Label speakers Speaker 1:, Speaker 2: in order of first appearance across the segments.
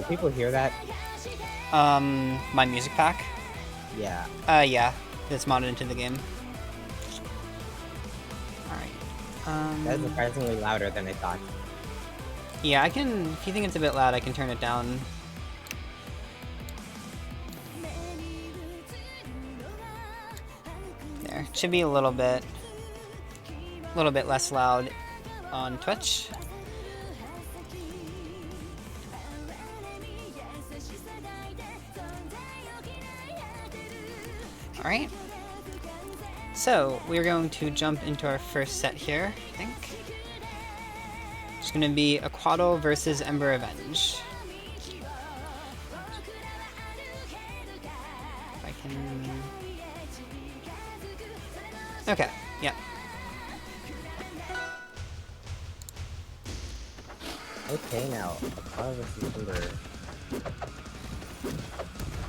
Speaker 1: Will people hear that?
Speaker 2: My music pack?
Speaker 1: Yeah.
Speaker 2: Yeah. It's modded into the game. Alright.
Speaker 1: That is surprisingly louder than I thought.
Speaker 2: Yeah, I can... If you think it's a bit loud, I can turn it down. There. It should be a little bit less loud on Twitch. Alright. So, we're going to jump into our first set here, I think. It's going to be Aquatle versus Emberavenge. If I can... Okay, yeah.
Speaker 1: Okay, now, Aquatle versus Ember.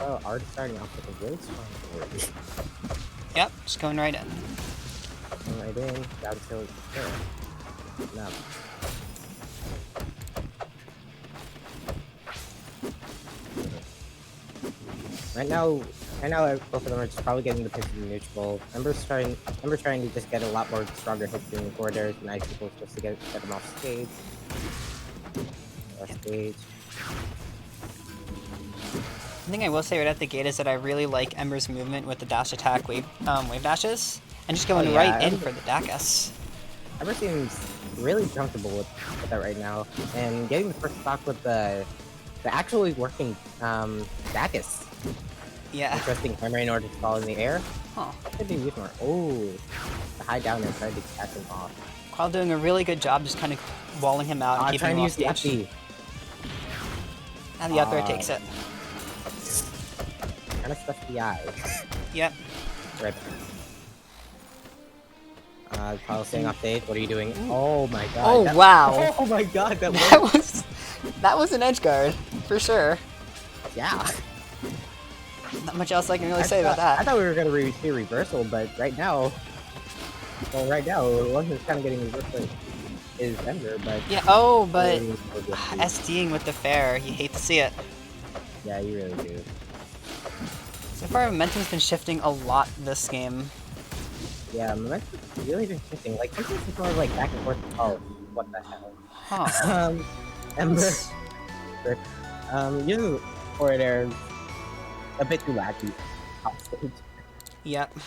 Speaker 1: Oh, already starting off with a really strong word.
Speaker 2: Yep, just going right in.
Speaker 1: Right in, down till there. No. Right now, both of them are just probably getting the pitch in neutral. Ember's trying to just get a lot more stronger hits doing corridors and icicles just to get them off stage. Off stage.
Speaker 2: One thing I will say right at the gate is that I really like Ember's movement with the dash attack wave dashes, and just going right in for the Dacus.
Speaker 1: Ember seems really comfortable with that right now, and getting the first stock with the actually working Dacus.
Speaker 2: Yeah.
Speaker 1: Interesting hammer in order to fall in the air.
Speaker 2: Huh.
Speaker 1: Could be used more. Oh, the high down and trying to catch him off.
Speaker 2: Qual doing a really good job just kind of walling him out and keeping him off stage. And the up air takes it.
Speaker 1: Kind of stuff the eye.
Speaker 2: Yep.
Speaker 1: Right. Kyle staying off stage. What are you doing? Oh my god.
Speaker 2: Oh wow.
Speaker 1: Oh my god.
Speaker 2: That was an edge guard for sure.
Speaker 1: Yeah.
Speaker 2: Not much else I can really say about that.
Speaker 1: I thought we were gonna see reversal, but right now, one who's kind of getting reversal is Ember, but
Speaker 2: yeah. Oh, but SDing with the fair, you hate to see it.
Speaker 1: Yeah, you really do.
Speaker 2: So far, momentum's been shifting a lot this game.
Speaker 1: Yeah, momentum's really been shifting. Like sometimes it's more like back and forth. Oh, what the hell?
Speaker 2: Huh.
Speaker 1: Ember. Using forward air a bit too laggy off stage.
Speaker 2: Yep.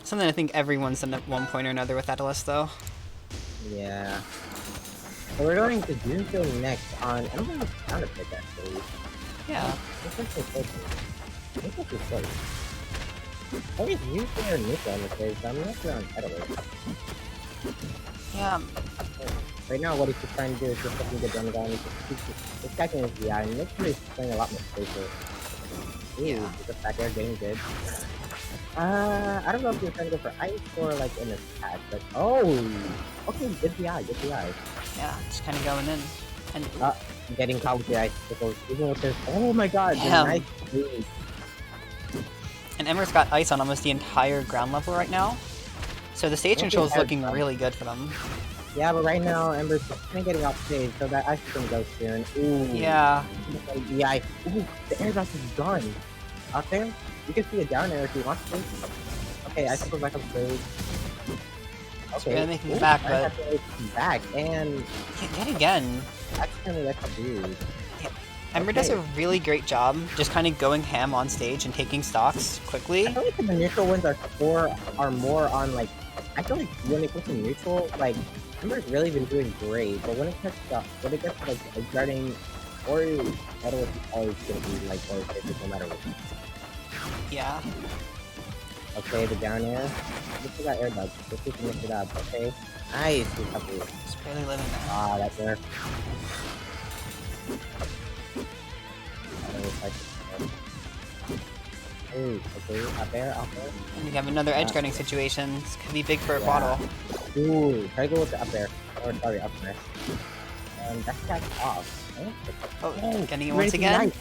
Speaker 2: Something I think everyone's done at one point or another with Atlas, though.
Speaker 1: Yeah. So we're going to Doomsville next on Ember's counter pick, actually.
Speaker 2: Yeah.
Speaker 1: This is close. I guess usually are neutral on the stage, but I'm not sure on Untitled.
Speaker 2: Yeah.
Speaker 1: Right now, what he's just trying to do is just looking to get down. He's catching his VI, and makes sure he's playing a lot more safer. Ooh, just back there getting good. I don't know if you're trying to go for ice or like an attack, but oh, okay, good VI.
Speaker 2: Yeah, just kind of going in. And
Speaker 1: getting caught with the ice, even with this. Oh my god, nice move.
Speaker 2: And Ember's got ice on almost the entire ground level right now, so the stage control is looking really good for them.
Speaker 1: Yeah, but right now Ember's just kind of getting off stage, so that ice is gonna go soon. Ooh.
Speaker 2: Yeah.
Speaker 1: Yeah. Ooh, the air dash is gone. Out there, you can see a down air if you want to. Okay, I can go back up stage. Okay.
Speaker 2: Really making it back, but
Speaker 1: back and
Speaker 2: yet again.
Speaker 1: That's kind of like a dude.
Speaker 2: Yeah. Ember does a really great job just kind of going ham on stage and taking stocks quickly.
Speaker 1: I feel like the neutral wins are more on like. I feel like when it comes to neutral, like Ember's really been doing great, but when it gets to like guarding or Aquatle is always gonna be like always safe no matter what.
Speaker 2: Yeah.
Speaker 1: Okay, the down air. This is that air dodge. This is mix it up. Okay. Nice recovery.
Speaker 2: Just barely living there.
Speaker 1: Ah, that's there. Ooh, okay, out there.
Speaker 2: And we have another edge guarding situation. This could be big for Aquatle.
Speaker 1: Ooh, try to go with the up there. Or sorry, up there. That's off.
Speaker 2: Oh, getting it once again.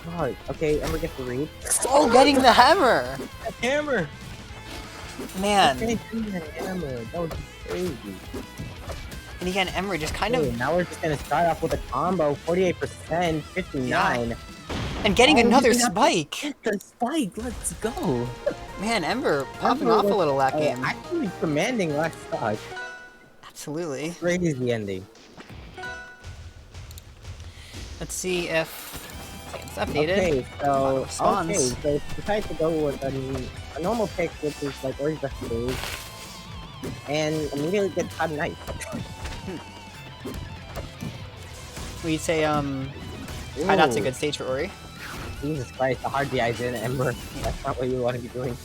Speaker 1: God, okay, Ember gets the read.
Speaker 2: Oh, getting the hammer!
Speaker 1: Hammer!
Speaker 2: Man.
Speaker 1: Okay, hammer. That was crazy.
Speaker 2: And again, Ember just kind
Speaker 1: Okay,
Speaker 2: of...
Speaker 1: now we're just gonna start off with a combo, 48%, 59.
Speaker 2: Yeah. And getting another spike!
Speaker 1: Get the spike, let's go!
Speaker 2: Man, Ember popping off a little that game.
Speaker 1: Actually commanding last stock.
Speaker 2: Absolutely.
Speaker 1: Crazy ending.
Speaker 2: Let's see if it's updated.
Speaker 1: Okay, so
Speaker 2: Spawns.
Speaker 1: decide to go with a normal pick, which is like Ori's best move, and immediately get caught knife.
Speaker 2: We'd say Hideout's a good stage for Ori.
Speaker 1: Jesus Christ, the hard DI's in Ember. That's not what you want to be doing.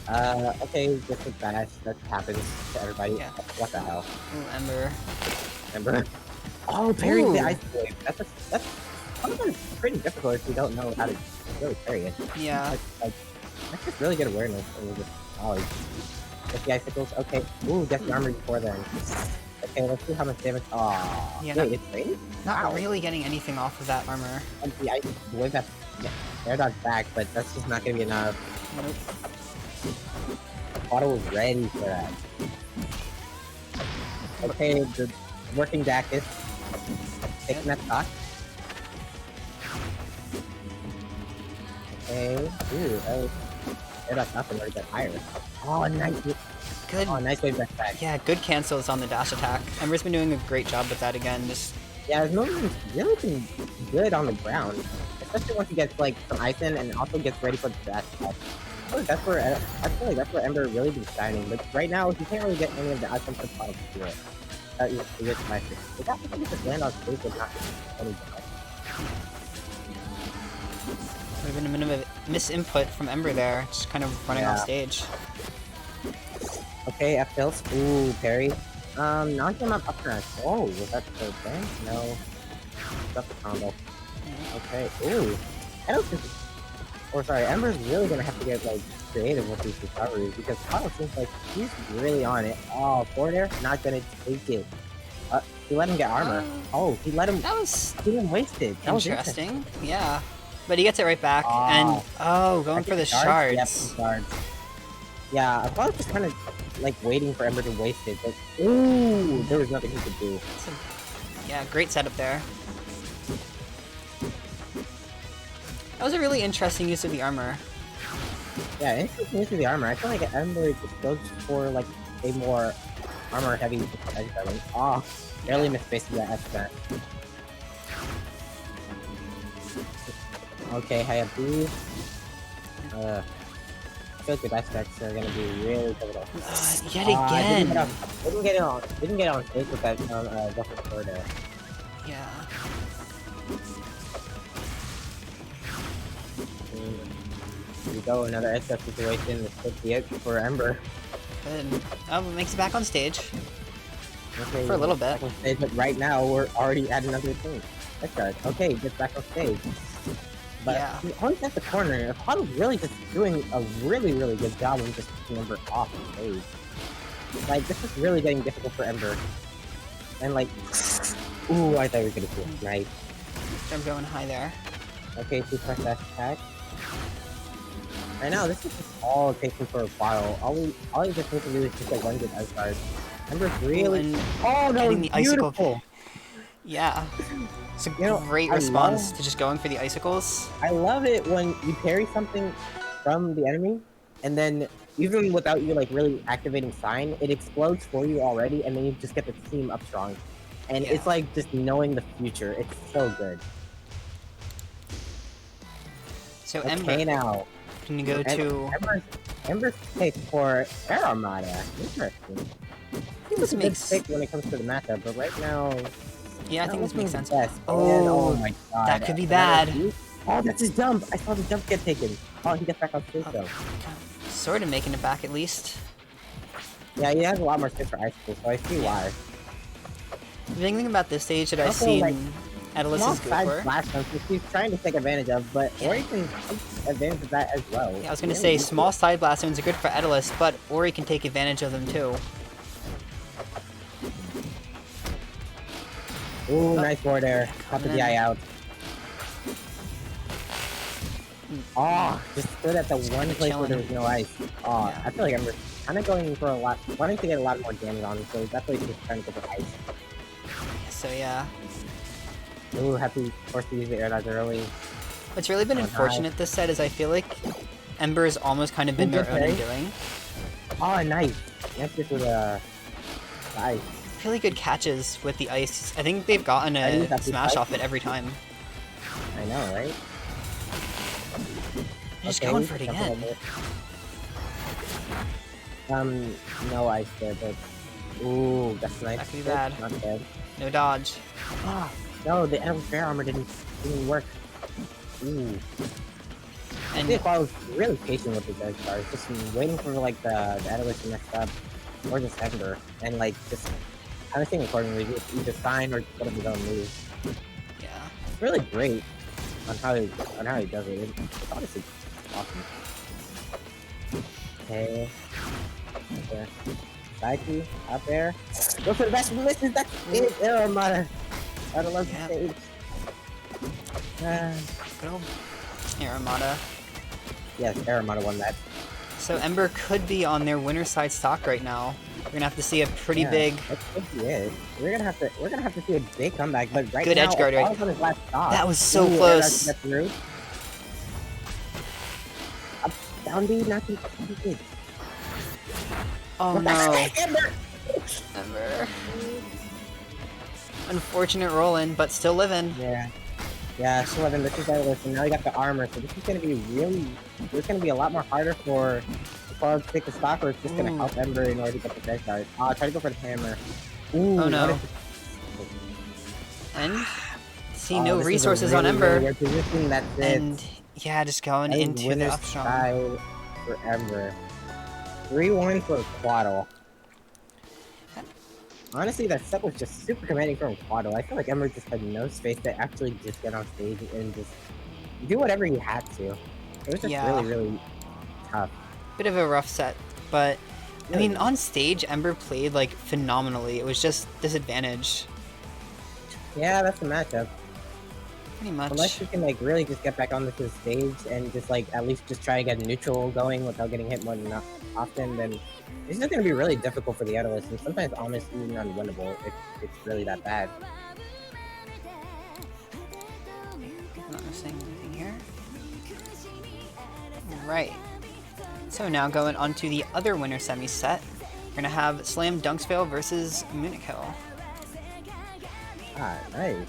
Speaker 1: Okay, just a bash. That happens to everybody.
Speaker 2: Yeah.
Speaker 1: What the hell?
Speaker 2: Ooh, Ember.
Speaker 1: Ember. Oh, parrying the
Speaker 2: Ooh.
Speaker 1: ice wave. That's sometimes pretty difficult if you don't know how to really parry it.
Speaker 2: Yeah.
Speaker 1: That's just really good awareness and just knowledge. With the icicles, okay. Ooh, get the armor before then. Okay, let's see how much damage. Aww.
Speaker 2: Yeah,
Speaker 1: wait, it's raining?
Speaker 2: Not really getting anything off of that armor.
Speaker 1: And the ice wave that air dodge back, but that's just not gonna be enough.
Speaker 2: Nope.
Speaker 1: Aquatle was ready for that. Okay, the working deck is taking that stock. Okay. Ooh, air dodge up and already got higher. Oh, nice.
Speaker 2: Good.
Speaker 1: Oh, nice wave back.
Speaker 2: Yeah, good cancels on the dash attack. Ember's been doing a great job with that again. Just
Speaker 1: Yeah, his movement's really been good on the ground. Especially once he gets like some ice in and also gets ready for the dash attack. I feel like that's where Ember really been shining, but right now he can't really get any of the items to product to it. That is my favorite. But that would just land on space with not any damage.
Speaker 2: would have been a bit of a misinput from Ember there, just kind of running off stage.
Speaker 1: Okay, F tilts. Ooh, parry. Now I'm up smash. Oh, was that the thing? No. That's the combo. Okay. Ooh. I don't think. Or sorry, Ember's really gonna have to get like creative with these recoveries because Kyle seems like he's really on it. Oh, forward air, not gonna take it. He let him get armor. Oh, he let him.
Speaker 2: That was
Speaker 1: He didn't waste it. That was
Speaker 2: interesting. Yeah, but he gets it right back, and going for the shards.
Speaker 1: Yep, shards. Yeah, I thought just kind of like waiting for Ember to waste it, but ooh, there was nothing he could do.
Speaker 2: Yeah, great setup there. That was a really interesting use of the armor.
Speaker 1: Yeah, interesting use of the armor. I feel like Ember just goes for like a more armor-heavy edge guarding. Oh, barely missed basically that F-set. Okay, I have these. I feel like the best decks are gonna be really pivotal.
Speaker 2: Yet again.
Speaker 1: Didn't get on stage with that Zucker Sword there.
Speaker 2: Yeah.
Speaker 1: Here we go, another SF situation. This could be it for Ember.
Speaker 2: Good. Oh, makes it back on stage.
Speaker 1: Okay,
Speaker 2: For a little bit.
Speaker 1: back on stage, but right now we're already at another thing. That's right. Okay, gets back on stage. But
Speaker 2: Yeah.
Speaker 1: he always at the corner. Aquatle's really just doing a really, really good job of just keeping Ember off the stage. Like, this is really getting difficult for Ember. And like, ooh, I thought we were gonna do it. Nice.
Speaker 2: I'm going high there.
Speaker 1: Okay, 2 press dash attack. Right now, this is just all taking for a while. All you just need to do is just get one good ice guard. Ember's really.
Speaker 2: And
Speaker 1: Oh, that
Speaker 2: getting
Speaker 1: was
Speaker 2: the icicle.
Speaker 1: beautiful.
Speaker 2: Yeah. It's a
Speaker 1: You know,
Speaker 2: great
Speaker 1: I
Speaker 2: response
Speaker 1: love-
Speaker 2: to just going for the icicles.
Speaker 1: I love it when you parry something from the enemy, and then even without you like really activating sign, it explodes for you already, and then you just get the team up strong. And
Speaker 2: Yeah.
Speaker 1: it's like just knowing the future. It's so good.
Speaker 2: So
Speaker 1: Okay,
Speaker 2: Ember
Speaker 1: now.
Speaker 2: can go to.
Speaker 1: Ember's pick for Air Armada. Interesting. I think
Speaker 2: This
Speaker 1: it's a good
Speaker 2: makes-
Speaker 1: pick when it comes to the matchup, but right now.
Speaker 2: Yeah, I think this makes sense.
Speaker 1: Best.
Speaker 2: Oh,
Speaker 1: And, my god.
Speaker 2: that could be
Speaker 1: Another
Speaker 2: bad.
Speaker 1: juice? Oh, that's his jump. I saw the jump get taken. Oh, he gets back on stage though.
Speaker 2: Sort of making it back at least.
Speaker 1: Yeah, he has a lot more space for icicles, so I see why.
Speaker 2: The thing about this stage that I've
Speaker 1: Also,
Speaker 2: seen
Speaker 1: like,
Speaker 2: Atlas
Speaker 1: Small
Speaker 2: is good
Speaker 1: side
Speaker 2: for.
Speaker 1: flash jumps, which he's trying to take advantage of, but Ori can take advantage of that as well.
Speaker 2: Yeah, I was gonna say small side blast zones are good for Atlas, but Ori can take advantage of them too.
Speaker 1: Ooh, nice board there. Got the
Speaker 2: coming
Speaker 1: DI
Speaker 2: in.
Speaker 1: out. Oh, just stood at the one place where there was no ice. Oh,
Speaker 2: Yeah.
Speaker 1: I feel like I'm kind of going for a lot, wanting to get a lot more damage on, so definitely just trying to get the ice.
Speaker 2: So yeah.
Speaker 1: Ooh, happy forced to use the air dodge early.
Speaker 2: What's really been unfortunate this set is I feel like Ember has almost kind of been their own undoing.
Speaker 1: Oh, nice. Nice with the ice.
Speaker 2: Really good catches with the ice. I think they've gotten a smash off it every time.
Speaker 1: I know, right?
Speaker 2: They're just going for it again.
Speaker 1: No ice there, but... Ooh, that's nice.
Speaker 2: That could be bad.
Speaker 1: Not bad.
Speaker 2: No dodge.
Speaker 1: Ah, no, the fair armor didn't work. Ooh. I
Speaker 2: And
Speaker 1: think I was really patient with the edge guard, just waiting for like the Adelaide to mess up, or just Ember, and like just kind of thinking accordingly, either sign or put up his own move.
Speaker 2: yeah.
Speaker 1: It's really great on how he does it. It's honestly awesome. Okay. Okay. Psyche out there. Go for the best misses. That's it. Oh my! I don't love the stage.
Speaker 2: Good old Aramata.
Speaker 1: Yes, Aramata won that.
Speaker 2: So Ember could be on their winner side stock right now. We're gonna have to see a pretty big.
Speaker 1: That could be it. We're gonna have to see a big comeback, but right
Speaker 2: good
Speaker 1: now,
Speaker 2: edge guard right.
Speaker 1: on his last stock.
Speaker 2: That was so close.
Speaker 1: Up, down B, not too good.
Speaker 2: Oh no.
Speaker 1: Ember.
Speaker 2: Ember. Unfortunate roll-in, but still living.
Speaker 1: Yeah. Yeah, so then this is Atlas, and now you got the armor, so this is gonna be a lot more harder for Aquatle to take the stock, or it's just gonna help Ember in order to get the edge guard. Try to go for the hammer. Ooh,
Speaker 2: oh no. And see no resources on Ember. And yeah, just going into the upstrong.
Speaker 1: For Ember. 3-1 for Aquatle. Honestly, that set was just super commanding from Aquatle. I feel like Ember just had no space to actually just get on stage and just do whatever he had to. It was just really, really tough.
Speaker 2: Bit of a rough set, but I mean, on stage, Ember played like phenomenally. It was just disadvantage.
Speaker 1: Yeah, that's the matchup.
Speaker 2: Pretty much.
Speaker 1: Unless you can like really just get back onto the stage and just like at least just try to get neutral going without getting hit more than often, then it's just gonna be really difficult for the Atlas, and sometimes almost even unwinnable if it's really that bad.
Speaker 2: I'm not missing anything here. Right. So now going on to the other winner semi set, we're gonna have SlamDunksville versus moonnikill.
Speaker 1: Ah, nice.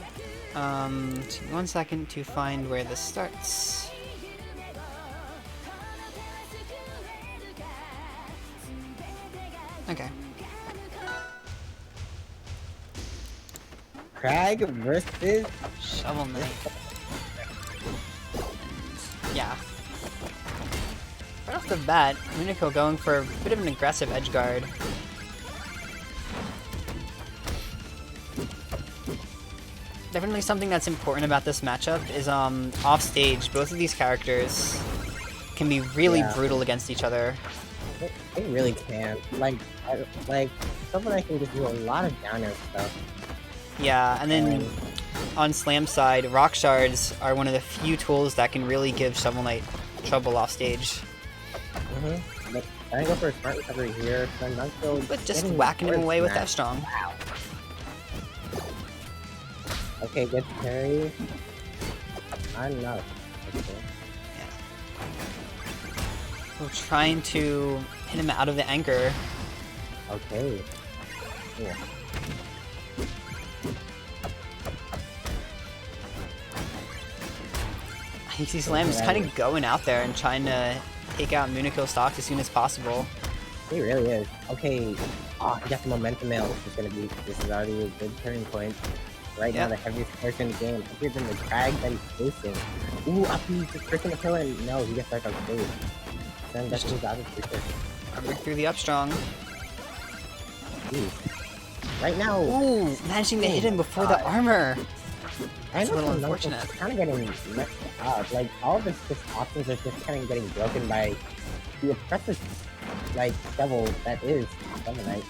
Speaker 2: 1 second to find where this starts. Okay.
Speaker 1: Crag versus
Speaker 2: Shovel Knight. Yeah. Right off the bat, moonnikill going for a bit of an aggressive edge guard. Definitely something that's important about this matchup is off stage, both of these characters can be really brutal against each other.
Speaker 1: They really can. Like Shovel Knight can just do a lot of downer stuff.
Speaker 2: Yeah, and then on Slam's side, rock shards are one of the few tools that can really give Shovel Knight trouble off stage.
Speaker 1: But I go for a smart recovery here, so I'm not still.
Speaker 2: But just whacking him away with that strong.
Speaker 1: Wow. Okay, good parry. Not enough. Okay.
Speaker 2: We're trying to hit him out of the anchor.
Speaker 1: Okay. Cool.
Speaker 2: You see Slam just kind of going out there and trying to take out moonnikill stock as soon as possible.
Speaker 1: He really is. Okay. Oh, he got the momentum nail. This is already a good turning point. Right now, the heaviest character in the game. Heavier than the drag that he's facing. Ooh, up he's just freaking the kill, and no, he gets back on stage. Then that's his out of future.
Speaker 2: Cover through the upstrong.
Speaker 1: Jeez. Right now.
Speaker 2: Ooh, managing to hit him before the armor. That's a little unfortunate.
Speaker 1: It's kind of getting messed up. Like, all of his options are just kind of getting broken by the oppressive, like, devil that is Shovel Knight.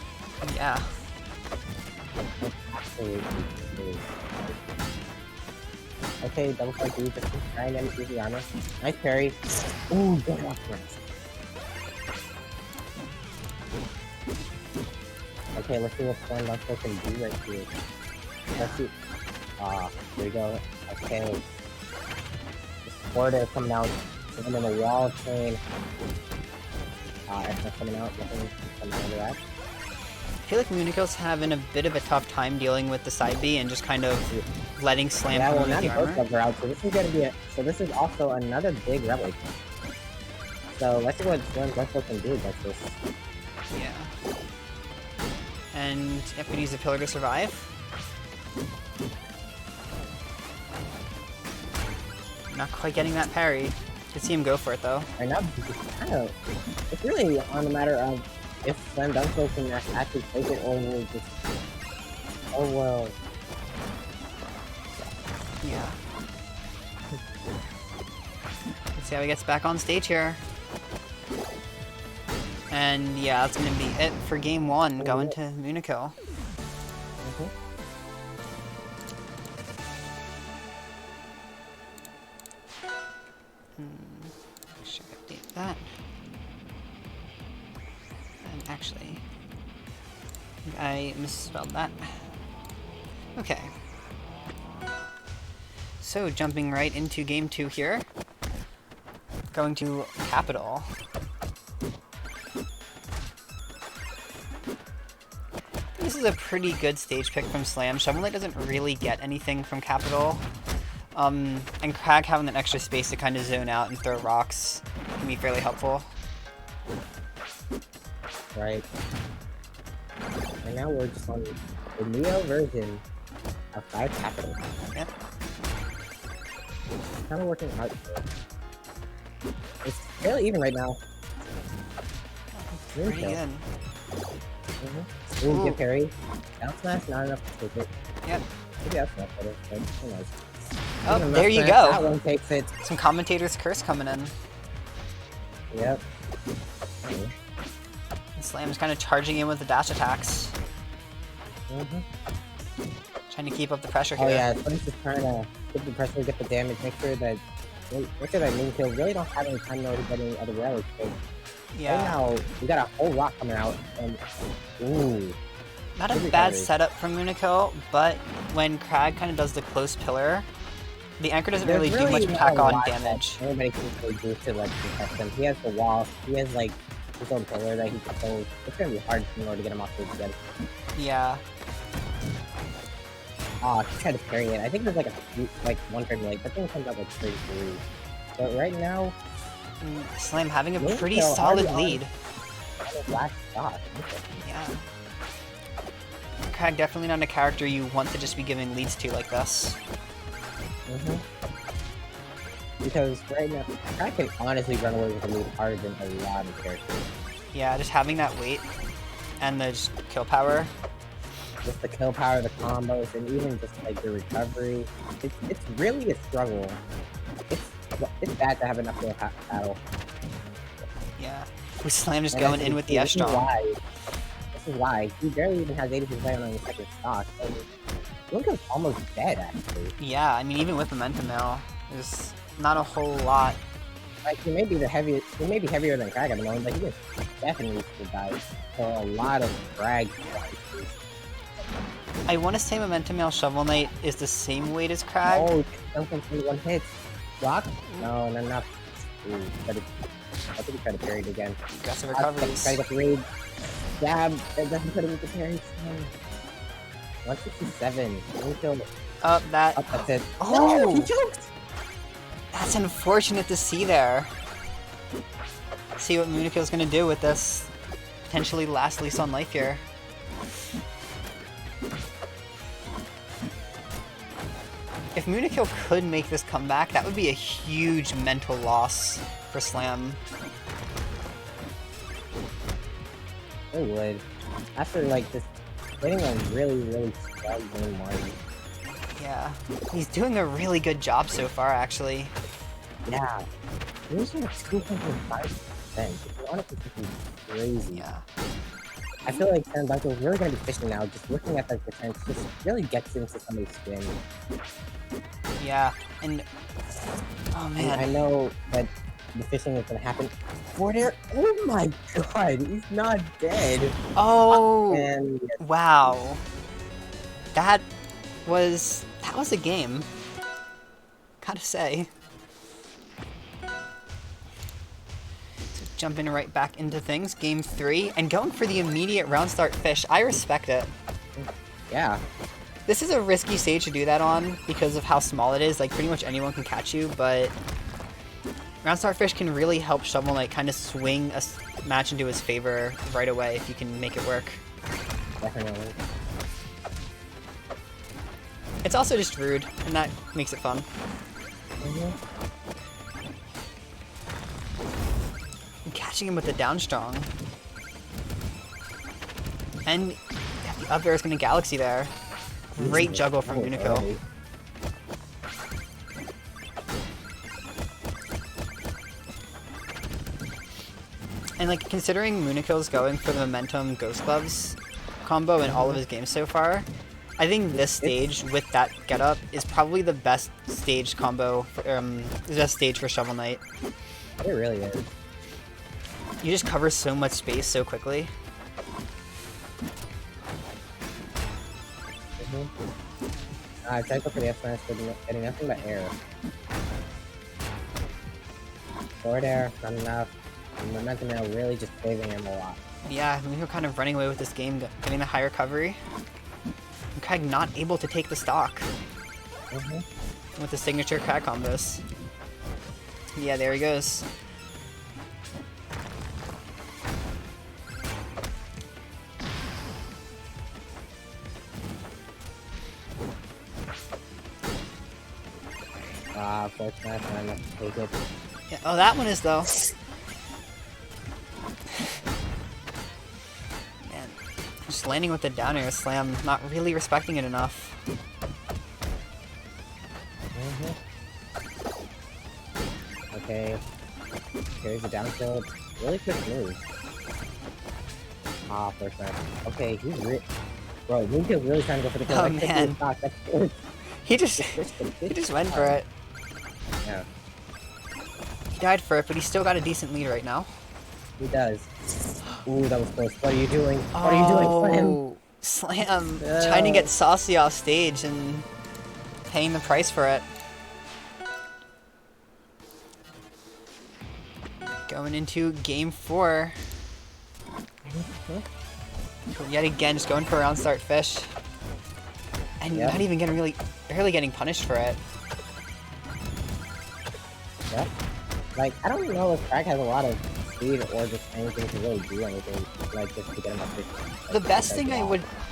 Speaker 2: Yeah.
Speaker 1: Absolutely. Okay, double fight D, just trying to use the armor. Nice parry. Ooh, good off. Okay, let's see what SlamDunksville can do right here. Let's see. Here we go. Okay. The sooorta is coming out. And then the wall chain. It's not coming out. Nothing coming out of that.
Speaker 2: I feel like moonikill's having a bit of a tough time dealing with the side B and just kind of letting Slam
Speaker 1: Yeah,
Speaker 2: come
Speaker 1: well,
Speaker 2: in
Speaker 1: now
Speaker 2: with the
Speaker 1: the
Speaker 2: armor.
Speaker 1: both are out, so this is gonna be a. So this is also another big rebel. So let's see what SlamDunksville can do against this.
Speaker 2: Yeah. And if we use the pillar to survive. Not quite getting that parry. Could see him go for it though.
Speaker 1: Right now, it's really on the matter of if SlamDunksville can actually take it or will just. Oh well.
Speaker 2: Yeah. Let's see how he gets back on stage here. And yeah, that's gonna be it for game one, going to moonnikill. Should update that. And actually, I misspelled that. Okay. So jumping right into game two here. Going to Capital. This is a pretty good stage pick from Slam. Shovel Knight doesn't really get anything from Capital. And Crag having that extra space to kind of zone out and throw rocks can be fairly helpful.
Speaker 1: Right. And now we're just on the Neo version of 5 Capital.
Speaker 2: Yep.
Speaker 1: It's kind of working out. It's fairly even right now.
Speaker 2: Pretty good.
Speaker 1: Ooh, good parry. Down smash, not enough to take it.
Speaker 2: Yep.
Speaker 1: Maybe that's not better, but who knows.
Speaker 2: Oh, there you
Speaker 1: That
Speaker 2: go.
Speaker 1: one takes it.
Speaker 2: Some commentator's curse coming in.
Speaker 1: Yep.
Speaker 2: And Slam's kind of charging in with the dash attacks. Trying to keep up the pressure here.
Speaker 1: Oh yeah, Slam's just trying to get the pressure, get the damage, make sure that moonkill really don't have any time to get any other relics.
Speaker 2: Yeah.
Speaker 1: Right now, we got a whole lot coming out, and ooh.
Speaker 2: Not a bad setup from moonnikill, but when Crag kind of does the close pillar, the anchor doesn't really do much attack on damage.
Speaker 1: Anybody can really do to like protect him. He has the wall. He has like his own pillar that he can hold. It's gonna be hard in order to get him off stage again.
Speaker 2: Yeah.
Speaker 1: Oh, he tried to parry it. I think there's like one turn late. That thing comes out like 33. But right now,
Speaker 2: Slam having a
Speaker 1: moonkill
Speaker 2: pretty solid
Speaker 1: already
Speaker 2: lead.
Speaker 1: on last stock.
Speaker 2: Yeah. Crag definitely not a character you want to just be giving leads to like this.
Speaker 1: Because right now, I can honestly run away with the lead harder than a lot of characters.
Speaker 2: Yeah, just having that weight and the just kill power.
Speaker 1: Just the kill power, the combos, and even just like the recovery. It's really a struggle. It's bad to have enough to battle.
Speaker 2: Yeah. With Slam just
Speaker 1: And
Speaker 2: going in with the S strong.
Speaker 1: This is why he barely even has 80% on the second stock. And Moonkill's almost dead actually.
Speaker 2: Yeah, I mean even with momentum now, there's not a whole lot.
Speaker 1: Like he may be heavier than Crag at the moment, but he is definitely the guy for a lot of Crag.
Speaker 2: I want to say momentum mail Shovel Knight is the same weight as Crag.
Speaker 1: Oh, something 21 hits. Block? No, not enough. Ooh, I think he tried to parry it again.
Speaker 2: Aggressive recoveries.
Speaker 1: Try to get the raid. Jab. That doesn't put him with the parry. 167. Moonkilled.
Speaker 2: Up that.
Speaker 1: Up, that's it.
Speaker 2: Oh!
Speaker 1: No, he choked!
Speaker 2: That's unfortunate to see there. See what moonikill's gonna do with this potentially last lease on life here. If moonikill could make this comeback, that would be a huge mental loss for Slam.
Speaker 1: It would. After like just getting a really strong game Marty.
Speaker 2: Yeah, he's doing a really good job so far, actually.
Speaker 1: Yeah. Losing 205%. If you honestly think it's crazy.
Speaker 2: Yeah.
Speaker 1: I feel like SlamDunksville is really going to be fishing now. Just looking at the percent just really gets into somebody's skin.
Speaker 2: Yeah, and oh
Speaker 1: I
Speaker 2: man,
Speaker 1: know that the fishing is gonna happen. For there. Oh my god, he's not dead.
Speaker 2: oh
Speaker 1: And
Speaker 2: wow, that was a game. Gotta say. So jumping right back into things, game 3, and going for the immediate round start fish. I respect it.
Speaker 1: yeah,
Speaker 2: This is a risky stage to do that on because of how small it is. Like, pretty much anyone can catch you, but round start fish can really help Shovel Knight kind of swing a match into his favor right away if you can make it work.
Speaker 1: definitely.
Speaker 2: It's also just rude, and that makes it fun. I'm catching him with the down strong. And yeah, the up air is going to Galaxy there. Great juggle from moonnikill. And like, considering moonnikill's going for the momentum Ghost Gloves combo in all of his games so far, I think this stage with that getup is probably the best stage combo, the best stage for Shovel Knight.
Speaker 1: It really is.
Speaker 2: You just cover so much space so quickly.
Speaker 1: I tried to look at the S-Max, but getting nothing but air. Forward air, not enough. And momentum now really just saving him a lot.
Speaker 2: Yeah, we were kind of running away with this game, getting the high recovery. And Kang not able to take the stock with the signature Kang combos. Yeah, there he goes.
Speaker 1: Force smash, and I'm not take it.
Speaker 2: Yeah, oh, that one is though. Man, just landing with the down air slam, not really respecting it enough.
Speaker 1: Okay. Here's the down tilt. Really quick move. Force smash. Okay, he's bro, Moonkill's really trying to go for the kill.
Speaker 2: Oh man.
Speaker 1: That's good.
Speaker 2: He just went for it.
Speaker 1: Yeah,
Speaker 2: He died for it, but he's still got a decent lead right now.
Speaker 1: he does. Ooh, that was close. What are you doing? What are you doing, Slam?
Speaker 2: Slam trying to get Saucy off stage and paying the price for it. Going into game 4. Yet again, just going for a round start fish. And not even getting barely getting punished for it.
Speaker 1: Yeah. Like, I don't know if Crack has a lot of speed or just anything to really do anything, like, just to get him up there.
Speaker 2: The best thing I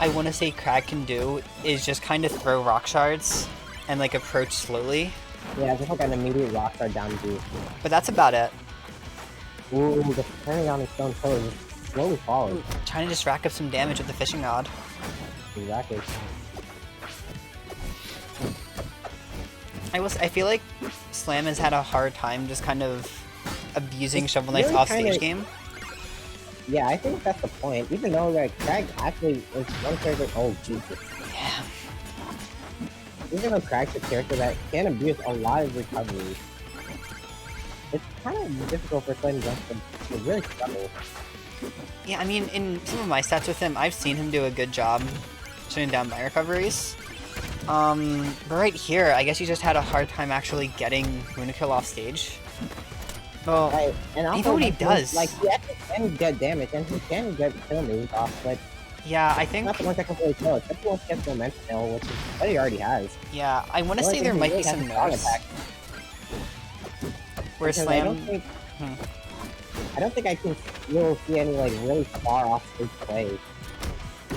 Speaker 2: want to say Crag can do is just kind of throw rock shards and like approach slowly.
Speaker 1: Yeah, just like an immediate rock shard down boost.
Speaker 2: But that's about it.
Speaker 1: Ooh, the turning on his stone toe is slowly falling.
Speaker 2: Trying to just rack up some damage with the fishing rod.
Speaker 1: Exactly.
Speaker 2: I feel like Slam has had a hard time just kind of abusing Shovel Knight's
Speaker 1: really
Speaker 2: offstage game.
Speaker 1: Yeah, I think that's the point. Even though like Craig actually is one character. Oh Jesus.
Speaker 2: Yeah.
Speaker 1: Even though Craig's a character that can abuse a lot of recovery, it's kind of difficult for SlamDunksville to really struggle.
Speaker 2: Yeah, I mean, in some of my stats with him, I've seen him do a good job shutting down my recoveries. But right here, I guess he just had a hard time actually getting moonnikill off stage. Well,
Speaker 1: Right, and also,
Speaker 2: even when he does,
Speaker 1: like he actually can get damage and he can get kill moves off, but
Speaker 2: yeah, I think,
Speaker 1: not the ones that can really kill. It's just the ones that gets momentum kill, which is what he already has.
Speaker 2: yeah, I want to
Speaker 1: The only
Speaker 2: say there
Speaker 1: thing he
Speaker 2: might
Speaker 1: really
Speaker 2: be
Speaker 1: has
Speaker 2: some
Speaker 1: is strong
Speaker 2: nerfs
Speaker 1: attack.
Speaker 2: where
Speaker 1: Because
Speaker 2: Slam.
Speaker 1: I don't think I can you'll see any like really far off stage play. I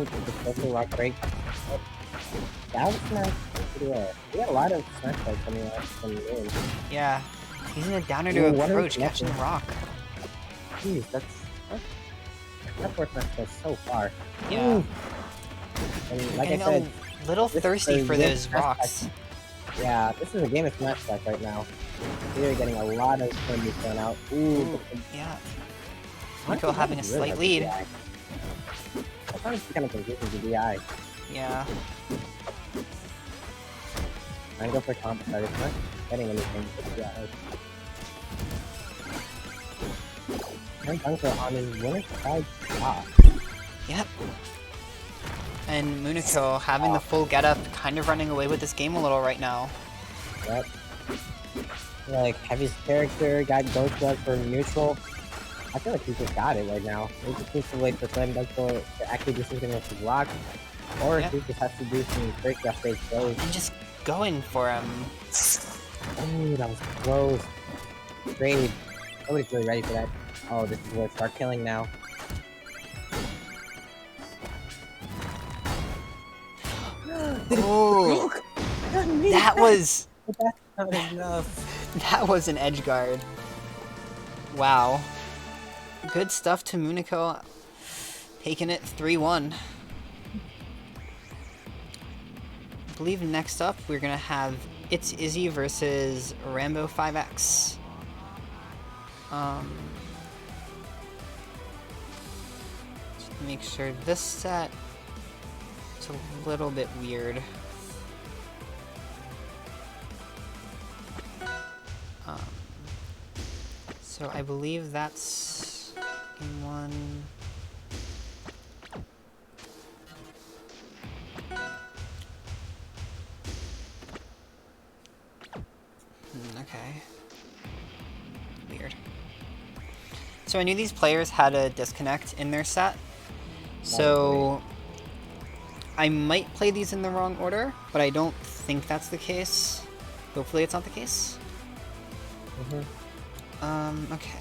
Speaker 1: think the special rock break. Oh, that was nice. We got a lot of smash plays coming out from the in.
Speaker 2: Yeah, he's in a downer
Speaker 1: Ooh,
Speaker 2: to
Speaker 1: what are we
Speaker 2: approach, catching the
Speaker 1: connecting?
Speaker 2: rock.
Speaker 1: Jeez, that force smash goes so far.
Speaker 2: Yeah,
Speaker 1: Ooh. And like I
Speaker 2: getting
Speaker 1: said,
Speaker 2: a little
Speaker 1: this
Speaker 2: thirsty
Speaker 1: is
Speaker 2: for
Speaker 1: a
Speaker 2: those
Speaker 1: smash
Speaker 2: rocks.
Speaker 1: yeah, this is a game of smash plays right now. We're getting a lot of things thrown out. Ooh,
Speaker 2: Yeah,
Speaker 1: honestly,
Speaker 2: moonnikill having a
Speaker 1: this is really
Speaker 2: slight
Speaker 1: hard to
Speaker 2: lead.
Speaker 1: DI. I find it's kind of confusing to DI.
Speaker 2: Yeah.
Speaker 1: Trying to go for comp start. It's not getting anything. But yeah. SlamDunksville on his winner's side stop.
Speaker 2: Yep. And moonnikill having the full getup, kind of running away with this game a little right now.
Speaker 1: Yep. Like, Heavy's character got Ghost Blood for neutral. I feel like he just got it right now. He just needs to wait for SlamDunksville to actually do something with his rock. Or he just has to do some break that stage goes.
Speaker 2: And just going for him.
Speaker 1: Oh, that was close. Great. Nobody's really ready for that. Oh, this is where it start killing now.
Speaker 2: Oh, that was...
Speaker 1: But that's not enough.
Speaker 2: That was an edge guard. Wow. Good stuff to moonnikill. Taking it 3-1. I believe next up we're gonna have It's Izzy versus Rambo 5X. Just make sure this set is a little bit weird. So I believe that's game 1. Okay. Weird. So I knew these players had a disconnect in their set. So I might play these in the wrong order, but I don't think that's the case. Hopefully it's not the case. Okay.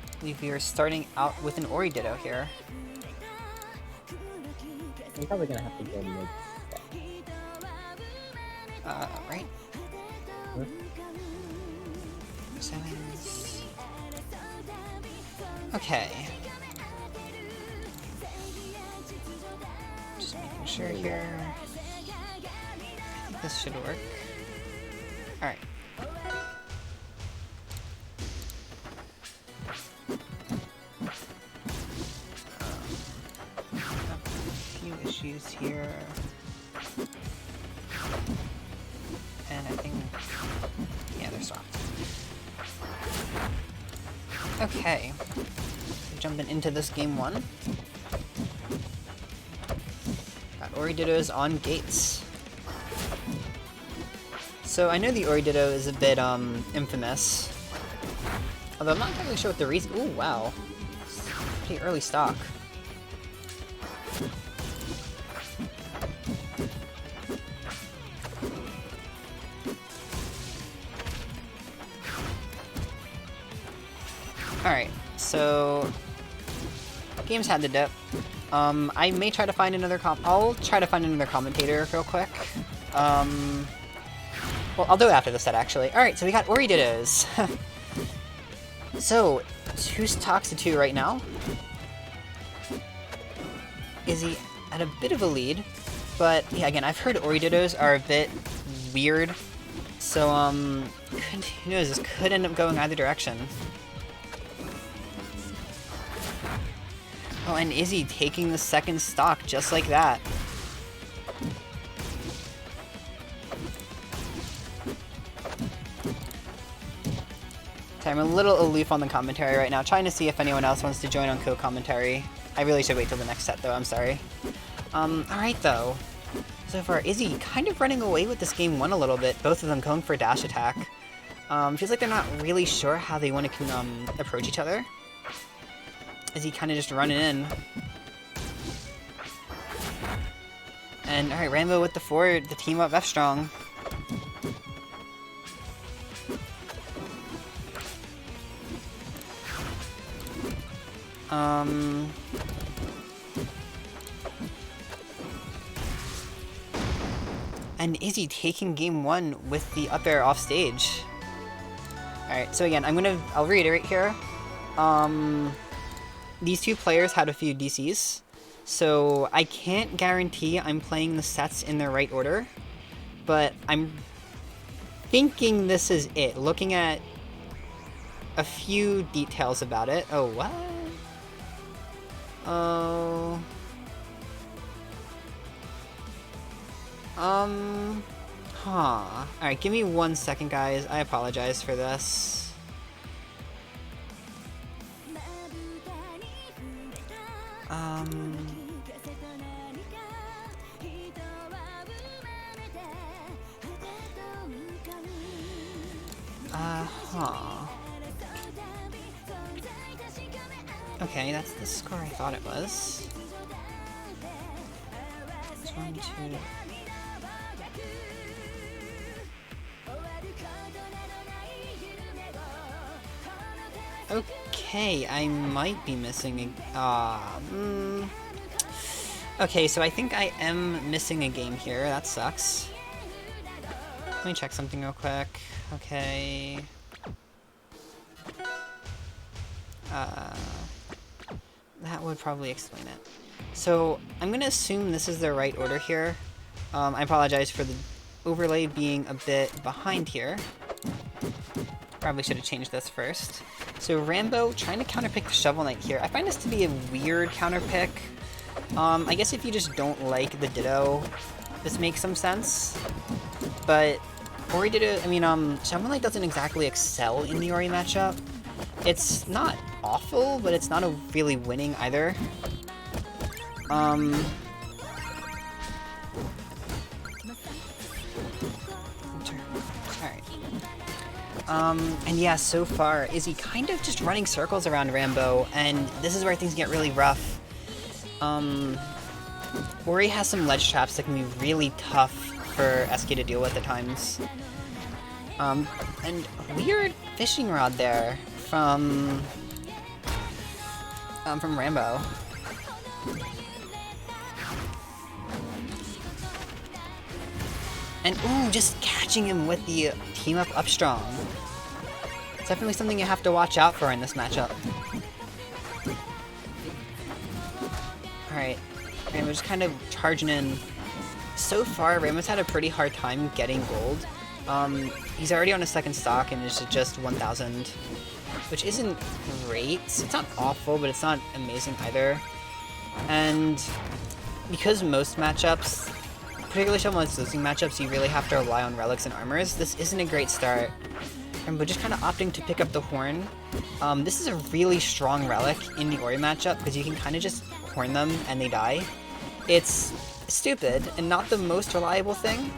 Speaker 2: I believe we are starting out with an Ori Ditto here.
Speaker 1: I'm probably gonna have to go mid.
Speaker 2: Right? Sevens. Okay. Just making sure here. I think this should work. Alright. A few issues here. And I think, yeah, they're stopped. Okay. Jumping into this game 1. Got Ori Dittos on gates. So I know the Ori Ditto is a bit infamous. Although I'm not entirely sure what the reason. Ooh, wow. Pretty early stock. Alright, so game's had the dip. I may try to find another I'll try to find another commentator real quick. Well, I'll do it after the set, actually. Alright, so we got Ori Dittos. So, 2 stocks to 2 right now. Izzy at a bit of a lead, but yeah, again, I've heard Ori Dittos are a bit weird. So, who knows, this could end up going either direction. Oh, and Izzy taking the second stock just like that. Okay, I'm a little aloof on the commentary right now, trying to see if anyone else wants to join on co-commentary. I really should wait till the next set, though, I'm sorry. Alright, though. So far, Izzy kind of running away with this game 1 a little bit, both of them going for dash attack. Feels like they're not really sure how they want to approach each other. Izzy kind of just running in. And, alright, Rambo with the forward, the team up F strong. And Izzy taking game 1 with the up air off stage. Alright, so again, I'll reiterate here. These 2 players had a few DCs, so I can't guarantee I'm playing the sets in the right order, but I'm thinking this is it. Looking at a few details about it. Oh, what? Oh. Huh. Alright, give me 1 second, guys. I apologize for this. Huh. Okay, that's the score I thought it was. It's 1, 2... Okay, I might be missing a... Okay, so I think I am missing a game here. That sucks. Let me check something real quick. Okay. That would probably explain it. So, I'm gonna assume this is the right order here. I apologize for the overlay being a bit behind here. Probably should have changed this first. So Rambo trying to counterpick the Shovel Knight here. I find this to be a weird counterpick. I guess if you just don't like the Ditto, this makes some sense. But Ori Ditto, I mean, Shovel Knight doesn't exactly excel in the Ori matchup. It's not awful, but it's not a really winning either. And yeah, so far, Izzy kind of just running circles around Rambo, and this is where things get really rough. Ori has some ledge traps that can be really tough for SK to deal with at times. And weird fishing rod there from Rambo. And ooh, just catching him with the team up strong. It's definitely something you have to watch out for in this matchup. Alright, Rambo's just kind of charging in. So far, Rambo's had a pretty hard time getting gold. He's already on a second stock and it's just 1,000, which isn't great. It's not awful, but it's not amazing either. And because most matchups, particularly Shovel Knight's losing matchups, you really have to rely on relics and armors, this isn't a great start. Rambo just kind of opting to pick up the horn. This is a really strong relic in the Ori matchup because you can kind of just horn them and they die. It's stupid and not the most reliable thing,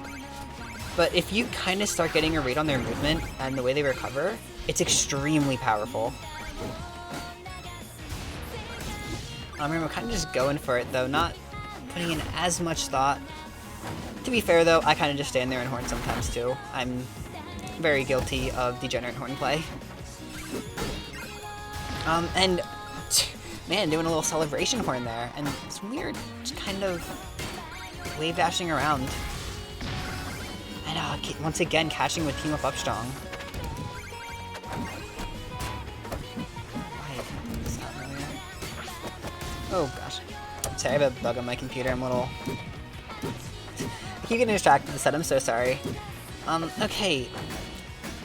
Speaker 2: but if you kind of start getting a read on their movement and the way they recover, it's extremely powerful. Rambo kind of just going for it though, not putting in as much thought. To be fair though, I kind of just stand there and horn sometimes too. I'm very guilty of degenerate horn play. And man, doing a little celebration horn there, and it's weird, just kind of wave dashing around. And once again, catching with team up strong. Oh gosh. Sorry, I have a bug on my computer, I'm a little... I keep getting distracted with the set, I'm so sorry. Okay.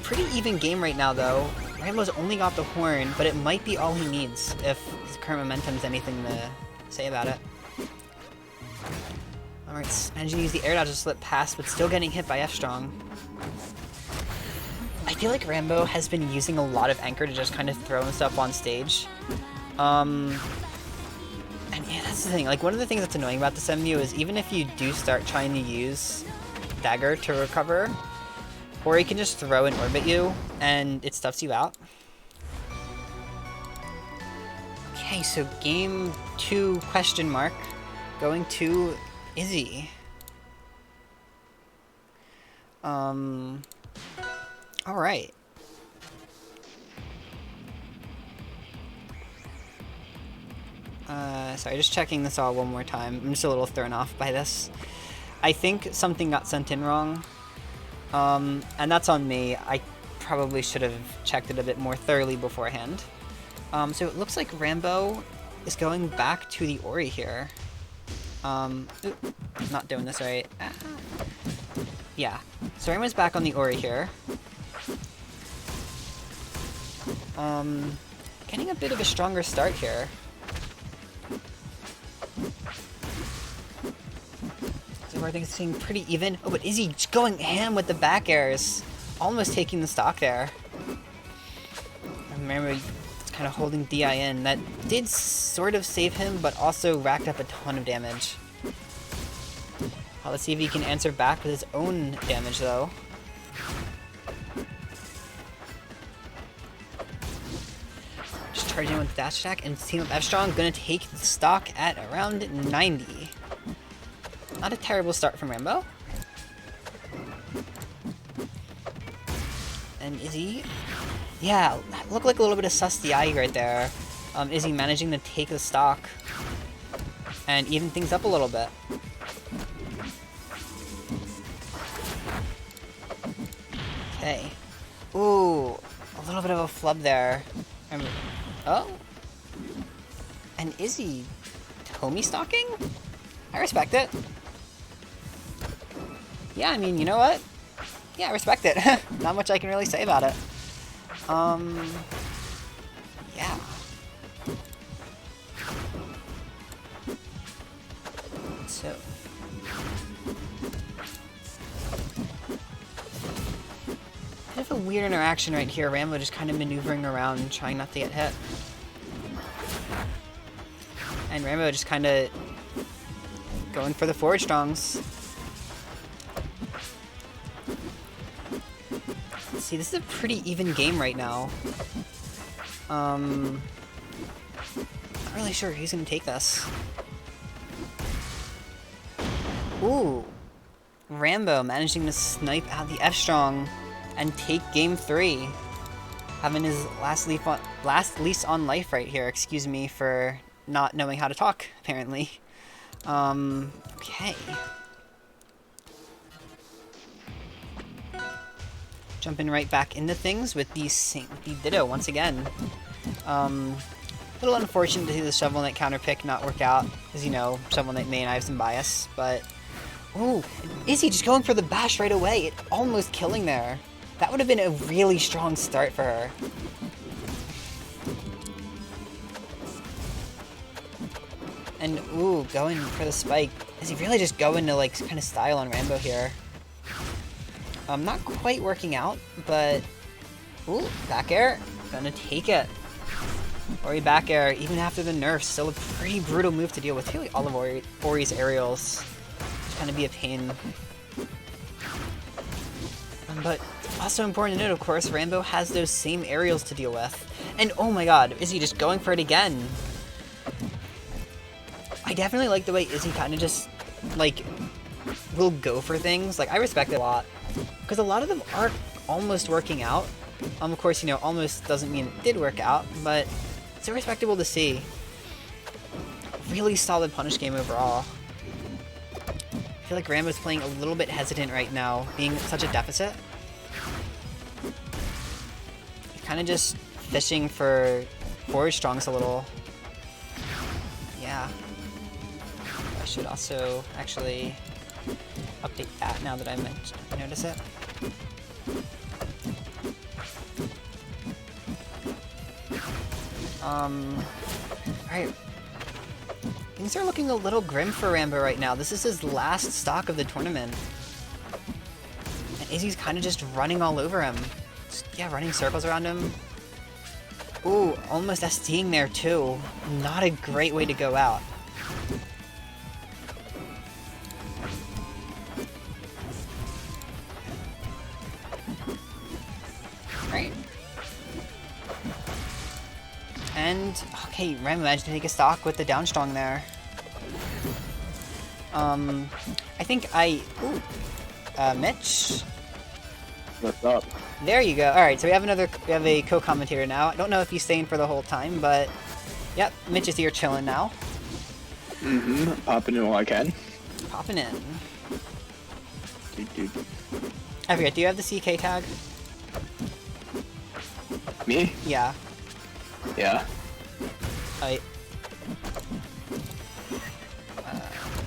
Speaker 2: Pretty even game right now, though. Rambo's only got the horn, but it might be all he needs if his current momentum's anything to say about it. Alright, managing to use the air dodge to slip past, but still getting hit by F-Strong. I feel like Rambo has been using a lot of anchor to just kind of throw himself on stage. And yeah, that's the thing. Like, one of the things that's annoying about this MU is even if you do start trying to use dagger to recover, or he can just throw and orbit you, and it stuffs you out. Okay, so game 2 question mark going to Izzy. Alright. Sorry, just checking this all one more time. I'm just a little thrown off by this. I think something got sent in wrong. And that's on me. I probably should have checked it a bit more thoroughly beforehand. So it looks like Rambo is going back to the Ori here. Oop, not doing this right. Yeah. So Rambo's back on the Ori here. Getting a bit of a stronger start here. far things seem pretty even. Oh, but Izzy just going ham with the back airs. Almost taking the stock there. I remember it's kind of holding DI in. That did sort of save him, but also racked up a ton of damage. Let's see if he can answer back with his own damage, though. Just charging with dash attack, and Team Up F-Strong gonna take the stock at around 90. Not a terrible start from Rambo. And Izzy, yeah, looked like a little bit of sus DI right there. Izzy managing to take the stock and even things up a little bit. Okay. Ooh, a little bit of a flub there. Oh. And Izzy Tommy stalking? I respect it. Yeah, I mean, you know what? Yeah, I respect it. Not much I can really say about it. Yeah. So. Bit of a weird interaction right here. Rambo just kind of maneuvering around, trying not to get hit. And Rambo just kind of going for the forward strongs. See, this is a pretty even game right now. Not really sure who's gonna take this. Ooh. Rambo managing to snipe out the F-Strong and take game 3. Having his last lease on life right here. Excuse me for not knowing how to talk, apparently. Okay. Jumping right back into things with the Ditto once again. A little unfortunate to see the Shovel Knight counter pick not work out, because, you know, Shovel Knight may have some bias, but... Ooh, Izzy just going for the bash right away, it almost killing there. That would have been a really strong start for her. And, ooh, going for the spike. Is he really just going to, like, kind of style on Rambo here? Not quite working out, but... Ooh, back air. Gonna take it. Ori back air, even after the nerfs, still a pretty brutal move to deal with. I feel like all of Ori's aerials kind of be a pain. But also important to note, of course, Rambo has those same aerials to deal with. And oh my god, Izzy just going for it again. I definitely like the way Izzy kind of just, like, will go for things. Like, I respect it a lot. Because a lot of them are almost working out. Of course, you know, almost doesn't mean it did work out, but it's respectable to see. Really solid punish game overall. I feel like Rambo's playing a little bit hesitant right now, being such a deficit. He's kind of just fishing for forward strongs a little. Yeah. I should also actually update that now that I notice it. Alright. Things are looking a little grim for Rambo right now. This is his last stock of the tournament. And Izzy's kind of just running all over him. Just, yeah, running circles around him. Ooh, almost SDing there too. Not a great way to go out. Right. And, okay, Rambo managed to take a stock with the down strong there. I think ooh, Mitch?
Speaker 3: What's up?
Speaker 2: There you go. Alright, so we have a co-commentator now. I don't know if he's staying for the whole time, but, yep, Mitch is here chilling now.
Speaker 3: Mm-hmm, popping in while I can.
Speaker 2: Popping in.
Speaker 3: Dude.
Speaker 2: I forget, do you have the CK tag?
Speaker 3: Me?
Speaker 2: Yeah.
Speaker 3: Yeah.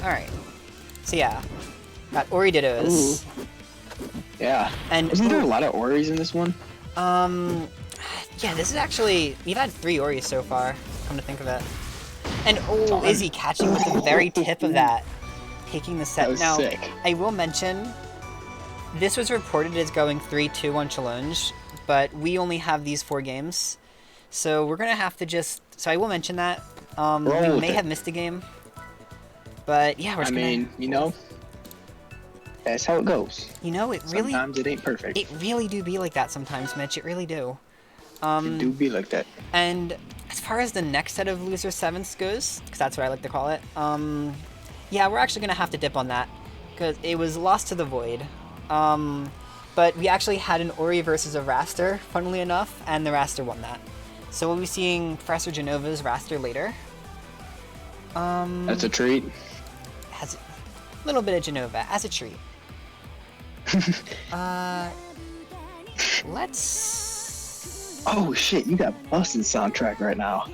Speaker 2: Alright. So yeah. Got Ori Dittos.
Speaker 3: Ooh. Yeah.
Speaker 2: And
Speaker 3: isn't there a lot of Oris in this one?
Speaker 2: Yeah, this is actually, we've had 3 Oris so far, come to think of it. And oh, Izzy catching with the very tip of that. taking the
Speaker 3: That
Speaker 2: set.
Speaker 3: was
Speaker 2: Now,
Speaker 3: sick.
Speaker 2: I will mention, this was reported as going 3-2 on challenge, but we only have these 4 games. So we're going to have to just... So I will mention that.
Speaker 3: Roll
Speaker 2: We
Speaker 3: with
Speaker 2: may
Speaker 3: it.
Speaker 2: have missed a game. But yeah, we're
Speaker 3: I
Speaker 2: just
Speaker 3: mean, you know, that's how it goes.
Speaker 2: You know, it really...
Speaker 3: Sometimes it ain't perfect.
Speaker 2: It really do be like that sometimes, Mitch. It really do.
Speaker 3: It do be like that.
Speaker 2: And as far as the next set of loser sevenths goes, because that's what I like to call it, yeah, we're actually going to have to dip on that, because it was Lost to the Void. But we actually had an Ori versus a Raster, funnily enough, and the Raster won that. So we'll be seeing professorjenova's Raster later.
Speaker 3: That's a treat.
Speaker 2: Has a little bit of Genova, as a treat. Let's...
Speaker 3: Oh shit, you got busted soundtrack right now.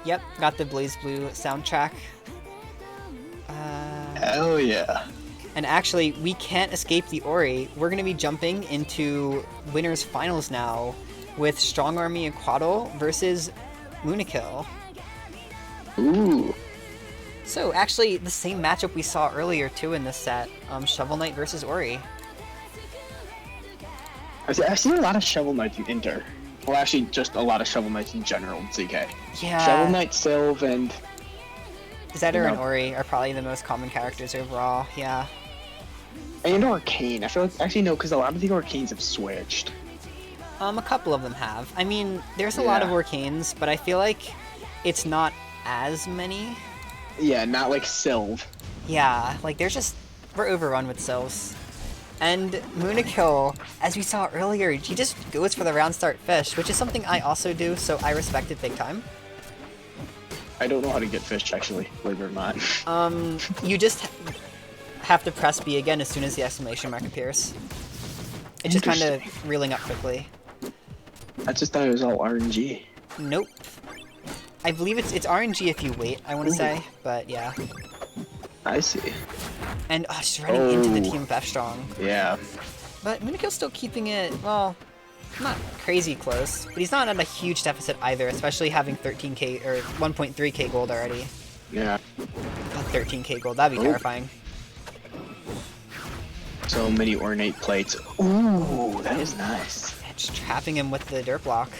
Speaker 2: Yep, got the Blaze Blue soundtrack.
Speaker 3: Hell yeah.
Speaker 2: And actually, we can't escape the Ori. We're going to be jumping into winners finals now with Strong Army Aquatle versus moonnikill.
Speaker 3: Ooh.
Speaker 2: So actually, the same matchup we saw earlier too in this set, Shovel Knight versus Ori.
Speaker 3: I've seen a lot of Shovel Knights in Inter. Well, actually, just a lot of Shovel Knights in general in CK.
Speaker 2: Yeah.
Speaker 3: Shovel Knight, Sylve, and...
Speaker 2: Zedder and
Speaker 3: know.
Speaker 2: Ori are probably the most common characters overall, yeah.
Speaker 3: And Arcane. I feel like... Actually, no, because a lot of the Arcanes have switched.
Speaker 2: A couple of them have. I mean, there's a lot of
Speaker 3: Yeah.
Speaker 2: Arcanes, but I feel like it's not as many.
Speaker 3: Yeah, not like Sylve.
Speaker 2: Yeah, like there's just... We're overrun with Sylves. And moonnikill, as we saw earlier, he just goes for the round start fish, which is something I also do, so I respect it big time.
Speaker 3: I don't know how to get fish, actually, believe it or not.
Speaker 2: You just have to press B again as soon as the exclamation mark appears. It's just kind of reeling up quickly.
Speaker 3: I just thought it was all RNG.
Speaker 2: Nope. I believe it's RNG if you wait, I want to say, but yeah.
Speaker 3: I see.
Speaker 2: And just running into the
Speaker 3: Oh.
Speaker 2: team of F Strong.
Speaker 3: Yeah.
Speaker 2: But moonkill's still keeping it, well, not crazy close, but he's not at a huge deficit either, especially having 13k or 1.3k gold already.
Speaker 3: Yeah.
Speaker 2: 13k gold, that'd be terrifying.
Speaker 3: So many ornate plates. Ooh, that is nice.
Speaker 2: Just trapping him with the dirt block.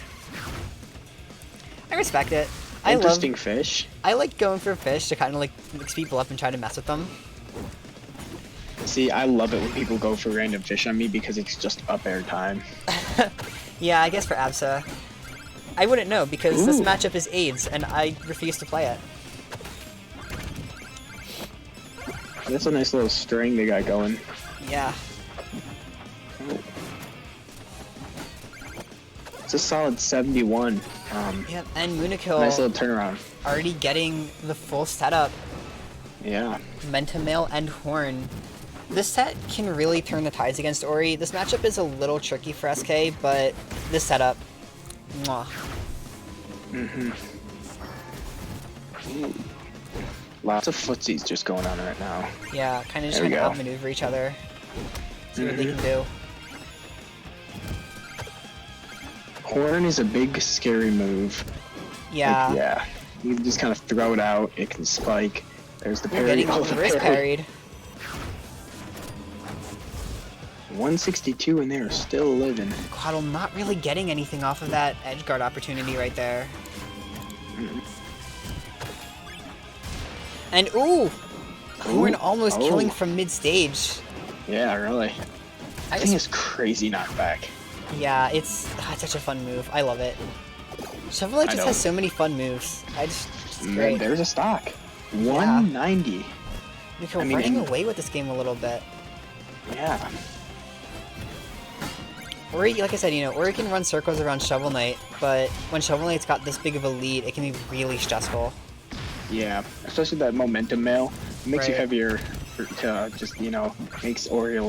Speaker 2: I respect it. I
Speaker 3: Interesting fish.
Speaker 2: like going for fish to kind of like mix people up and try to mess with them.
Speaker 3: See, I love it when people go for random fish on me because it's just up air time.
Speaker 2: Yeah, I guess for Absa. I wouldn't know because this
Speaker 3: Ooh.
Speaker 2: matchup is AIDS and I refuse to play it.
Speaker 3: That's a nice little string they got going.
Speaker 2: Yeah.
Speaker 3: It's a solid 71.
Speaker 2: Yep, and moonnikill
Speaker 3: Nice little turnaround.
Speaker 2: already getting the full setup.
Speaker 3: Yeah.
Speaker 2: Mail and Horn. This set can really turn the tides against Ori. This matchup is a little tricky for SK, but this setup, mwah.
Speaker 3: Lots of footsies just going on right now.
Speaker 2: Yeah, kind of just
Speaker 3: There we
Speaker 2: trying to
Speaker 3: go.
Speaker 2: outmaneuver each other. See what they can do.
Speaker 3: Horn is a big, scary move.
Speaker 2: Yeah.
Speaker 3: Like, yeah. You can just kind of throw it out. It can spike. There's the
Speaker 2: We're
Speaker 3: parry.
Speaker 2: getting
Speaker 3: Oh, the
Speaker 2: reverse
Speaker 3: parry.
Speaker 2: parried.
Speaker 3: 162 and they're still living.
Speaker 2: Aquatle not really getting anything off of that edge guard opportunity right there. And ooh! Horn almost killing from mid-stage.
Speaker 3: Yeah, really.
Speaker 2: I
Speaker 3: That thing is crazy knockback.
Speaker 2: Yeah, it's such a fun move. I love it. Shovel Knight
Speaker 3: I
Speaker 2: just
Speaker 3: know.
Speaker 2: has so many fun moves. It's
Speaker 3: And
Speaker 2: great.
Speaker 3: there's a stock. 190.
Speaker 2: We're
Speaker 3: I mean,
Speaker 2: running
Speaker 3: and-
Speaker 2: away with this game a little bit.
Speaker 3: Yeah.
Speaker 2: Ori, like I said, Ori can run circles around Shovel Knight, but when Shovel Knight's got this big of a lead, it can be really stressful.
Speaker 3: Yeah. Especially that momentum mail. It makes you
Speaker 2: Right.
Speaker 3: heavier to just, makes Ori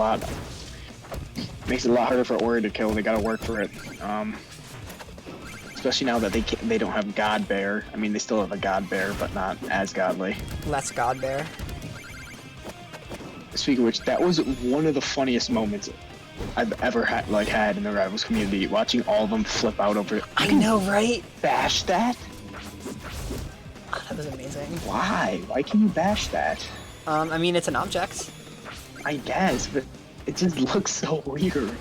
Speaker 3: makes it a lot harder for Ori to kill. They gotta work for it. Especially now that they don't have God Bear. I mean, they still have a God Bear, but not as godly.
Speaker 2: Less God Bear.
Speaker 3: Speaking of which, that was one of the funniest moments I've ever had in the Rivals community. Watching all of them flip out over it.
Speaker 2: I know, right?
Speaker 3: Bash that?
Speaker 2: Oh, that was amazing.
Speaker 3: Why? Why can you bash that?
Speaker 2: I mean, it's an object.
Speaker 3: I guess, but it just looks so weird.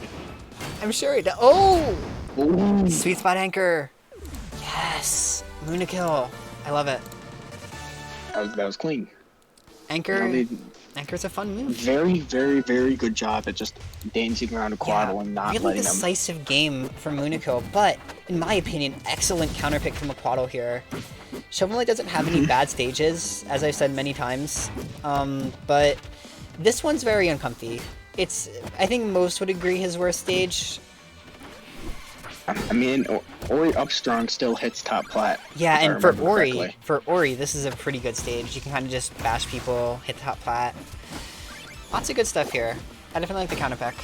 Speaker 2: I'm sure it. Oh!
Speaker 3: Ooh.
Speaker 2: Sweet spot anchor. Yes. moonnikill. I love it.
Speaker 3: That was clean.
Speaker 2: Anchor. Anchor's a fun move.
Speaker 3: Very, very, very good job at just dancing around Aquatle and not
Speaker 2: really
Speaker 3: letting them.
Speaker 2: decisive game from moonnikill, but in my opinion, excellent counterpick from Aquatle here. Shovel Knight doesn't have any bad stages, as I've said many times, but this one's very uncomfy. It's, I think most would agree, his worst stage.
Speaker 3: I mean, Ori Upstrong still hits top plat.
Speaker 2: Yeah, and for Ori, this is a pretty good stage. You can kind of just bash people, hit the top plat. Lots of good stuff here. I definitely like the counterpick.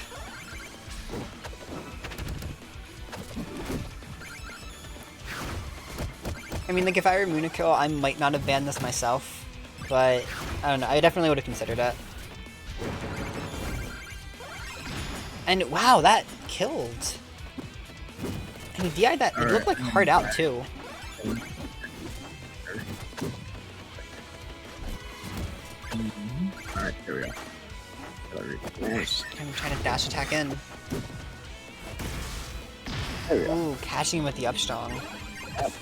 Speaker 2: I mean, like, if I were moonnikill, I might not have banned this myself, but I don't know. I definitely would have considered it. And wow, that killed. And he DI'd that. It looked like hard out too.
Speaker 1: Alright, here we go. Nice.
Speaker 2: I'm trying to dash attack in.
Speaker 1: There we go.
Speaker 2: Ooh, catching him with the upstrong.
Speaker 1: Yep.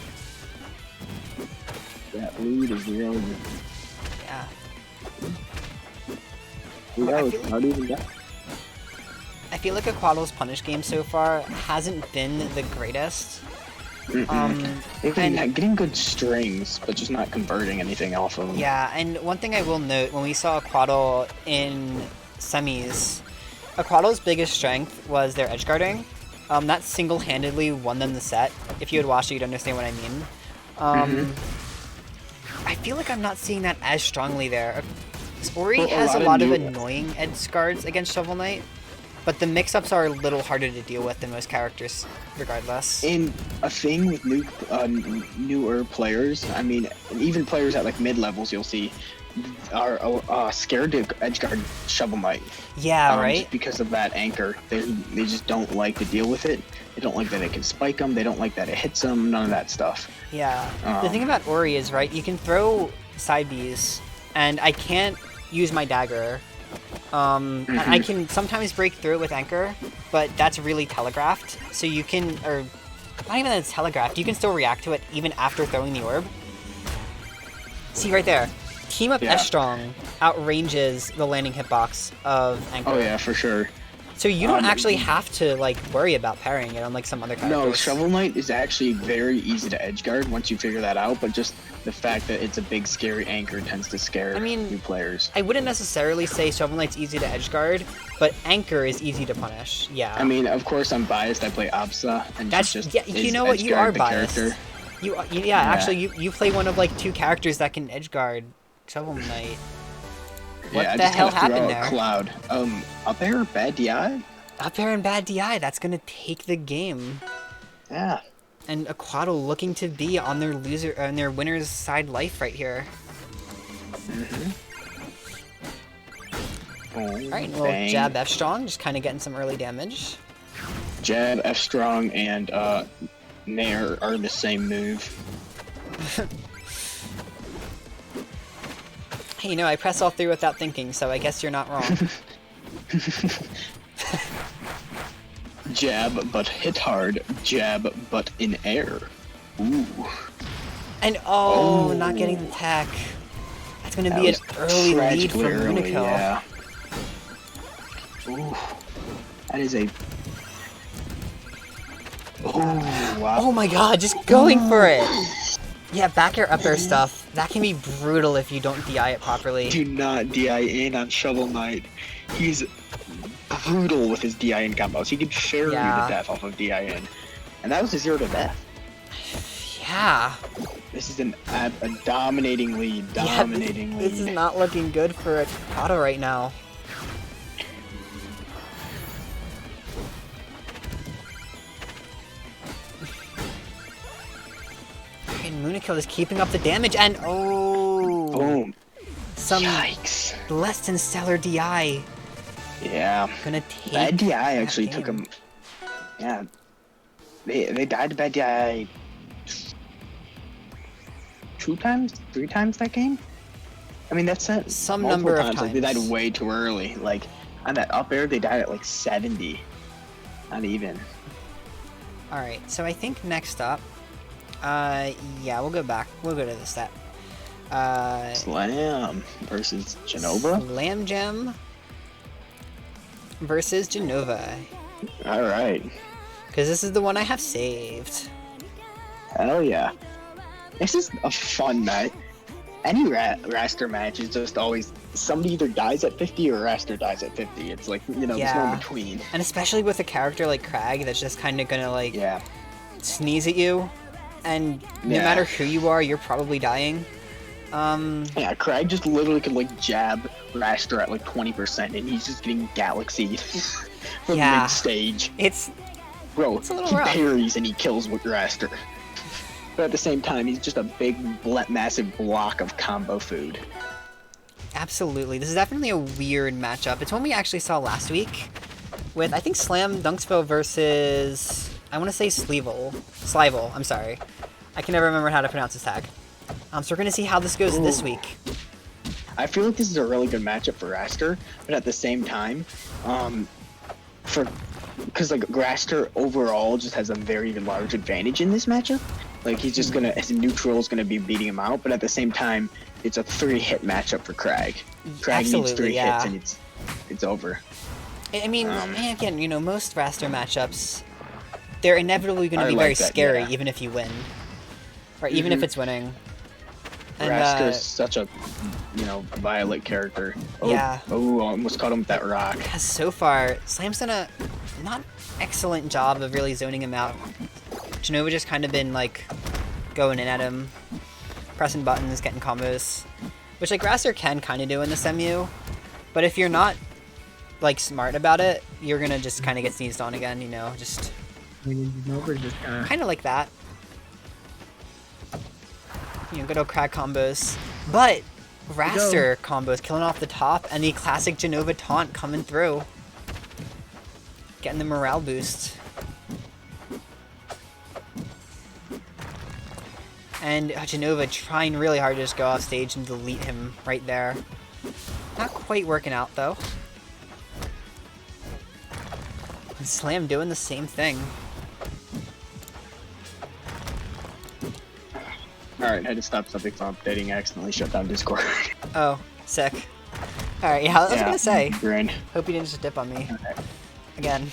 Speaker 1: That lead is really good.
Speaker 2: Yeah.
Speaker 1: Not even that.
Speaker 2: I feel like Aquatle's punish game so far hasn't been the greatest.
Speaker 3: Getting good strings, but just not converting anything off of them.
Speaker 2: Yeah, and one thing I will note, when we saw Aquatle in semis, Aquatle's biggest strength was their edge guarding. That single-handedly won them the set. If you had watched it, you'd understand what I mean. I feel like I'm not seeing that as strongly there. Ori has a lot of annoying edge guards against Shovel Knight, but the mix-ups are a little harder to deal with than most characters, regardless.
Speaker 3: And a thing with newer players, I mean, even players at like mid-levels you'll see, are scared to edge guard Shovel Knight.
Speaker 2: Yeah, right?
Speaker 3: Just because of that anchor. They just don't like to deal with it. They don't like that it can spike them. They don't like that it hits them. None of that stuff.
Speaker 2: Yeah. The thing about Ori is, right, you can throw side Bs, and I can't use my dagger. I can sometimes break through with anchor, but that's really telegraphed. So you can, or not even that it's telegraphed, you can still react to it even after throwing the orb. See right there. Team Up S-Strong outranges the landing hitbox of anchor.
Speaker 3: Oh yeah, for sure.
Speaker 2: So you don't actually have to like worry about parrying it unlike some other characters.
Speaker 3: No, Shovel Knight is actually very easy to edge guard once you figure that out, but just the fact that it's a big scary anchor tends to scare new players.
Speaker 2: I wouldn't necessarily say Shovel Knight's easy to edge guard, but anchor is easy to punish. Yeah.
Speaker 3: I mean, of course I'm biased. I play Absa, and
Speaker 2: that's
Speaker 3: just
Speaker 2: you know what, you are biased. Yeah, actually you play one of like two characters that can edge guard Shovel Knight. What the hell happened there?
Speaker 3: Cloud. Up air, bad DI?
Speaker 2: Up air and bad DI, that's gonna take the game.
Speaker 3: Yeah.
Speaker 2: And Aquatle looking to be on their winner's side life right here. Alright, well, jab F strong, just kinda getting some early damage.
Speaker 3: Jab, F strong, and Nair are the same move.
Speaker 2: Hey, you know, I press all three without thinking, so I guess you're not wrong.
Speaker 3: Jab, but hit hard. Jab, but in air. Ooh.
Speaker 2: And not getting the tech. That's gonna be an early lead for moonnikill.
Speaker 3: Yeah. Ooh. That is a... Oh, wow.
Speaker 2: Oh my god, just going for it! Yeah, back air, up air stuff. That can be brutal if you don't DI it properly.
Speaker 3: Do not DI in on Shovel Knight. He's brutal with his DI in combos. He could share you to death off of DI in. And that was a 0 to death.
Speaker 2: Yeah.
Speaker 3: This is a dominating lead. Dominating lead.
Speaker 2: This is not looking good for Aquatle right now. And moonnikill is keeping up the damage, and
Speaker 3: boom.
Speaker 2: Some
Speaker 3: Yikes.
Speaker 2: less than stellar DI.
Speaker 3: Yeah.
Speaker 2: Gonna take
Speaker 3: bad DI actually took him. Yeah. They died to bad DI 2 times, 3 times that game. I mean, that's it.
Speaker 2: Some
Speaker 3: Multiple
Speaker 2: number of
Speaker 3: times. Like, they died
Speaker 2: times.
Speaker 3: way too early. Like, on that up air, they died at like 70. Not even.
Speaker 2: Alright, so I think next up, yeah, we'll go back. We'll go to the step.
Speaker 3: Slam versus Jenova.
Speaker 2: Slam Gem versus Jenova.
Speaker 3: All right.
Speaker 2: Because this is the one I have saved.
Speaker 3: Hell yeah. This is a fun match. Any Raster match is just always somebody either dies at 50 or Raster dies at 50. It's like, you know, there's no in between.
Speaker 2: And especially with a character like Krag that's just kind of gonna like sneeze at you, and no matter who you are, you're probably dying.
Speaker 3: Yeah, Krag just literally could like jab Raster at like 20% and he's just getting galaxied from mid stage.
Speaker 2: It's a little
Speaker 3: he
Speaker 2: rough.
Speaker 3: parries and he kills with Raster. But at the same time, he's just a big, massive block of combo food.
Speaker 2: Absolutely. This is definitely a weird matchup. It's one we actually saw last week with, I think, SlamDunksville versus, I want to say Slivel, I'm sorry. I can never remember how to pronounce his tag. So we're going to see how this goes this week.
Speaker 3: I feel like this is a really good matchup for Raster, but at the same time, because like Raster overall just has a very large advantage in this matchup. Like he's just gonna, as a neutral, is gonna be beating him out, but at the same time, it's a 3-hit matchup for Krag. Krag needs 3 hits and it's over.
Speaker 2: I mean, and again, you know, most Raster matchups, they're inevitably going to be very scary, even if you win, right? Even if it's winning. And,
Speaker 3: Raster is such a, you know, violent character. Oh, almost caught him with that rock.
Speaker 2: So far, Slam's done a not excellent job of really zoning him out. Jenova just kind of been like going in at him, pressing buttons, getting combos, which like Raster can kind of do in the SMU, but if you're not like smart about it, you're gonna just kind of get sneezed on again, you know, just kind of like that. You know, good old Krag combos, but Raster combos killing off the top, and the classic Jenova taunt coming through, getting the morale boost. And Jenova trying really hard to just go off stage and delete him right there. Not quite working out though. And Slam doing the same thing.
Speaker 3: Alright, had to stop something from updating. I accidentally shut down Discord.
Speaker 2: Oh, sick. Alright, yeah, I was gonna say.
Speaker 3: Grin.
Speaker 2: Hope you didn't just dip on me. Again.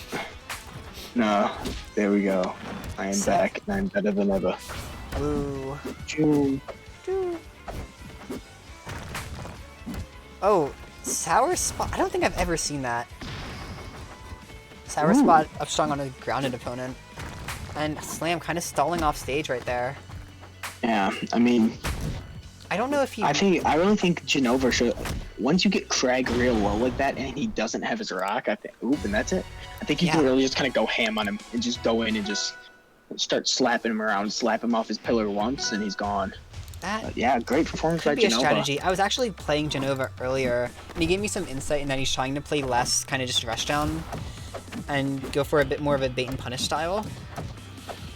Speaker 3: No, there we go. I am back, and I'm better than ever.
Speaker 2: Ooh.
Speaker 3: June.
Speaker 2: Oh, Sour Spot. I don't think I've ever seen that. Sour Spot upstrung on a grounded opponent. And Slam kind of stalling off stage right there.
Speaker 3: Yeah, I mean,
Speaker 2: I don't know if he...
Speaker 3: I really think Jenova should... Once you get Krag real low like that and he doesn't have his rock, I think... Oop, and that's it. I think you can really just kind of go ham on him and just go in and just start slapping him around, slap him off his pillar once, and he's gone. But yeah, great performance by Jenova.
Speaker 2: Could be a strategy. I was actually playing Jenova earlier, and he gave me some insight in that he's trying to play less kind of just rush down and go for a bit more of a bait and punish style.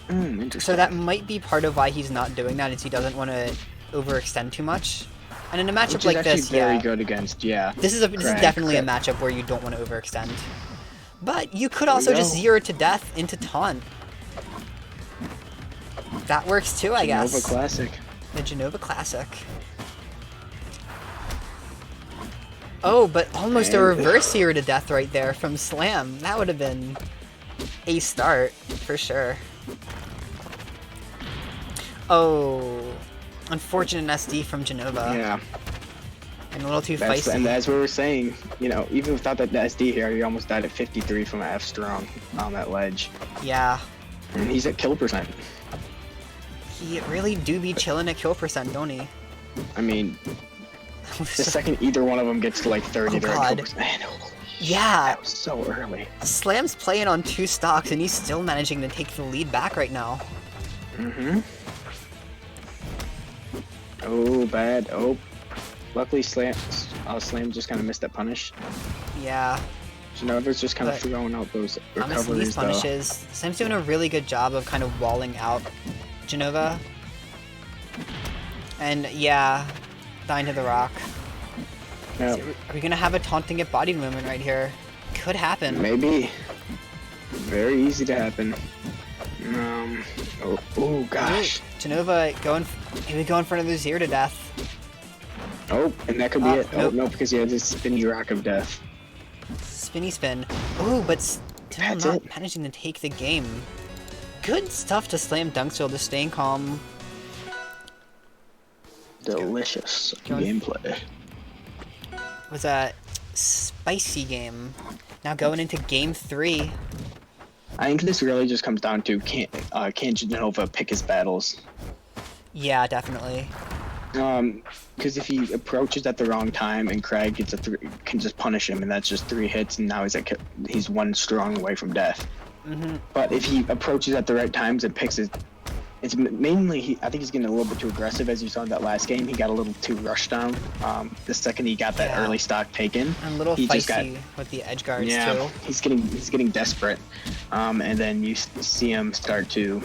Speaker 3: Interesting.
Speaker 2: So that might be part of why he's not doing that, is he doesn't want to overextend too much. And in a matchup like this,
Speaker 3: very good against,
Speaker 2: this is definitely a matchup where you don't want to overextend. But you could also just zero to death into taunt. That works too, I guess.
Speaker 3: Jenova Classic.
Speaker 2: The Jenova Classic. Oh, but almost a reverse zero to death right there from Slam. That would have been a start, for sure. Oh, unfortunate SD from Jenova.
Speaker 3: Yeah.
Speaker 2: And a little too feisty.
Speaker 3: And as we were saying, you know, even without that SD here, he almost died at 53 from an F strong on that ledge.
Speaker 2: Yeah.
Speaker 3: And he's at kill percent.
Speaker 2: He really do be chilling at kill percent, don't he?
Speaker 3: I mean, the second either one of them gets to like 30, they're at kill percent. Man, that was so early.
Speaker 2: Slam's playing on 2 stocks, and he's still managing to take the lead back right now.
Speaker 3: Oh, bad. Oh, luckily Slam just kind of missed that punish.
Speaker 2: Yeah.
Speaker 3: Jenova's just kind of throwing out those recoveries,
Speaker 2: these punishes. Slam's doing a really good job of kind of walling out Jenova. And yeah, dying to the rock.
Speaker 3: Yeah.
Speaker 2: Are we gonna have a taunting get bodied moment right here? Could happen.
Speaker 3: Maybe. Very easy to happen. Oh gosh.
Speaker 2: Jenova maybe going for another zero to death.
Speaker 3: Oh, and that could be it.
Speaker 2: Nope.
Speaker 3: Oh no, because he has this spinny rock of death.
Speaker 2: Spinny spin. Ooh, but still
Speaker 3: That's
Speaker 2: not
Speaker 3: it.
Speaker 2: managing to take the game. Good stuff to SlamDunksville, just staying calm.
Speaker 3: Delicious gameplay.
Speaker 2: Was a spicy game. Now going into game 3.
Speaker 3: I think this really just comes down to can Jenova pick his battles?
Speaker 2: Yeah, definitely.
Speaker 3: Because if he approaches at the wrong time and Craig gets can just punish him, and that's just 3 hits, and now he's 1 strong away from death. But if he approaches at the right times and picks it's mainly I think he's getting a little bit too aggressive, as you saw in that last game. He got a little too rushed down. The second he got that early stock taken,
Speaker 2: And a little
Speaker 3: he
Speaker 2: feisty with the edge guards
Speaker 3: yeah,
Speaker 2: too.
Speaker 3: he's getting desperate. And then you see him start to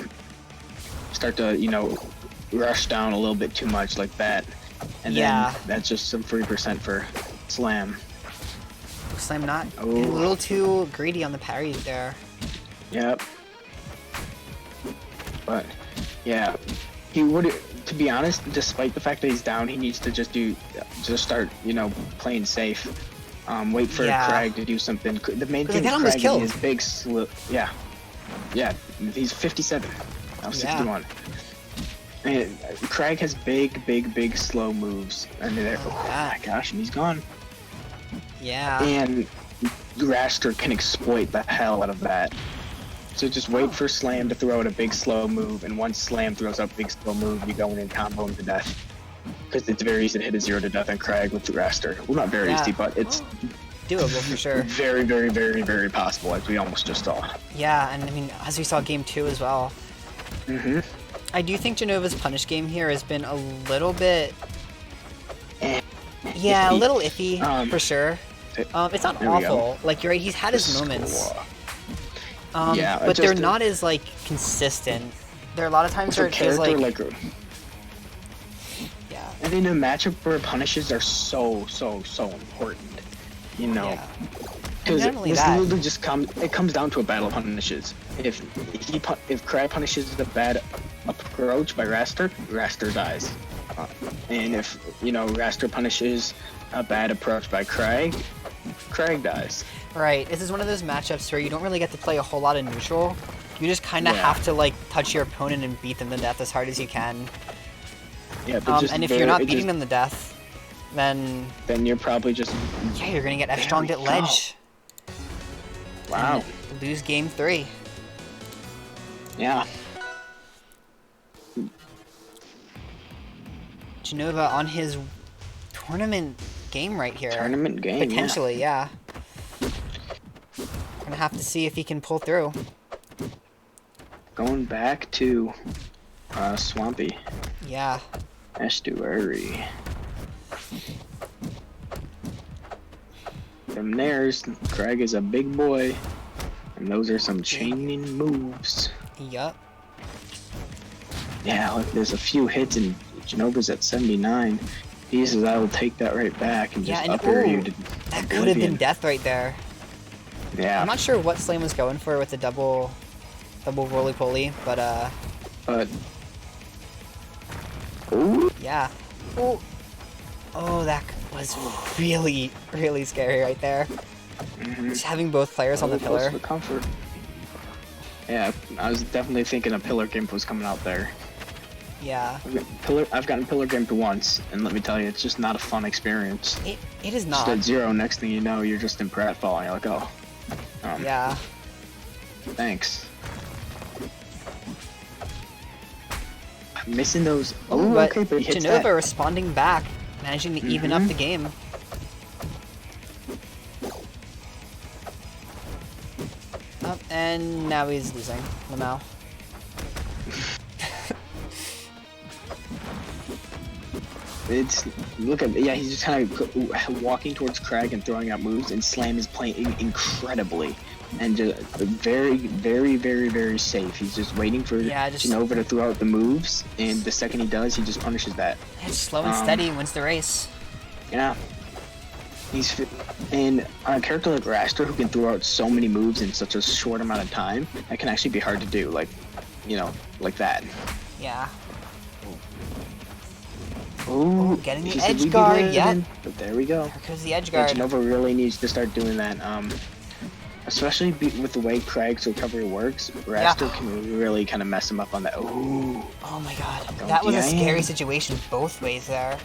Speaker 3: rush down a little bit too much like that, and then that's just some 3% for Slam.
Speaker 2: Slam not a little too greedy on the parries there.
Speaker 3: Yep. But yeah, he would. To be honest, despite the fact that he's down, he needs to just start playing safe. Wait for Craig to do something. The main thing is Craig and his big yeah, he's 57. Now 61. And Craig has big slow moves, and they're oh my gosh, and he's gone.
Speaker 2: Yeah.
Speaker 3: And Raster can exploit the hell out of that. So just wait for Slam to throw out a big slow move, and once Slam throws out a big slow move, you go in and combo him to death. Because it's very easy to hit a 0 to death on Craig with the Raster. Well, not very easy, but it's
Speaker 2: doable for sure.
Speaker 3: Very possible, as we almost just saw.
Speaker 2: Yeah, and I mean, as we saw game 2 as well. I do think Jenova's punish game here has been a little bit... yeah, a little iffy, for sure. It's not awful. Like, you're right, he's had his moments. But they're not as, like, consistent. There are a lot of times where it feels like... yeah.
Speaker 3: And in a matchup where punishes are so important, Because literally just comes down to a battle of punishes. If Craig punishes the bad approach by Raster, Raster dies. And if, Raster punishes a bad approach by Craig, Craig dies.
Speaker 2: Right, this is one of those matchups where you don't really get to play a whole lot of neutral. You just kind of have to, like, touch your opponent and beat them to death as hard as you can.
Speaker 3: Yeah, but
Speaker 2: and if you're not beating them to death, then
Speaker 3: you're probably just...
Speaker 2: yeah, you're gonna get F-stronged at ledge.
Speaker 3: Wow.
Speaker 2: And lose game 3.
Speaker 3: Yeah.
Speaker 2: Jenova on his tournament game right here.
Speaker 3: Tournament game,
Speaker 2: potentially, yeah. Gonna have to see if he can pull through.
Speaker 3: Going back to Swampy.
Speaker 2: Yeah.
Speaker 3: Estuary. From there's Craig is a big boy, and those are some chaining moves.
Speaker 2: Yup.
Speaker 3: Yeah, look, there's a few hits, and Jenova's at 79. He says, I will take that right back and just up air you to
Speaker 2: that could have been death right there.
Speaker 3: Yeah.
Speaker 2: I'm not sure what Slam was going for with the double roly-poly, but
Speaker 3: ooh.
Speaker 2: yeah. Ooh. Oh, that was really scary right there. Just having both players on the pillar.
Speaker 3: For comfort. Yeah, I was definitely thinking a pillar gimp was coming out there.
Speaker 2: Yeah.
Speaker 3: I've gotten pillar gimped once, and let me tell you, it's just not a fun experience.
Speaker 2: It is not.
Speaker 3: Just at 0, next thing you know, you're just in pratfall, and you're like, oh.
Speaker 2: Yeah.
Speaker 3: Thanks. Missing those.
Speaker 2: Oh, but
Speaker 3: okay, but he hits
Speaker 2: Jenova
Speaker 3: that.
Speaker 2: responding back, managing to even up the game. Oh, and now he's losing. Lamau.
Speaker 3: He's just kind of walking towards Craig and throwing out moves, and Slam is playing incredibly and just very safe. He's just waiting for Jenova to throw out the moves, and the second he does, he just punishes that.
Speaker 2: It's slow and steady, wins the race.
Speaker 3: Yeah. And on a character like Raster who can throw out so many moves in such a short amount of time, that can actually be hard to do, like, you know, like that.
Speaker 2: Yeah.
Speaker 3: Ooh,
Speaker 2: getting the
Speaker 3: she said
Speaker 2: edge
Speaker 3: we'd be
Speaker 2: guard,
Speaker 3: living,
Speaker 2: yep.
Speaker 3: But there we go.
Speaker 2: There goes the edge
Speaker 3: Yeah,
Speaker 2: guard.
Speaker 3: Genova really needs to start doing that. Especially with the way Craig's recovery works, Raster can really kind of mess him up on that. Ooh.
Speaker 2: Oh my god. That was a scary situation both ways there.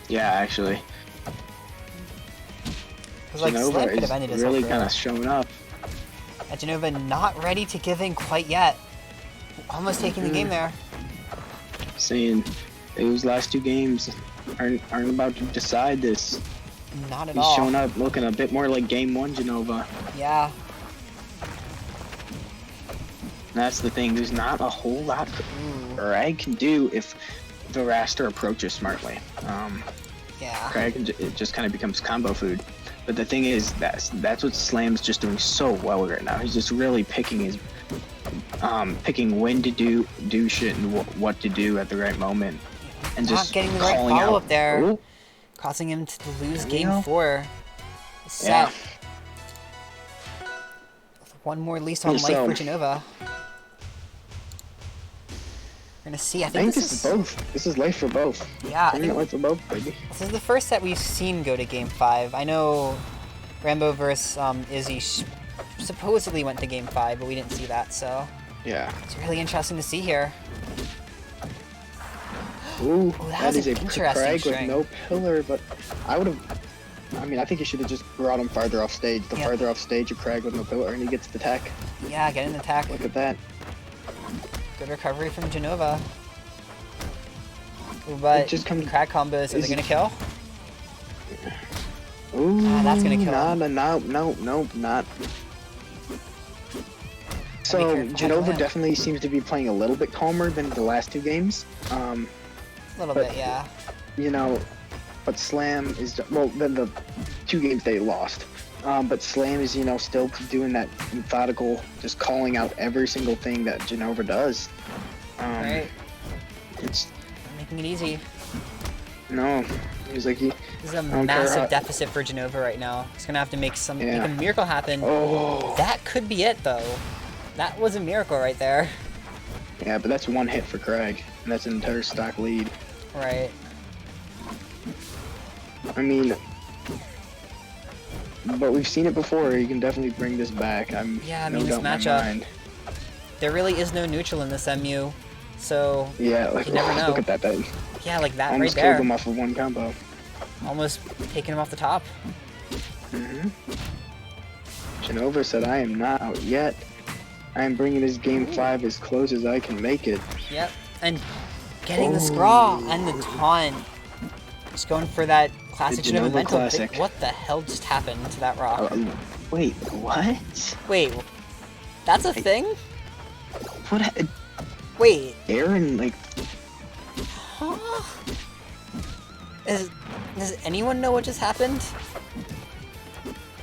Speaker 3: Yeah, actually.
Speaker 2: Because like
Speaker 3: Genova
Speaker 2: Slam could
Speaker 3: is
Speaker 2: have ended his
Speaker 3: really
Speaker 2: whole
Speaker 3: kind of
Speaker 2: career.
Speaker 3: showing up.
Speaker 2: And Genova not ready to give in quite yet. Almost taking the game there.
Speaker 3: Saying those last 2 games aren't about to decide this.
Speaker 2: Not at
Speaker 3: He's
Speaker 2: all.
Speaker 3: showing up looking a bit more like Game 1 Genova.
Speaker 2: Yeah.
Speaker 3: That's the thing. There's not a whole lot Craig can do if the Raster approaches smartly.
Speaker 2: Yeah.
Speaker 3: Craig it just kind of becomes combo food. But the thing is, that's what Slam's just doing so well right now. He's just really picking when to do shit and what to do at the right moment, and
Speaker 2: Not
Speaker 3: just
Speaker 2: getting the right
Speaker 3: calling
Speaker 2: follow
Speaker 3: out.
Speaker 2: up there.
Speaker 3: Ooh.
Speaker 2: Causing him to lose
Speaker 3: There we
Speaker 2: game
Speaker 3: go.
Speaker 2: 4. Set.
Speaker 3: Yeah.
Speaker 2: With one more lease on life
Speaker 3: So-
Speaker 2: for Genova. We're gonna see. I
Speaker 3: I
Speaker 2: think
Speaker 3: think this is both. This is life for both.
Speaker 2: Yeah, I
Speaker 3: Isn't
Speaker 2: think
Speaker 3: it life for both, baby?
Speaker 2: this is the first set we've seen go to game 5. I know Rambo vs Izzy supposedly went to game 5, but we didn't see that, so
Speaker 3: Yeah.
Speaker 2: it's really interesting to see here.
Speaker 3: Ooh,
Speaker 2: that
Speaker 3: that
Speaker 2: was
Speaker 3: is
Speaker 2: an
Speaker 3: a
Speaker 2: interesting
Speaker 3: Craig with
Speaker 2: string.
Speaker 3: no pillar, but I would have. I mean, I think you should have just brought him farther off stage. The
Speaker 2: Yeah.
Speaker 3: farther off stage a Craig with no pillar, and he gets the tech.
Speaker 2: Yeah, get an attack.
Speaker 3: Look at that.
Speaker 2: Good recovery from Genova. Ooh, but
Speaker 3: just comes-
Speaker 2: crack combos, are they
Speaker 3: is-
Speaker 2: gonna kill?
Speaker 3: Ooh,
Speaker 2: that's gonna kill him.
Speaker 3: No, not.
Speaker 2: Be
Speaker 3: So
Speaker 2: careful,
Speaker 3: Genova
Speaker 2: land.
Speaker 3: definitely seems to be playing a little bit calmer than the last 2 games.
Speaker 2: A little
Speaker 3: But-
Speaker 2: bit, yeah.
Speaker 3: You know, but Slam is then the 2 games they lost. But Slam is still doing that methodical, just calling out every single thing that Genova does.
Speaker 2: Right.
Speaker 3: It's
Speaker 2: Making it easy.
Speaker 3: no, he's like
Speaker 2: This is a
Speaker 3: don't care
Speaker 2: massive
Speaker 3: how-
Speaker 2: deficit for Genova right now. He's gonna have to make
Speaker 3: Yeah.
Speaker 2: make a miracle happen.
Speaker 3: oh
Speaker 2: That could be it, though. That was a miracle right there.
Speaker 3: yeah, but that's 1 hit for Craig, and that's an entire stock lead.
Speaker 2: Right.
Speaker 3: I mean, but we've seen it before. You can definitely bring this back.
Speaker 2: Yeah, I
Speaker 3: no
Speaker 2: mean, this
Speaker 3: doubt in my
Speaker 2: matchup-
Speaker 3: mind.
Speaker 2: There really is no neutral in this MU, so
Speaker 3: Yeah, like
Speaker 2: you never know.
Speaker 3: look at that. That
Speaker 2: yeah, like that right
Speaker 3: almost
Speaker 2: there.
Speaker 3: killed him off of 1 combo.
Speaker 2: Almost taking him off the top.
Speaker 3: Genova said, "I am not out yet. I am bringing this game 5 as close as I can make it."
Speaker 2: Yep, and getting the scrawl and the taunt. Just going for that classic
Speaker 3: The
Speaker 2: Genova
Speaker 3: Genova
Speaker 2: mental.
Speaker 3: classic.
Speaker 2: What the hell just happened to that rock?
Speaker 3: Wait, what?
Speaker 2: Wait, that's a thing?
Speaker 3: What?
Speaker 2: Wait,
Speaker 3: Aaron, like,
Speaker 2: huh? Does anyone know what just happened?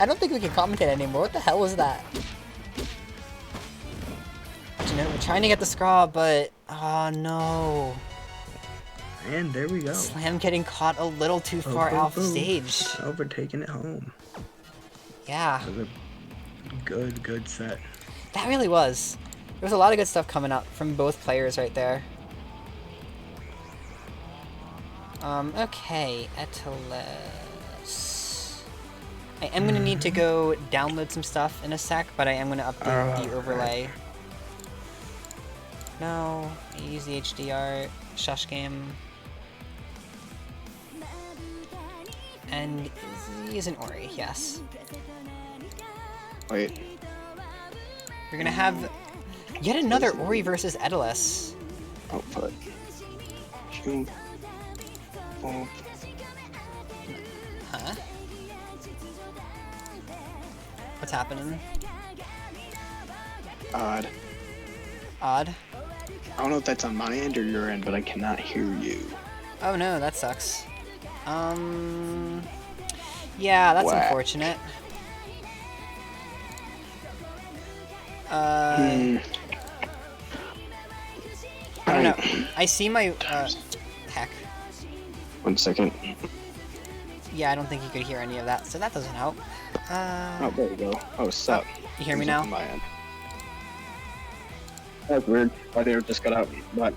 Speaker 2: I don't think we can commentate anymore. What the hell was that? We're trying to get the scrawl, but oh no.
Speaker 3: and there we go.
Speaker 2: Slam getting caught a little too far off stage.
Speaker 3: Overtaking it home.
Speaker 2: Yeah,
Speaker 3: That was a good set.
Speaker 2: that really was. There was a lot of good stuff coming up from both players right there. Okay, Eteles. I am gonna need to go download some stuff in a sec, but I am gonna update the overlay. No, I use the HDR shush game. And Izzy is an Ori, yes.
Speaker 3: Wait.
Speaker 2: We're gonna have yet another Ori versus Eteles.
Speaker 3: Oh, fuck. Shoot. Oh.
Speaker 2: Huh? What's happening?
Speaker 3: Odd.
Speaker 2: Odd?
Speaker 3: I don't know if that's on my end or your end, but I cannot hear you.
Speaker 2: Oh no, that sucks. Yeah, that's
Speaker 3: Whack.
Speaker 2: unfortunate.
Speaker 3: Hmm.
Speaker 2: I don't know. I see my, heck.
Speaker 3: 1 second.
Speaker 2: Yeah, I don't think you could hear any of that, so that doesn't help.
Speaker 3: Oh, there you go. Oh, sup.
Speaker 2: You hear me now?
Speaker 3: On my end. That's weird. Why they just got out, but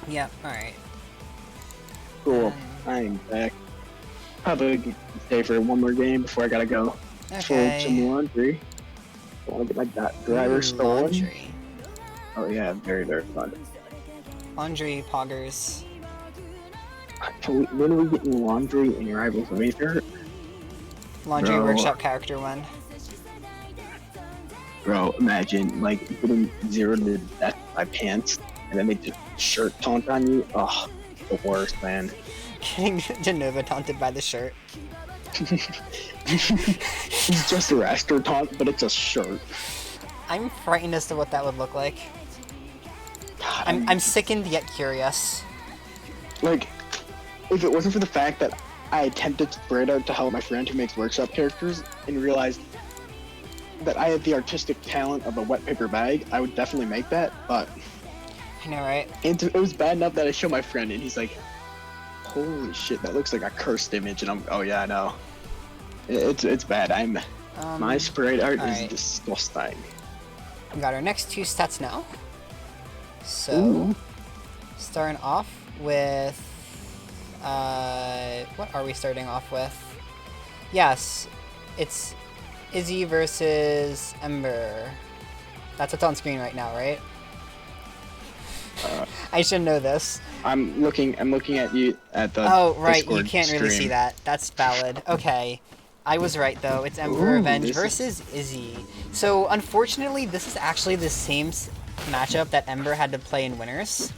Speaker 2: Yeah, alright.
Speaker 3: cool. I'm back. Probably stay for one more game before I gotta go. Fold some laundry. I wanna get my driver stolen.
Speaker 2: Laundry.
Speaker 3: Oh yeah, very, very fun.
Speaker 2: Laundry poggers.
Speaker 3: When are we getting laundry in Rivals of Aether?
Speaker 2: Laundry
Speaker 3: Bro.
Speaker 2: workshop character one.
Speaker 3: Bro, imagine, like, putting 0 to death my pants, and then they just shirt taunt on you. Oh, the worst, man.
Speaker 2: Getting Genova taunted by the shirt.
Speaker 3: It's just a raster taunt, but it's a shirt.
Speaker 2: I'm frightened as to what that would look like.
Speaker 3: God,
Speaker 2: I'm sickened yet curious.
Speaker 3: like, if it wasn't for the fact that I attempted spread art to help my friend who makes workshop characters and realized that I had the artistic talent of a wet paper bag, I would definitely make that, but
Speaker 2: I know, right?
Speaker 3: it was bad enough that I showed my friend and he's like, holy shit, that looks like a cursed image, and I'm, oh yeah, I know. It's bad. My sprite art is disgusting.
Speaker 2: We got our next 2 stats now. So,
Speaker 3: Ooh.
Speaker 2: starting off with, what are we starting off with? Yes, it's Izzy versus Ember. That's what's on screen right now, right? I should know this.
Speaker 3: I'm looking at you at the
Speaker 2: Oh, right,
Speaker 3: Discord
Speaker 2: you can't really see
Speaker 3: stream.
Speaker 2: that. That's valid. Okay. I was right, though. It's emberavenge
Speaker 3: this
Speaker 2: versus Izzy. So, unfortunately, this is actually the same matchup that Ember had to play in Winners.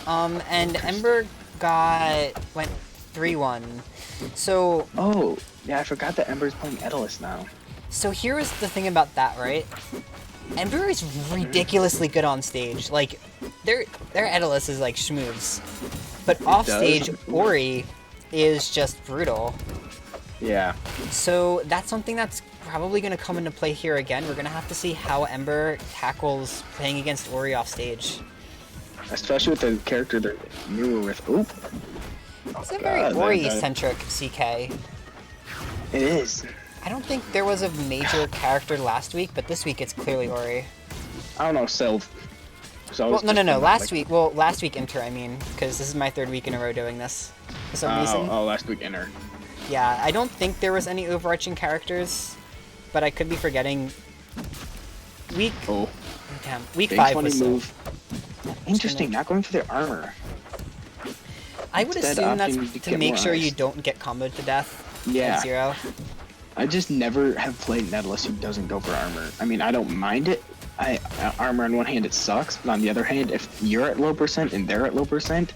Speaker 2: And Ember went 3-1. So...
Speaker 3: Oh, yeah, I forgot that Ember's playing Edelus now.
Speaker 2: So here's the thing about that, right? Ember is ridiculously good on stage. Like, their Edelus is like schmooze. But off stage, Ori is just brutal.
Speaker 3: Yeah.
Speaker 2: So that's something that's probably going to come into play here again. We're going to have to see how Ember tackles playing against Ori off stage.
Speaker 3: Especially with the character they're newer with. Oop.
Speaker 2: It's a very Ori-centric CK.
Speaker 3: It is.
Speaker 2: I don't think there was a major character last week, but this week it's clearly Ori.
Speaker 3: I don't know, Sylph.
Speaker 2: Well, no. Last week Inter, I mean, because this is my 3rd week in a row doing this for some reason.
Speaker 3: Oh, last week Inter.
Speaker 2: Yeah, I don't think there was any overarching characters, but I could be forgetting. Week 5 was
Speaker 3: move. Interesting, not going for their armor.
Speaker 2: I would
Speaker 3: Instead,
Speaker 2: assume that's
Speaker 3: opting
Speaker 2: to
Speaker 3: get
Speaker 2: make
Speaker 3: more
Speaker 2: sure
Speaker 3: ice.
Speaker 2: you don't get comboed to death
Speaker 3: Yeah.
Speaker 2: at 0.
Speaker 3: I just never have played Netless who doesn't go for armor. I mean, I don't mind it. Armor on one hand it sucks, but on the other hand, if you're at low percent and they're at low percent,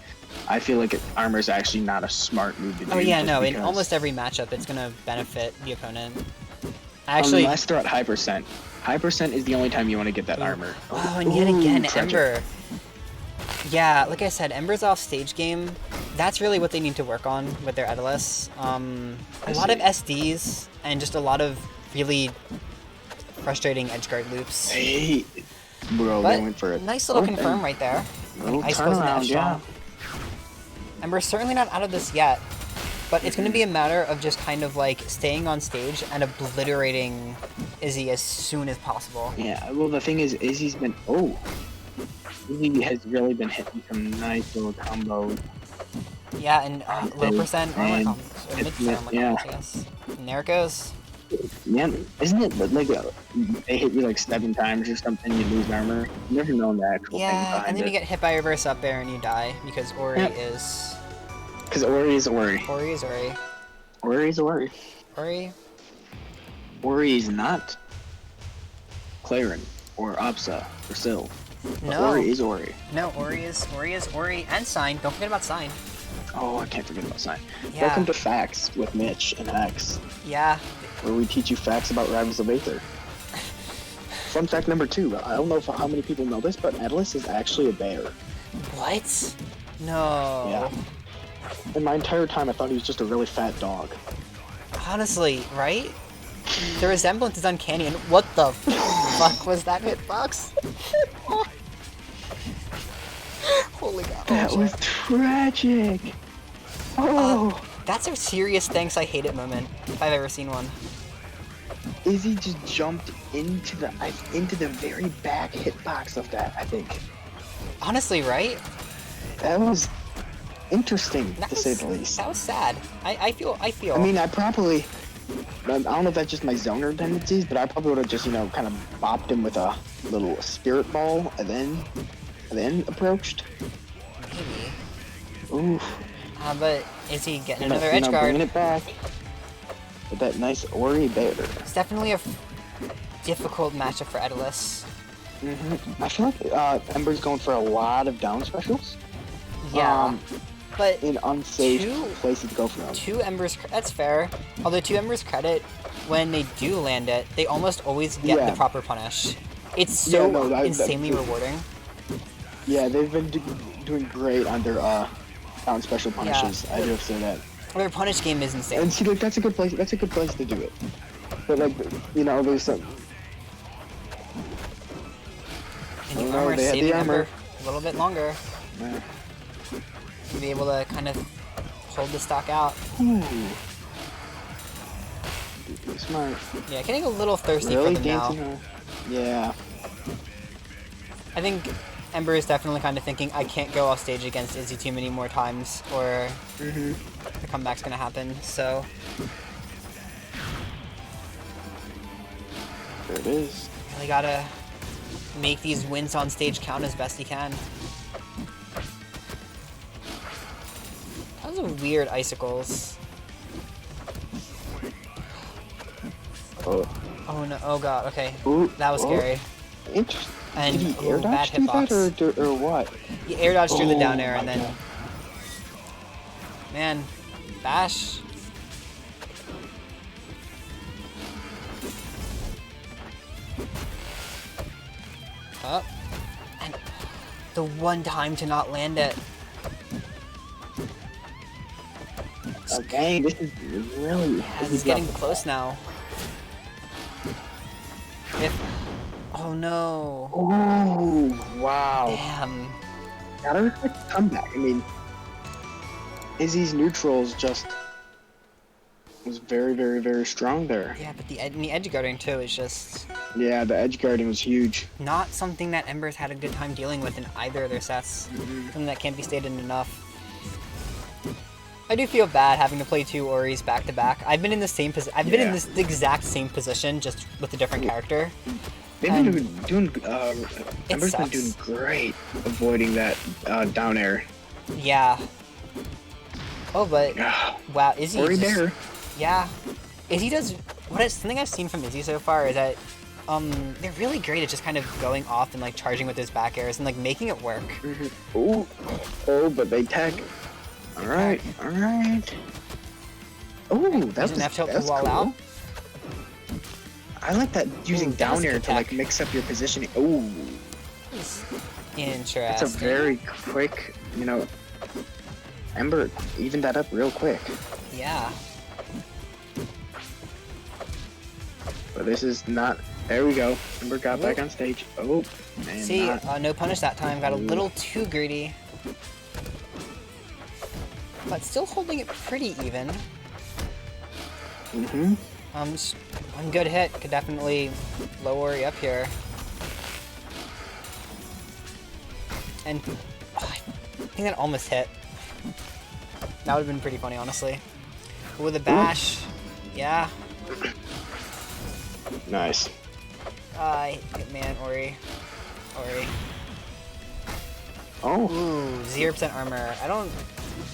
Speaker 3: I feel like armor is actually not a smart move to do.
Speaker 2: Oh yeah,
Speaker 3: just
Speaker 2: no, in
Speaker 3: because-
Speaker 2: almost every matchup it's gonna benefit the opponent. Actually,
Speaker 3: unless they're at high percent. High percent is the only time you want to get that armor.
Speaker 2: Oh, and yet again,
Speaker 3: tragic.
Speaker 2: Ember. Yeah, like I said, Ember's off stage game. That's really what they need to work on with their Edelus. A lot of SDs and just a lot of really frustrating edgeguard loops.
Speaker 3: Hey, bro,
Speaker 2: But
Speaker 3: they went for it.
Speaker 2: nice little
Speaker 3: Oh,
Speaker 2: confirm right there.
Speaker 3: Little
Speaker 2: Ice wasn't that
Speaker 3: turnaround,
Speaker 2: strong. Ember's certainly not out of this yet, but it's going to be a matter of just kind of like staying on stage and obliterating Izzy as soon as possible.
Speaker 3: Yeah, well, the thing is, Izzy has really been hitting some nice little combos.
Speaker 2: Yeah, and low percent armor
Speaker 3: and
Speaker 2: combos, or mid
Speaker 3: it's
Speaker 2: percent armor
Speaker 3: yeah.
Speaker 2: combos, I guess. And there it goes.
Speaker 3: Yeah, isn't it like they hit you like 7 times or something, you lose armor? You never know the actual thing
Speaker 2: Yeah,
Speaker 3: behind
Speaker 2: and then
Speaker 3: it.
Speaker 2: you get hit by a reverse up air and you die because Ori
Speaker 3: Yep.
Speaker 2: is...
Speaker 3: Because Ori is Ori.
Speaker 2: Ori is Ori.
Speaker 3: Ori is Ori.
Speaker 2: Ori?
Speaker 3: Ori is not Claren or Absa or Syl.
Speaker 2: No.
Speaker 3: Ori is Ori.
Speaker 2: No, Ori is Ori and Sign. Don't forget about Sign.
Speaker 3: Oh, I can't forget about Sign.
Speaker 2: Yeah.
Speaker 3: Welcome to Facts with Mitch and X,
Speaker 2: Yeah.
Speaker 3: where we teach you facts about Rivals of Aether. Fun fact number 2, I don't know how many people know this, but Atlas is actually a bear.
Speaker 2: What? No.
Speaker 3: Yeah. And my entire time I thought he was just a really fat dog.
Speaker 2: Honestly, right? The resemblance is uncanny, and what the fuck was that hitbox? Holy god.
Speaker 3: That was tragic! Oh!
Speaker 2: That's a serious thanks I hate it moment, if I've ever seen one.
Speaker 3: Izzy just jumped into the very back hitbox of that, I think.
Speaker 2: Honestly, right?
Speaker 3: That was interesting,
Speaker 2: That
Speaker 3: to
Speaker 2: was,
Speaker 3: say the least.
Speaker 2: That was sad. I feel.
Speaker 3: I mean, I don't know if that's just my zoner tendencies, but I probably would have just, you know, kind of bopped him with a little spirit ball and then approached.
Speaker 2: Maybe.
Speaker 3: Ooh.
Speaker 2: But is he getting another
Speaker 3: You
Speaker 2: edge
Speaker 3: know,
Speaker 2: guard?
Speaker 3: bringing it back with that nice Ori bear.
Speaker 2: It's definitely a difficult matchup for Edilus.
Speaker 3: I feel like Ember's going for a lot of down specials.
Speaker 2: Yeah. But
Speaker 3: in unsafe places to go for them.
Speaker 2: 2 Embers, that's fair. Although 2 Embers credit, when they do land it, they almost always get the proper punish. It's so insanely rewarding.
Speaker 3: Yeah, they've been doing great on their down special punishes. I do have to say that.
Speaker 2: Their punish game is insane.
Speaker 3: And see, like, that's a good place. That's a good place to do it. But like, you know, there's some.
Speaker 2: And the armor saving Ember a little bit longer.
Speaker 3: Yeah.
Speaker 2: To be able to kind of hold the stock out.
Speaker 3: Ooh. Smart.
Speaker 2: Yeah, getting a little thirsty
Speaker 3: really
Speaker 2: for them now.
Speaker 3: Yeah.
Speaker 2: I think Ember is definitely kind of thinking, I can't go off stage against Izzy too many more times, or the comeback's gonna happen, so.
Speaker 3: There it is.
Speaker 2: Really gotta make these wins on stage count as best he can. Tons of weird icicles. Oh no, oh god, okay.
Speaker 3: Ooh,
Speaker 2: that was scary.
Speaker 3: Interesting.
Speaker 2: And
Speaker 3: did he air
Speaker 2: bad
Speaker 3: dodge through
Speaker 2: hitbox.
Speaker 3: that or what?
Speaker 2: He air dodged through the down air and
Speaker 3: my
Speaker 2: then...
Speaker 3: God.
Speaker 2: Man, bash. Up. And the one time to not land it.
Speaker 3: Okay, this is really...
Speaker 2: This is getting close now. Oh no.
Speaker 3: Oh, wow.
Speaker 2: Damn.
Speaker 3: Gotta respect the comeback. I mean, Izzy's neutrals just was very, very, very strong there.
Speaker 2: Yeah, but the edge guarding too is just...
Speaker 3: Yeah, the edge guarding was huge.
Speaker 2: Not something that Ember's had a good time dealing with in either of their sets. Something that can't be stated enough. I do feel bad having to play 2 Oris back to back. I've been in the same I've been in this exact same position, just with a different character.
Speaker 3: They've been doing. Ember's been doing great avoiding that down air.
Speaker 2: Yeah. Oh, but wow, Izzy.
Speaker 3: Ori bear.
Speaker 2: Yeah, Izzy does. Something I've seen from Izzy so far is that they're really great at just kind of going off and like charging with those back airs and like making it work.
Speaker 3: Ooh, oh, but they tech. All right, all right. Oh, that's
Speaker 2: enough to
Speaker 3: that's
Speaker 2: wall
Speaker 3: cool.
Speaker 2: out.
Speaker 3: I like that using
Speaker 2: That
Speaker 3: down
Speaker 2: was a
Speaker 3: air
Speaker 2: good
Speaker 3: to like
Speaker 2: tech.
Speaker 3: mix up your positioning. Ooh,
Speaker 2: Interesting.
Speaker 3: that's a very quick, you know. Ember evened that up real quick.
Speaker 2: Yeah.
Speaker 3: But this is not. There we go. Ember got back on stage. Oh, man.
Speaker 2: See, no punish that time. Got a little too greedy. But still holding it pretty even. Just one good hit could definitely lower you up here. And I think that almost hit. That would have been pretty funny, honestly. With a bash, yeah.
Speaker 3: Nice.
Speaker 2: Man, Ori.
Speaker 3: Oh.
Speaker 2: Ooh, 0% armor. I don't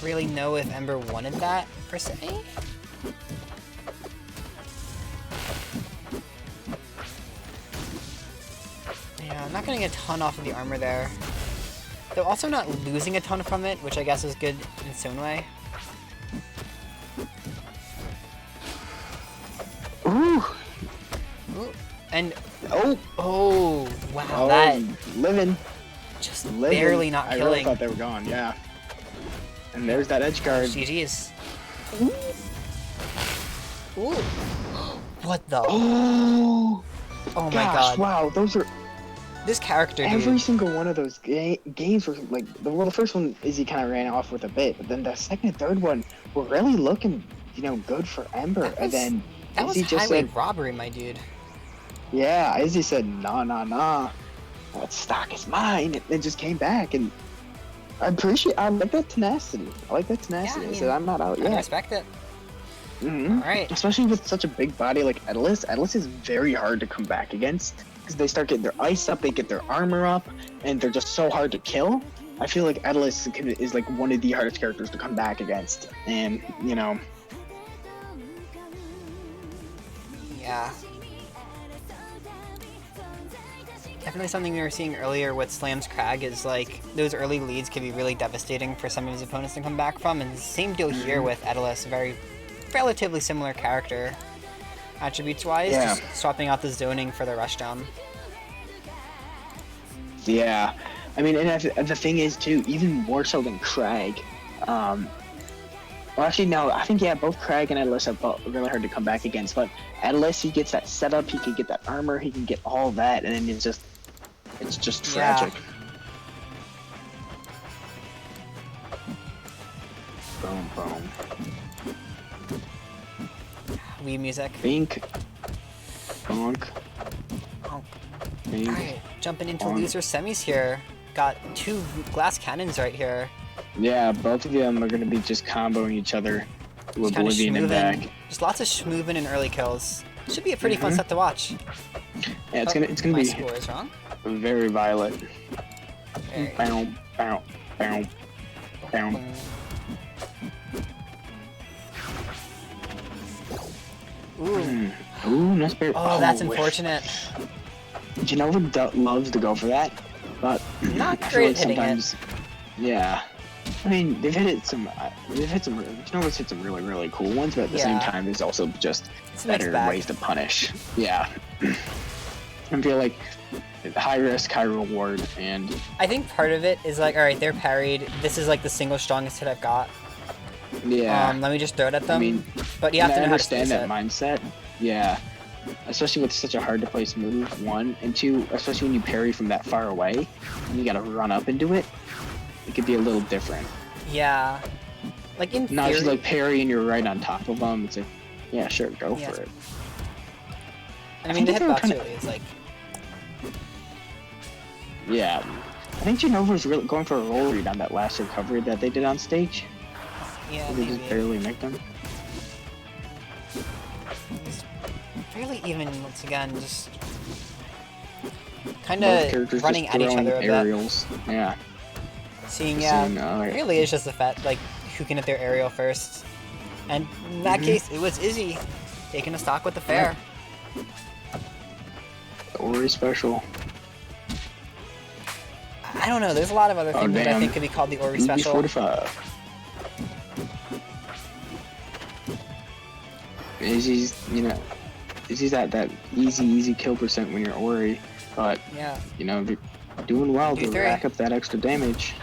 Speaker 2: really know if Ember wanted that, per se. Yeah, I'm not getting a ton off of the armor there. Though also not losing a ton from it, which I guess is good in its own way.
Speaker 3: Ooh.
Speaker 2: Ooh. And
Speaker 3: oh,
Speaker 2: wow, that
Speaker 3: living.
Speaker 2: just
Speaker 3: Living.
Speaker 2: barely not
Speaker 3: I
Speaker 2: killing.
Speaker 3: really thought they were gone. Yeah. And there's that edge guard.
Speaker 2: GG's. Ooh. What the?
Speaker 3: Oh.
Speaker 2: Oh my
Speaker 3: Gosh,
Speaker 2: god.
Speaker 3: wow, those are.
Speaker 2: This character, dude.
Speaker 3: Every single one of those games were like, well, the first one Izzy kind of ran off with a bit, but then the second and third one were really looking, good for Ember. And then
Speaker 2: That was
Speaker 3: Izzy just
Speaker 2: highway
Speaker 3: said,
Speaker 2: robbery, my dude.
Speaker 3: yeah, Izzy said, nah, that stock is mine. And just came back, and I like that tenacity. I said, I'm not out
Speaker 2: I
Speaker 3: yet.
Speaker 2: respect it.
Speaker 3: Mm-hmm.
Speaker 2: Alright.
Speaker 3: Especially with such a big body like Atlas. Atlas is very hard to come back against because they start getting their ice up, they get their armor up, and they're just so hard to kill. I feel like Atlas is like one of the hardest characters to come back against, and
Speaker 2: Yeah. Definitely something we were seeing earlier with Slam's Crag is like those early leads can be really devastating for some of his opponents to come back from, and the same deal here with Atlas, very relatively similar character attributes wise, just swapping out the zoning for the rushdown.
Speaker 3: Yeah, I mean, and the thing is too, even more so than Crag. Well, actually, no. I think both Crag and Atlas are both really hard to come back against. But Atlas, he gets that setup, he can get that armor, he can get all that, and then it's just tragic. Boom, boom.
Speaker 2: Wii music.
Speaker 3: Bink. Bonk.
Speaker 2: Oh.
Speaker 3: Bink.
Speaker 2: Alright, jumping into loser semis here. Got 2 glass cannons right here.
Speaker 3: Yeah, both of them are going to be just comboing each other to
Speaker 2: Just kinda
Speaker 3: oblivion and back.
Speaker 2: Just lots of schmoovin' and early kills. Should be a pretty fun set to watch.
Speaker 3: Yeah, it's gonna
Speaker 2: my
Speaker 3: be
Speaker 2: score is wrong.
Speaker 3: very violent.
Speaker 2: Very.
Speaker 3: Bow, bow, bow, bow.
Speaker 2: Ooh.
Speaker 3: Ooh, nice bear.
Speaker 2: Oh, that's unfortunate.
Speaker 3: Genova loves to go for that, but
Speaker 2: Not
Speaker 3: I feel
Speaker 2: great
Speaker 3: like
Speaker 2: at hitting
Speaker 3: sometimes, yeah. I mean, Genova's hit some really, really cool ones, but at the same time, there's also just
Speaker 2: It's a mixed
Speaker 3: better
Speaker 2: bag.
Speaker 3: ways to punish. Yeah. I feel like high risk, high reward, and
Speaker 2: I think part of it is like, alright, they're parried. This is like the single strongest hit I've got.
Speaker 3: yeah.
Speaker 2: Let me just throw it at them.
Speaker 3: I mean,
Speaker 2: but you have to know
Speaker 3: I
Speaker 2: how to
Speaker 3: understand
Speaker 2: space
Speaker 3: that
Speaker 2: it.
Speaker 3: mindset. Yeah. Especially with such a hard to place move, 1, and 2, especially when you parry from that far away, and you gotta run up into it, it could be a little different.
Speaker 2: Yeah. Like in
Speaker 3: Now
Speaker 2: theory.
Speaker 3: if you like parry and you're right on top of them, it's like, yeah, sure, go
Speaker 2: Yeah.
Speaker 3: for it.
Speaker 2: I mean, the
Speaker 3: I think they were
Speaker 2: hitbox
Speaker 3: kinda-
Speaker 2: really is like.
Speaker 3: Yeah. I think Genova's really going for a roll read on that last recovery that they did on stage.
Speaker 2: Yeah,
Speaker 3: They just
Speaker 2: maybe.
Speaker 3: barely make them.
Speaker 2: It's really even once again, just kind
Speaker 3: Both
Speaker 2: of
Speaker 3: characters
Speaker 2: running
Speaker 3: just
Speaker 2: at each
Speaker 3: throwing
Speaker 2: other a bit.
Speaker 3: aerials. Yeah.
Speaker 2: Seeing,
Speaker 3: Seeing,
Speaker 2: it really is just the fact, like, who can hit their aerial first. And in that case, it was Izzy taking a stock with the fair.
Speaker 3: Ori special.
Speaker 2: I don't know, there's a lot of other things that I
Speaker 3: damn.
Speaker 2: think could be called the Ori special.
Speaker 3: 45. Izzy's, Izzy's that easy kill percent when you're Ori, but
Speaker 2: Yeah.
Speaker 3: if you're doing well to
Speaker 2: 2-3.
Speaker 3: rack up that extra damage.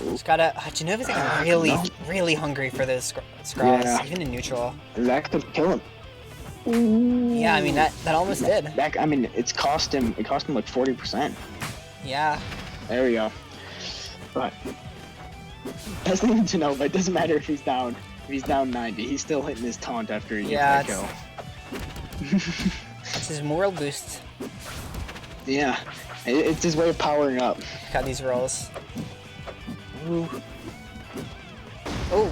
Speaker 2: Just gotta. Genova's like really,
Speaker 3: No.
Speaker 2: really hungry for those scraws,
Speaker 3: Yeah.
Speaker 2: even in neutral.
Speaker 3: That could kill him.
Speaker 2: Yeah, I mean that almost did.
Speaker 3: It cost him like 40%.
Speaker 2: Yeah.
Speaker 3: There we go. But that's not to know, but it doesn't matter if he's down. If he's down 90, he's still hitting his taunt after he
Speaker 2: Yeah,
Speaker 3: gets that kill.
Speaker 2: It's his moral boost.
Speaker 3: Yeah. It's his way of powering up.
Speaker 2: Got these rolls.
Speaker 3: Ooh.
Speaker 2: Oh.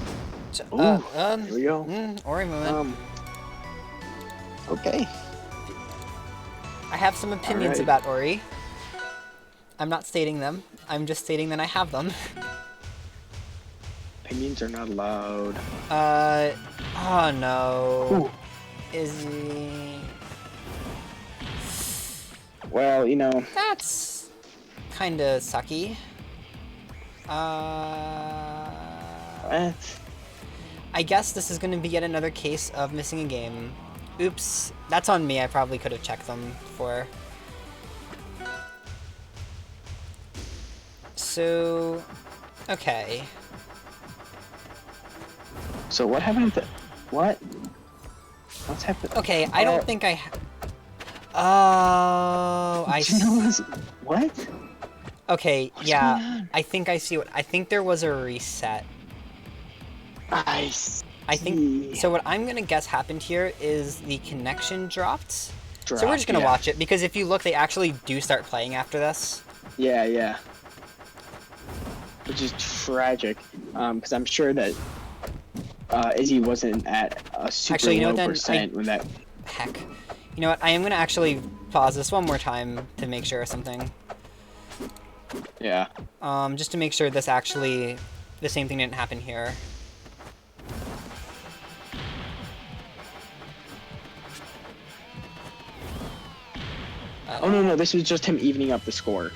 Speaker 3: Here we go.
Speaker 2: Ori moment.
Speaker 3: Okay.
Speaker 2: I have some opinions
Speaker 3: Alright.
Speaker 2: about Ori. I'm not stating them. I'm just stating that I have them.
Speaker 3: Opinions are not allowed.
Speaker 2: Oh no.
Speaker 3: Ooh.
Speaker 2: Izzy.
Speaker 3: Well,
Speaker 2: That's kinda sucky. I guess this is gonna be yet another case of missing a game. Oops, that's on me. I probably could have checked them before. So, okay.
Speaker 3: So what happened to... What? What's happened?
Speaker 2: Okay, I don't think I... Oh, I see.
Speaker 3: What?
Speaker 2: Okay,
Speaker 3: What's
Speaker 2: yeah.
Speaker 3: going on?
Speaker 2: I think I see what. I think there was a reset.
Speaker 3: I see.
Speaker 2: I think so. What I'm gonna guess happened here is the connection dropped. So we're just gonna watch it because if you look, they actually do start playing after this.
Speaker 3: Yeah, yeah. Which is tragic, because I'm sure that Izzy wasn't at a super
Speaker 2: Actually, you know
Speaker 3: low
Speaker 2: what, then,
Speaker 3: percent when that.
Speaker 2: Heck. You know what? I am gonna actually pause this one more time to make sure of something.
Speaker 3: Yeah.
Speaker 2: Just to make sure this actually, the same thing didn't happen here.
Speaker 3: Oh no, this was just him evening up the score.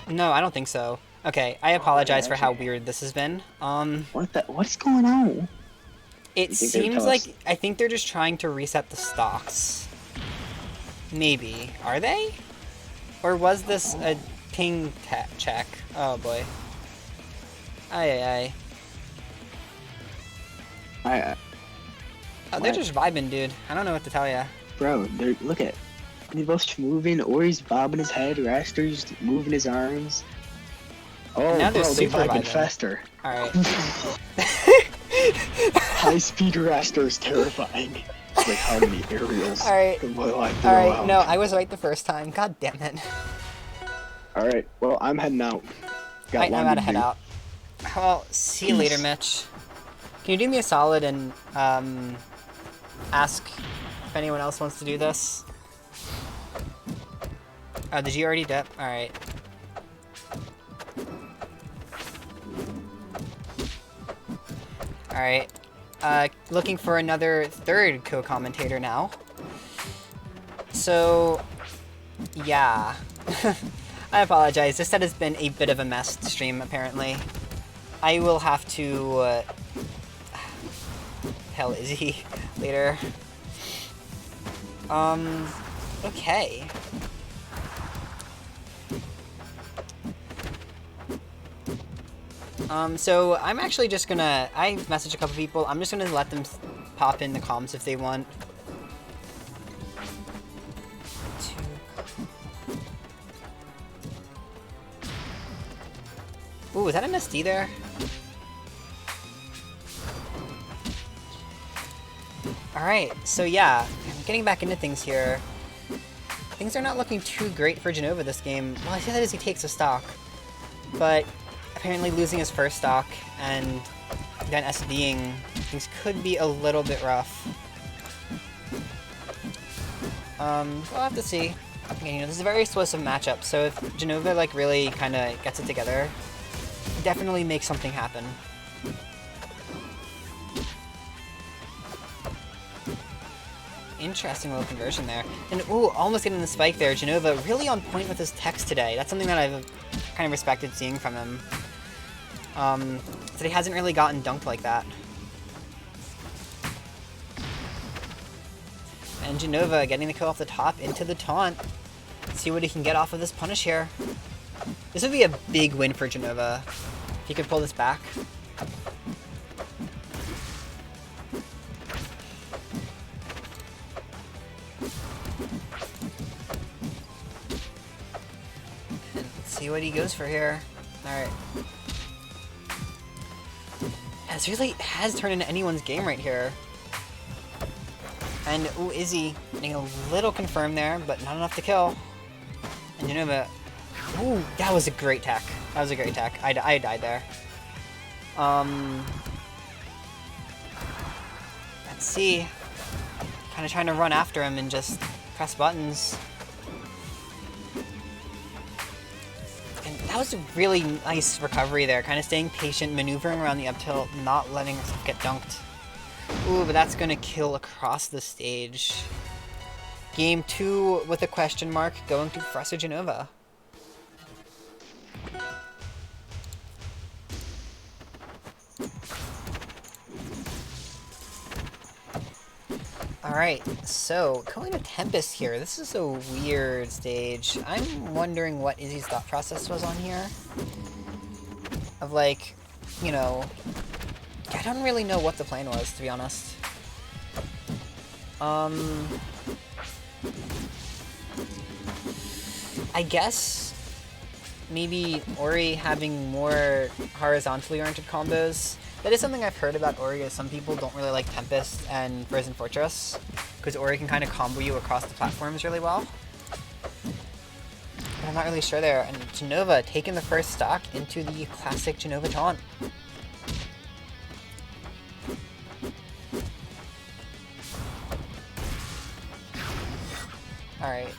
Speaker 2: No, I don't think so. Okay, I apologize for how weird this has been.
Speaker 3: What's going on?
Speaker 2: It seems like I think they're just trying to reset the stocks. Maybe. Are they? Or was this a ping check? Oh boy. Aye. Oh, they're just vibing, dude. I don't know what to tell ya.
Speaker 3: Bro, look at. They're both moving. Ori's bobbing his head. Raster's moving his arms. Oh,
Speaker 2: now they're
Speaker 3: bro, they
Speaker 2: super
Speaker 3: vibing
Speaker 2: vibing.
Speaker 3: faster.
Speaker 2: Alright.
Speaker 3: High-speed Raster is terrifying. It's like how many aerials
Speaker 2: Alright.
Speaker 3: will I throw out?
Speaker 2: No, I was right the first time. God damn it.
Speaker 3: Alright, well, I'm heading out.
Speaker 2: I'm about to head out. Well, see you later, Mitch. Can you do me a solid and ask if anyone else wants to do this? Oh, did you already dip? Alright. Alright. Looking for another third co-commentator now. So, yeah. I apologize. This set has been a bit of a mess to stream, apparently. I will have to tell Izzy later. Okay. So I'm actually just gonna, I messaged a couple people, I'm just gonna let them pop in the comms if they want. Ooh, was that an SD there? Alright, so yeah, getting back into things here. Things are not looking too great for Jenova this game. Well, I say that as he takes a stock, but apparently losing his first stock and then SDing, things could be a little bit rough. We'll have to see. Again, you know, this is a very explosive matchup, so if Jenova like really kind of gets it together, definitely make something happen. Interesting little conversion there. And ooh, almost getting the spike there. Jenova really on point with his text today. That's something that I've kind of respected seeing from him. So he hasn't really gotten dunked like that. And Jenova getting the kill off the top into the taunt. Let's see what he can get off of this punish here. This would be a big win for Jenova if he could pull this back. And let's see what he goes for here. Alright. This really has turned into anyone's game right here. And, ooh, Izzy getting a little confirmed there, but not enough to kill. And Jenova, ooh, that was a great tech. That was a great tech. I died there. Let's see. Kind of trying to run after him and just press buttons. And that was a really nice recovery there. Kind of staying patient, maneuvering around the up tilt, not letting herself get dunked. Ooh, but that's gonna kill across the stage. Game 2 with a question mark going to Professor Jenova. Alright, so going to Tempest here. This is a weird stage. I'm wondering what Izzy's thought process was on here. Of like, you know, I don't really know what the plan was, to be honest. I guess maybe Ori having more horizontally oriented combos. That is something I've heard about Ori, is some people don't really like Tempest and Frozen Fortress, because Ori can kind of combo you across the platforms really well. But I'm not really sure there. And Jenova taking the first stock into the classic Jenova taunt. Alright.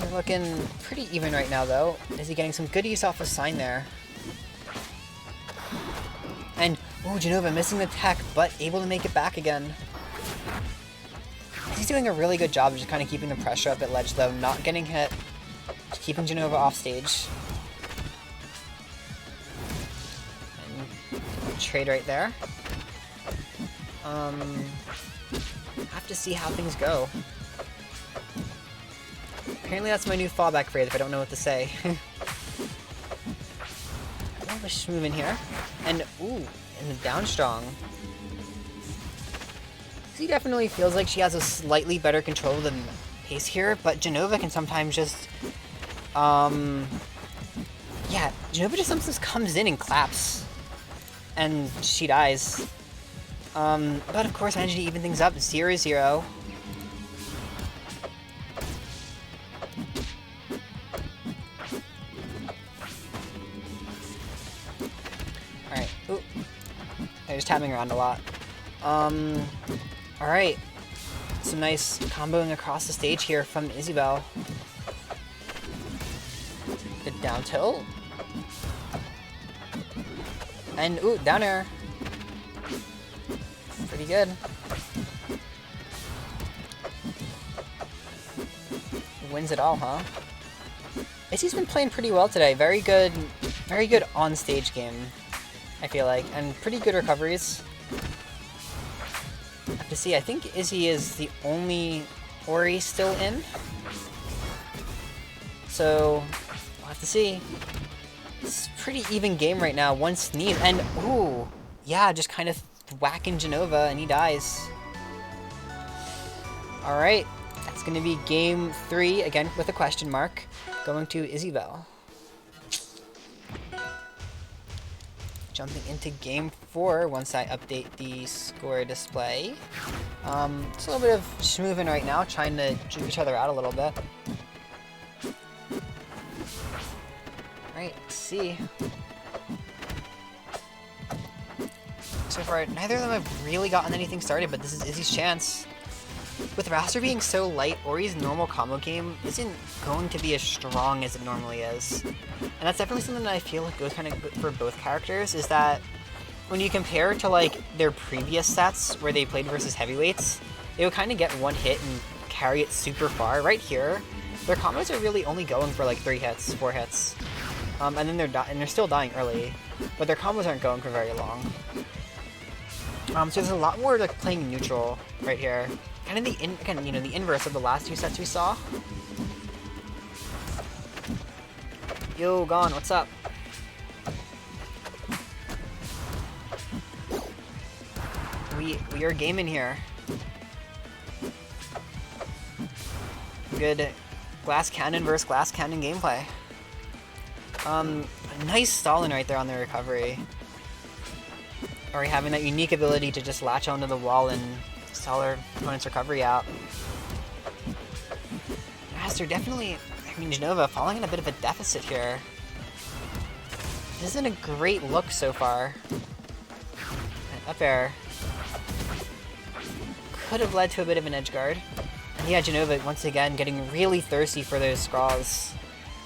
Speaker 2: We're looking pretty even right now, though. Is he getting some good use off a sign there? And, oh, Jenova missing the tech, but able to make it back again. He's doing a really good job of just kind of keeping the pressure up at ledge, though, not getting hit, just keeping Jenova off stage. And trade right there. Have to see how things go. Apparently that's my new fallback phrase if I don't know what to say. Let's move in here. And, ooh, in the down strong. She definitely feels like she has a slightly better control than Pace here, but Jenova can sometimes just, yeah, Jenova just sometimes comes in and claps. And she dies. But of course, managing to even things up, 0-0. Alright, ooh. They're just tapping around a lot. Alright. Some nice comboing across the stage here from Isabelle. The down tilt. And, ooh, down air. Pretty good. Wins it all, huh? Izzy's been playing pretty well today. Very good on-stage game, I feel like, and pretty good recoveries. Have to see. I think Izzy is the only Ori still in, so we'll have to see. It's a pretty even game right now. One sneeze, and ooh, yeah, just kind of whacking Jenova, and he dies. All right, that's going to be game 3 again with a question mark, going to Isabelle. Jumping into game 4 once I update the score display. It's a little bit of schmoovin right now, trying to juke each other out a little bit. Alright, let's see. So far, neither of them have really gotten anything started, but this is Izzy's chance. With Raster being so light, Ori's normal combo game isn't going to be as strong as it normally is. And that's definitely something that I feel like goes kind of good for both characters, is that when you compare to like their previous sets where they played versus heavyweights, they would kind of get one hit and carry it super far. Right here, their combos are really only going for like 3 hits, 4 hits. And then they're still dying early, but their combos aren't going for very long. So there's a lot more like playing neutral right here. Kind of the inverse of the last 2 sets we saw. Yo, Gone, what's up? We are gaming here. Good glass cannon versus glass cannon gameplay. Nice stalling right there on the recovery. Or having that unique ability to just latch onto the wall and stall their opponent's recovery out. Raster definitely, Jenova falling in a bit of a deficit here. This isn't a great look so far. And up air. Could have led to a bit of an edge guard. And yeah, Jenova once again getting really thirsty for those scrawls.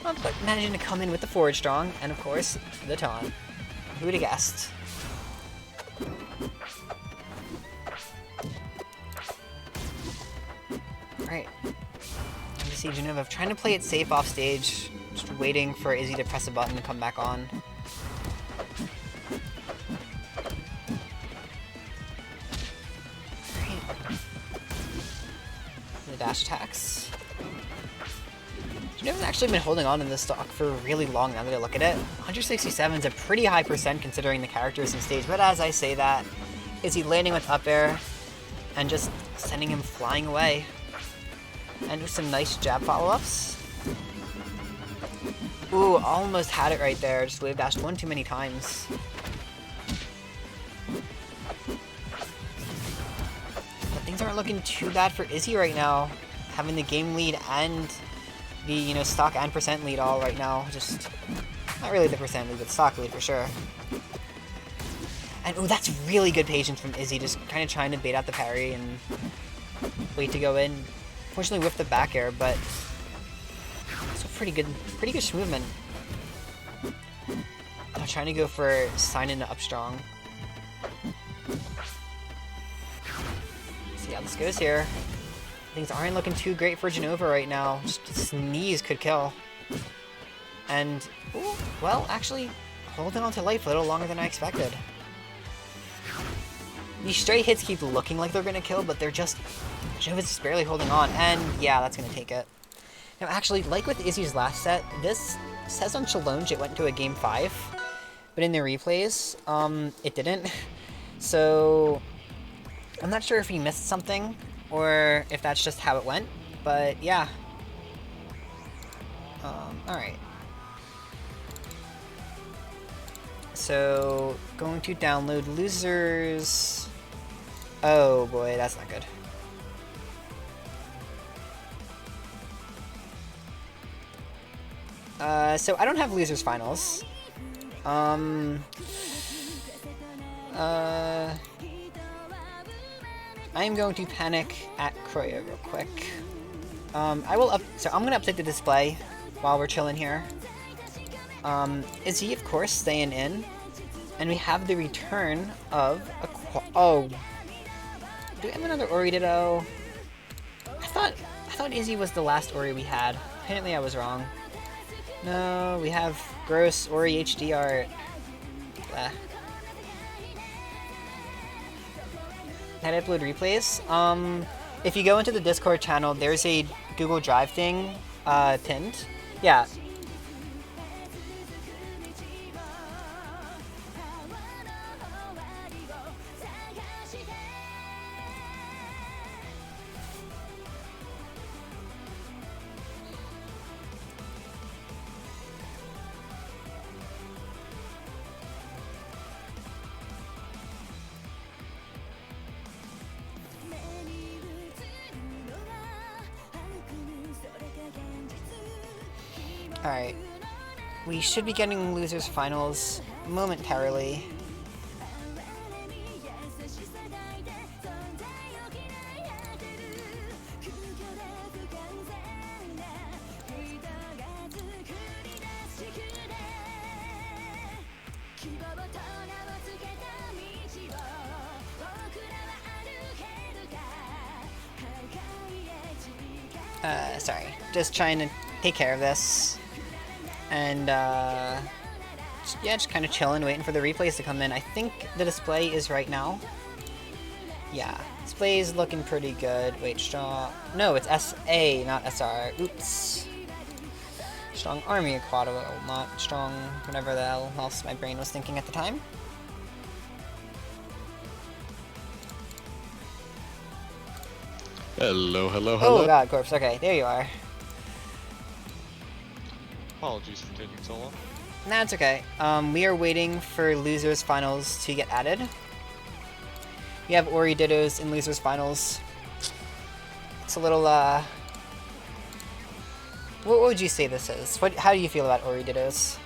Speaker 2: But managing to come in with the forward strong, and of course, the taunt. Who would have guessed? Alright. You see Jenova trying to play it safe off stage, just waiting for Izzy to press a button and come back on. Alright. The dash attacks. Jenova's actually been holding on to this stock for really long now that I look at it. 167 is a pretty high percent considering the characters in stage, but as I say that, Izzy landing with up air and just sending him flying away. And with some nice jab follow-ups. Ooh, almost had it right there. Just wave dashed one too many times. But things aren't looking too bad for Izzy right now. Having the game lead and the, you know, stock and percent lead all right now. Just, not really the percent lead, but stock lead for sure. And ooh, that's really good patience from Izzy. Just kind of trying to bait out the parry and wait to go in. Fortunately whiffed the back air, but also pretty good movement. I'm trying to go for sign into up strong. See how this goes here. Things aren't looking too great for Jenova right now. Just a sneeze could kill. And, ooh, well, actually, holding on to life a little longer than I expected. These stray hits keep looking like they're gonna kill, but they're just... Jenova's just barely holding on, and yeah, that's gonna take it. Now, actually, like with Izzy's last set, this says on Challenge it went to a Game 5, but in the replays, it didn't. So, I'm not sure if he missed something, or if that's just how it went, but yeah. Alright. So, going to download losers... Oh boy, that's not good. So I don't have losers finals. I am going to panic at Kroya real quick. So I'm gonna update the display while we're chilling here. Izzy, of course, staying in. And we have the return of oh. Do we have another Ori Ditto? I thought Izzy was the last Ori we had. Apparently I was wrong. No, we have gross Ori HD art. Had upload replays. If you go into the Discord channel, there's a Google Drive thing pinned. Yeah. Alright. We should be getting losers finals momentarily. Sorry. Just trying to take care of this. And, just kind of chilling, waiting for the replays to come in. I think the display is right now. Yeah, display is looking pretty good. Wait, strong... No, it's SA, not SR. Oops. Strong Army Aquatle, not strong whatever the hell else my brain was thinking at the time.
Speaker 4: Hello, hello, hello.
Speaker 2: Oh god, corpse. Okay, there you are.
Speaker 4: Apologies for taking so long.
Speaker 2: Nah, it's okay. We are waiting for losers finals to get added. We have Ori Dittos in losers finals. It's a little, what would you say this is? How do you feel about Ori Dittos?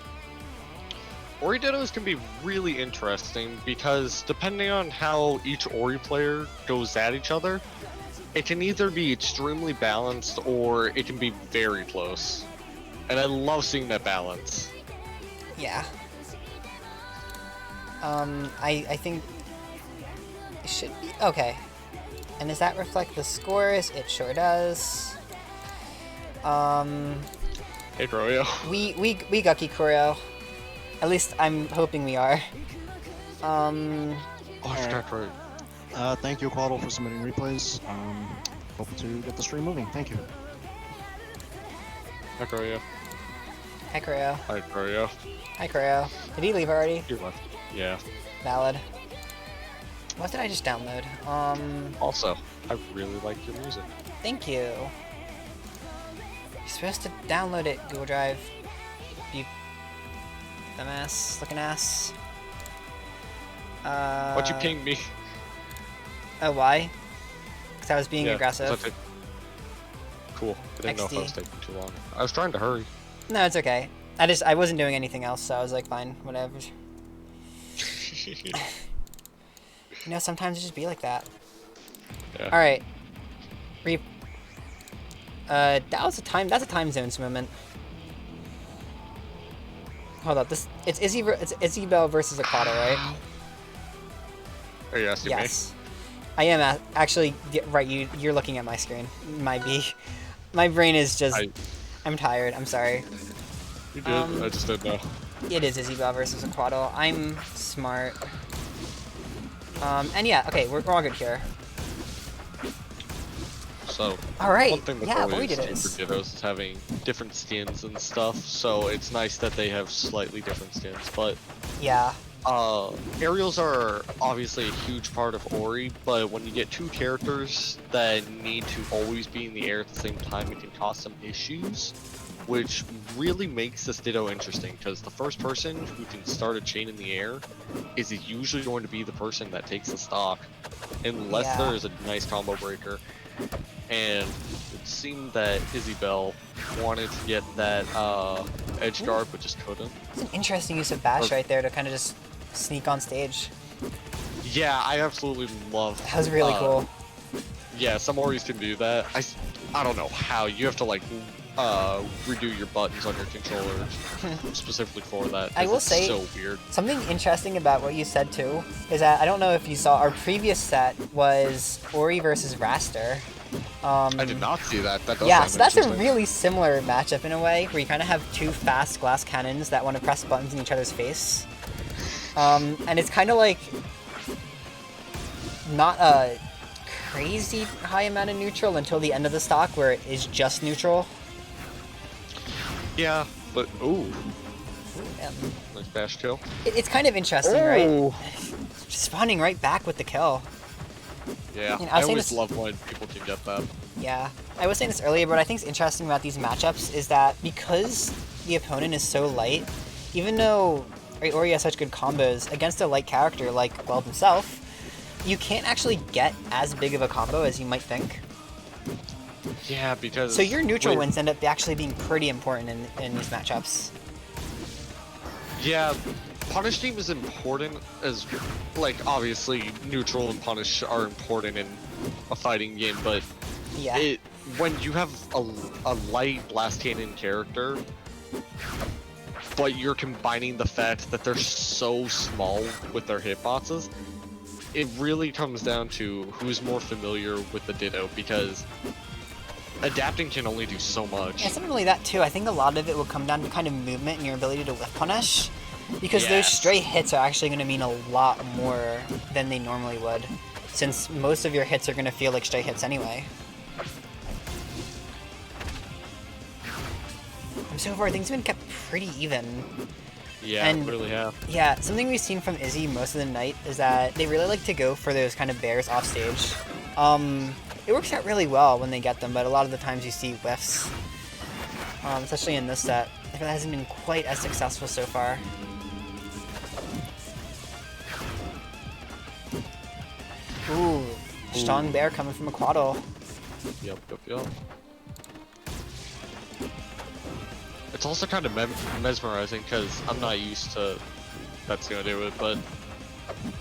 Speaker 4: Ori Dittos can be really interesting because depending on how each Ori player goes at each other, it can either be extremely balanced or it can be very close. And I love seeing that balance.
Speaker 2: Yeah. I think it should be okay. And does that reflect the scores? It sure does.
Speaker 4: Hey, Broyo.
Speaker 2: We Gucky Koryo. At least I'm hoping we are.
Speaker 4: Oh, I forgot right.
Speaker 5: Thank you, Aquatle, for submitting replays. Hope to get the stream moving. Thank you.
Speaker 4: Hi, Broyo.
Speaker 2: Hi, Koryo.
Speaker 4: Hi, Broyo.
Speaker 2: Hi, Koryo. Did he leave already?
Speaker 4: You left. Yeah.
Speaker 2: Valid. What did I just download?
Speaker 4: Also, I really like your music.
Speaker 2: Thank you. You're supposed to download it, Google Drive. You dumbass looking ass.
Speaker 4: Why'd you ping me?
Speaker 2: Oh, why? Because I was being aggressive.
Speaker 4: Cool. I didn't know if I was taking too long. I was trying to hurry.
Speaker 2: No, it's okay. I wasn't doing anything else, so I was like, fine, whatever. You know, sometimes it just be like that.
Speaker 4: Yeah.
Speaker 2: All right. That's a time zones moment. Hold up, it's Isabelle versus Aquatle, right?
Speaker 4: Are you asking me?
Speaker 2: Yes. I am actually right. You're looking at my screen. My brain is just. I'm tired. I'm sorry.
Speaker 4: You did. I just didn't know.
Speaker 2: It is Isabelle versus Aquatle. I'm smart. And yeah, okay, we're all good here.
Speaker 4: So,
Speaker 2: all right.
Speaker 4: One thing that's
Speaker 2: yeah,
Speaker 4: always good for Dittos is having different skins and stuff. So it's nice that they have slightly different skins. But
Speaker 2: yeah.
Speaker 4: Aerials are obviously a huge part of Ori, but when you get two characters that need to always be in the air at the same time, it can cause some issues, which really makes this Ditto interesting, because the first person who can start a chain in the air is usually going to be the person that takes the stock, unless there is a nice combo breaker. And it seemed that Isabelle wanted to get that edge guard, but just couldn't.
Speaker 2: It's an interesting use of bash right there to kind of just sneak on stage.
Speaker 4: Yeah, I absolutely love.
Speaker 2: That was really cool.
Speaker 4: Yeah, some Oris can do that. I don't know how. You have to like redo your buttons on your controller specifically for that.
Speaker 2: I will say,
Speaker 4: so weird.
Speaker 2: Something interesting about what you said too is that I don't know if you saw our previous set was Ori versus Raster.
Speaker 4: I did not see that. That does
Speaker 2: so that's a really similar matchup in a way, where you kind of have two fast glass cannons that want to press buttons in each other's face. And it's kind of like not a crazy high amount of neutral until the end of the stock, where it is just neutral.
Speaker 4: Yeah, but ooh, nice bash kill.
Speaker 2: It's kind of interesting, right? Just spawning right back with the kill.
Speaker 4: Yeah,
Speaker 2: You know,
Speaker 4: I always love when people can get that.
Speaker 2: Yeah, I was saying this earlier, but I think it's interesting about these matchups is that because the opponent is so light, even though Ori has such good combos against a light character like Gweld himself, you can't actually get as big of a combo as you might think.
Speaker 4: Yeah, because...
Speaker 2: So your neutral wins end up actually being pretty important in these matchups.
Speaker 4: Yeah, Punish Team is important as, like, obviously neutral and Punish are important in a fighting game, but
Speaker 2: yeah.
Speaker 4: When you have a light blast cannon character, but you're combining the fact that they're so small with their hitboxes, it really comes down to who's more familiar with the Ditto, because adapting can only do so much.
Speaker 2: Yeah, it's not really that too. I think a lot of it will come down to kind of movement and your ability to whiff punish, because those stray hits are actually going to mean a lot more than they normally would, since most of your hits are going to feel like stray hits anyway. So far, things have been kept pretty even.
Speaker 4: Yeah, and really have.
Speaker 2: Yeah, something we've seen from Izzy most of the night is that they really like to go for those kind of bears off stage. It works out really well when they get them, but a lot of the times you see whiffs. Especially in this set. I feel that hasn't been quite as successful so far. Ooh, strong bear coming from Aquatle.
Speaker 4: Yep. It's also kind of mesmerizing, because I'm not used to... That's gonna do it, but...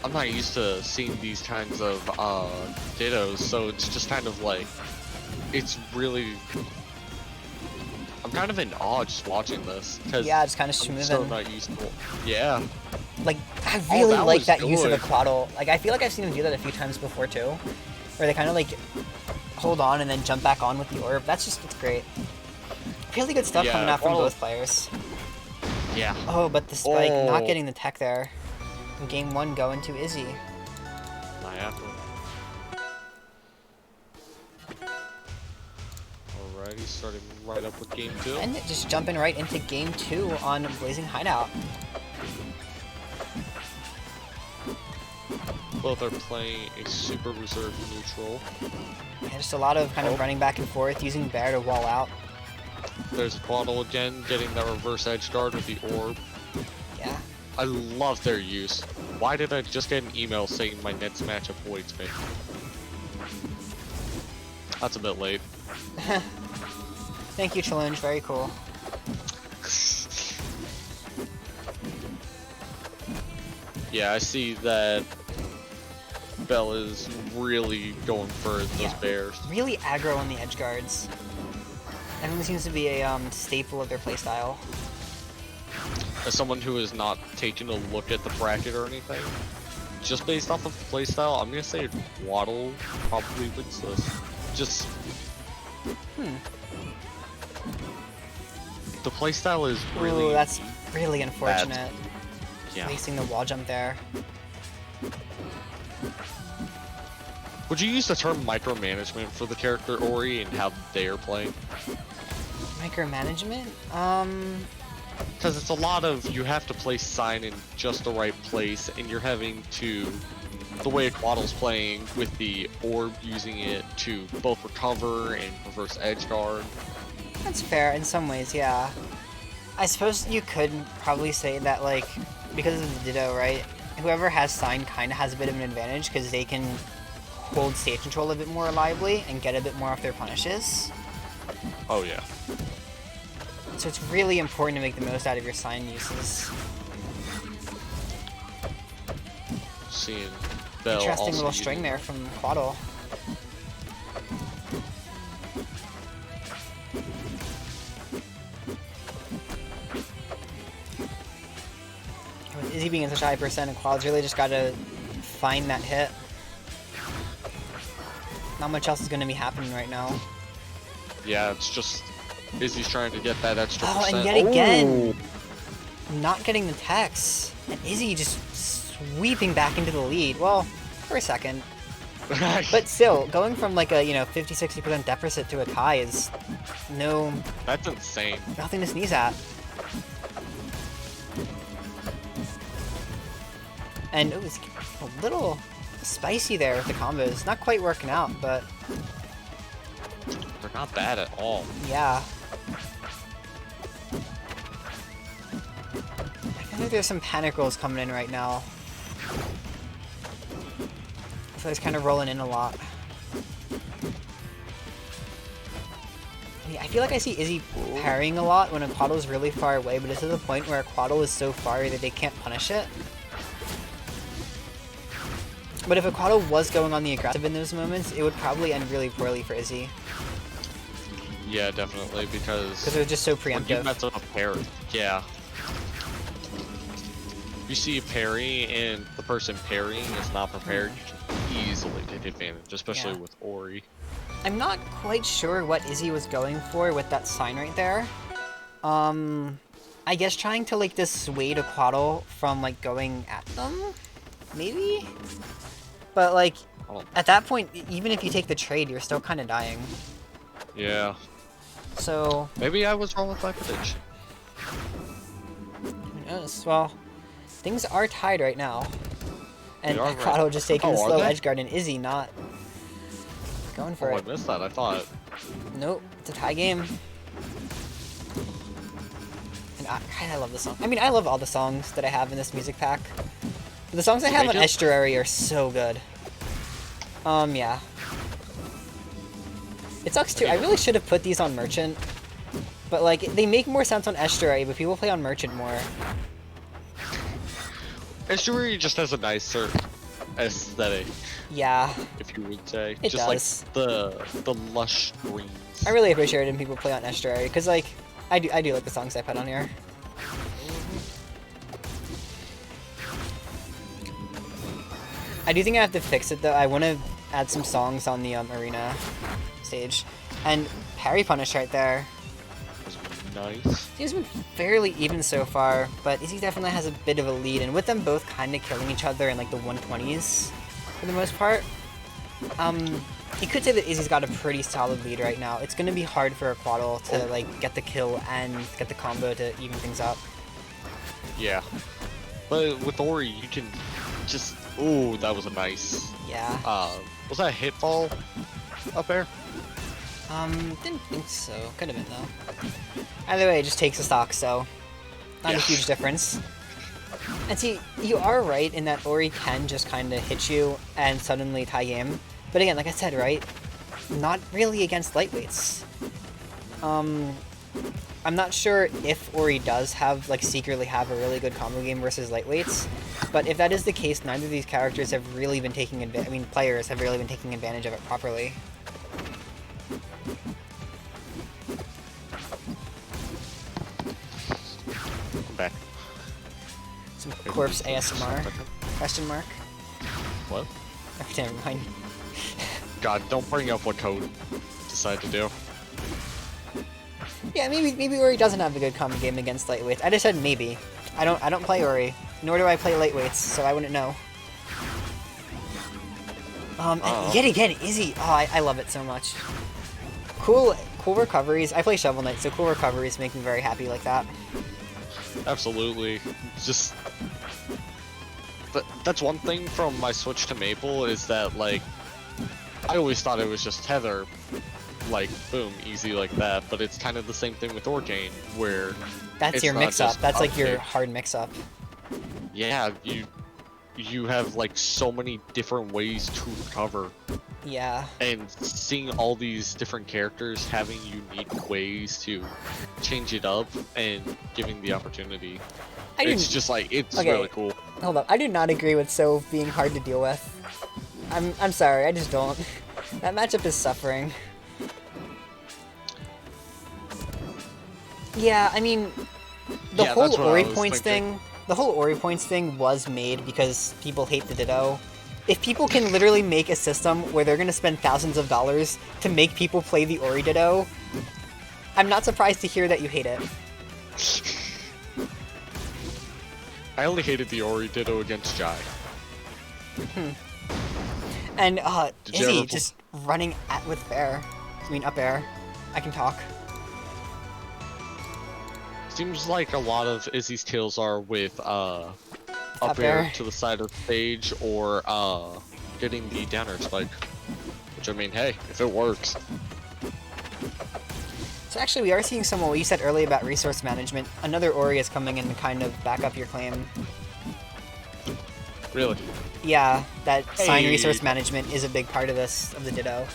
Speaker 4: I'm not used to seeing these kinds of Dittos, so it's just kind of like... It's really... I'm kind of in awe just watching this, because
Speaker 2: yeah, it's kind of smooth.
Speaker 4: I'm so not used to it. Yeah.
Speaker 2: Like, I really like that use of Aquatle. Like, I feel like I've seen him do that a few times before too, where they kind of like hold on and then jump back on with the orb. It's great. Really good stuff coming out from both players.
Speaker 4: Yeah.
Speaker 2: Oh, but the spike not getting the tech there. And game 1 going to Izzy.
Speaker 4: I have to. Alrighty, starting right up with game 2.
Speaker 2: And just jumping right into game 2 on Blazing Hideout.
Speaker 4: Both are playing a super reserved neutral.
Speaker 2: Yeah, just a lot of kind of running back and forth, using bear to wall out.
Speaker 4: There's Aquatle again, getting that reverse edge guard with the orb.
Speaker 2: Yeah.
Speaker 4: I love their use. Why did I just get an email saying my next match avoids me? That's a bit late.
Speaker 2: Thank you, challenge. Very cool.
Speaker 4: Yeah, I see that Bell is really going for those bears.
Speaker 2: Really aggro on the edge guards. Everyone seems to be a staple of their playstyle.
Speaker 4: As someone who has not taken a look at the bracket or anything, just based off of playstyle, I'm gonna say Waddle probably wins this. Just the playstyle is really.
Speaker 2: Ooh, that's really unfortunate.
Speaker 4: bad. Yeah.
Speaker 2: Wasting the wall jump there.
Speaker 4: Would you use the term micromanagement for the character Ori and how they are playing?
Speaker 2: Micromanagement?
Speaker 4: Because it's a lot of you have to place sign in just the right place, and you're having to, the way Aquatle's playing with the orb, using it to both recover and reverse edge guard.
Speaker 2: That's fair in some ways, yeah. I suppose you could probably say that, like, because of the Ditto, right? Whoever has sign kind of has a bit of an advantage because they can hold stage control a bit more reliably and get a bit more off their punishes.
Speaker 4: Oh yeah.
Speaker 2: So it's really important to make the most out of your sign uses.
Speaker 4: Seeing Bell
Speaker 2: Interesting
Speaker 4: also
Speaker 2: little string there from Aquatle. With Izzy being in such a high percent, Aquatle's really just gotta find that hit. Not much else is gonna be happening right now.
Speaker 4: Yeah, it's just Izzy's trying to get that extra
Speaker 2: Oh,
Speaker 4: percent.
Speaker 2: and yet again, not getting the techs. And Izzy just sweeping back into the lead. Well, for a second. But still, going from like a, 50-60% deficit to a tie is
Speaker 4: That's insane.
Speaker 2: nothing to sneeze at. And it was a little spicy there with the combos. Not quite working out, but
Speaker 4: They're not bad at all.
Speaker 2: yeah. I think there's some panic rolls coming in right now. So it's kind of rolling in a lot. I feel like I see Izzy parrying a lot when Aquattle's really far away, but it's to the point where Aquatle is so far that they can't punish it. But if Aquatle was going on the aggressive in those moments, it would probably end really poorly for Izzy.
Speaker 4: Yeah, definitely, because
Speaker 2: Because it was just so
Speaker 4: when you
Speaker 2: preemptive.
Speaker 4: mess up a parry, yeah. You see a parry and the person parrying is not prepared, you can easily take advantage, especially with Ori.
Speaker 2: I'm not quite sure what Izzy was going for with that sign right there. I guess trying to like dissuade Aquatle from like going at them? Maybe? But like, at that point, even if you take the trade, you're still kind of dying.
Speaker 4: Yeah.
Speaker 2: So,
Speaker 4: Maybe I was wrong with my prediction.
Speaker 2: who knows? Well, things are tied right now. And
Speaker 4: They are, right.
Speaker 2: Aquatle just taking the
Speaker 4: Oh, are
Speaker 2: slow
Speaker 4: they?
Speaker 2: edge guard and Izzy not going for
Speaker 4: Oh, I
Speaker 2: it.
Speaker 4: missed that, I thought.
Speaker 2: Nope, it's a tie game. And I love the song. I mean, I love all the songs that I have in this music pack. But the songs I have on
Speaker 4: Make it?
Speaker 2: Estuary are so good. Yeah. It sucks too. I really should have put these on Merchant. But like, they make more sense on Estuary, but people play on Merchant more.
Speaker 4: Estuary just has a nicer aesthetic,
Speaker 2: Yeah.
Speaker 4: if you would say.
Speaker 2: It
Speaker 4: just
Speaker 2: does.
Speaker 4: like the lush greens.
Speaker 2: I really appreciate it when people play on Estuary, because like, I do like the songs I put on here. I do think I have to fix it though. I want to add some songs on the arena stage. And parry punish right there.
Speaker 4: Nice.
Speaker 2: It's been fairly even so far, but Izzy definitely has a bit of a lead, and with them both kind of killing each other in like the 120s for the most part, you could say that Izzy's got a pretty solid lead right now. It's going to be hard for Aquatle to like get the kill and get the combo to even things up.
Speaker 4: Yeah. But with Ori, you can just... Ooh, that was a nice...
Speaker 2: Yeah.
Speaker 4: Was that a hit fall up there?
Speaker 2: Didn't think so. Could have been, though. Either way, it just takes a stock, so not a huge difference. And see, you are right in that Ori can just kind of hit you and suddenly tie game. But again, like I said, right? Not really against lightweights. I'm not sure if Ori does have, like, secretly have a really good combo game versus lightweights. But if that is the case, neither of these characters have really been taking advantage. I mean, players have really been taking advantage of it properly.
Speaker 4: I'm back.
Speaker 2: Some corpse ASMR? Question mark?
Speaker 4: What?
Speaker 2: Okay, never mind.
Speaker 4: God, don't bring up what Code decided to do.
Speaker 2: Yeah, maybe Ori doesn't have a good combo game against lightweights. I just said maybe. I don't play Ori, nor do I play lightweights, so I wouldn't know. And yet again, Izzy. Oh, I love it so much. Cool recoveries. I play Shovel Knight, so cool recoveries make me very happy like that.
Speaker 4: Absolutely. Just... That's one thing from my switch to Maple, is that, like, I always thought it was just tether, like, boom, easy like that, but it's kind of the same thing with Organe, where...
Speaker 2: That's your mix-up. That's like your hard mix-up.
Speaker 4: Yeah, you have, like, so many different ways to recover.
Speaker 2: Yeah.
Speaker 4: And seeing all these different characters having unique ways to change it up and giving the opportunity. It's just like, it's really cool.
Speaker 2: Hold up, I do not agree with So being hard to deal with. I'm sorry, I just don't. That matchup is suffering. Yeah, I mean, the whole Ori points thing was made because people hate the Ditto. If people can literally make a system where they're gonna spend thousands of dollars to make people play the Ori Ditto, I'm not surprised to hear that you hate it.
Speaker 4: I only hated the Ori Ditto against Jai.
Speaker 2: And Izzy just running with air. I mean, up air. I can talk.
Speaker 4: Seems like a lot of Izzy's kills are with up air to the side of the stage, or getting the down air spike. Which, I mean, hey, if it works.
Speaker 2: So actually, we are seeing some of what you said earlier about resource management. Another Ori is coming in to kind of back up your claim.
Speaker 4: Really?
Speaker 2: Yeah, that sign resource management is a big part of this, of the Ditto.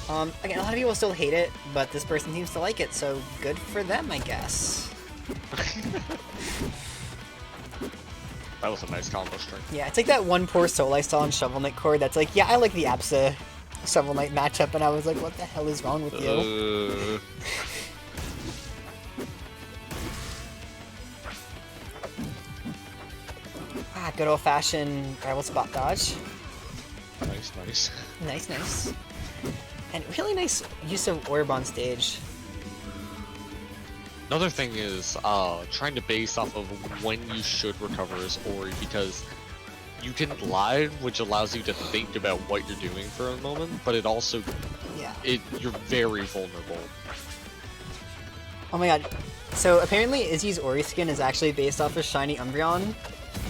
Speaker 2: Again, a lot of people still hate it, but this person seems to like it, so good for them, I guess.
Speaker 4: That was a nice combo string.
Speaker 2: Yeah, it's like that one poor soul I saw in Shovel Knight Cord that's like, yeah, I like the Absa Shovel Knight matchup, and I was like, what the hell is wrong with you? Good old-fashioned rival spot dodge.
Speaker 4: Nice.
Speaker 2: Nice. And really nice use of orb on stage.
Speaker 4: Another thing is trying to base off of when you should recover as Ori, because you can glide, which allows you to think about what you're doing for a moment, but it also you're very vulnerable.
Speaker 2: Oh my god. So apparently Izzy's Ori skin is actually based off of Shiny Umbreon.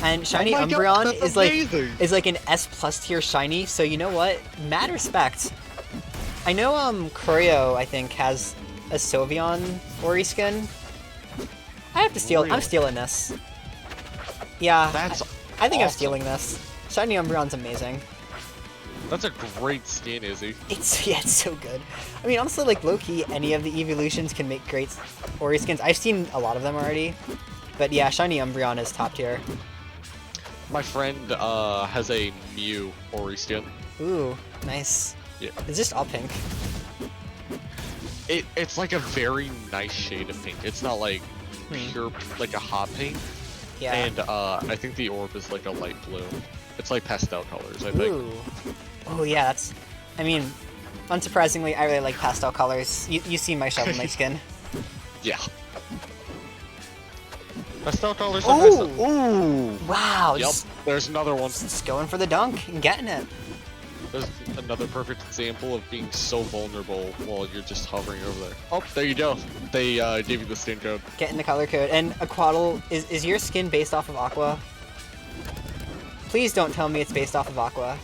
Speaker 2: And Shiny Umbreon is like an S+ tier shiny, so you know what? Mad respect. I know Kurio, I think, has a Sylveon Ori skin. I have to steal. I'm stealing this. Yeah, I think I'm stealing this. Shiny Umbreon's amazing.
Speaker 4: That's a great skin, Izzy.
Speaker 2: It's so good. I mean, honestly, like low-key, any of the evolutions can make great Ori skins. I've seen a lot of them already, but yeah, Shiny Umbreon is top tier.
Speaker 4: My friend has a Mew Ori skin.
Speaker 2: Ooh, nice.
Speaker 4: Yeah.
Speaker 2: It's just all pink.
Speaker 4: It's like a very nice shade of pink. It's not like pure, like a hot pink.
Speaker 2: Yeah.
Speaker 4: And I think the orb is like a light blue. It's like pastel colors, I think.
Speaker 2: Ooh. Oh yeah, that's... I mean, unsurprisingly, I really like pastel colors. You see my Shovel Knight skin.
Speaker 4: Yeah. Pastel colors are nice.
Speaker 2: Ooh! Wow.
Speaker 4: Yep, there's another one.
Speaker 2: Just going for the dunk and getting it.
Speaker 4: There's another perfect example of being so vulnerable while you're just hovering over there. Oh, there you go. They gave you the skin code.
Speaker 2: Getting the color code. And Aquatle, is your skin based off of Aqua? Please don't tell me it's based off of Aqua.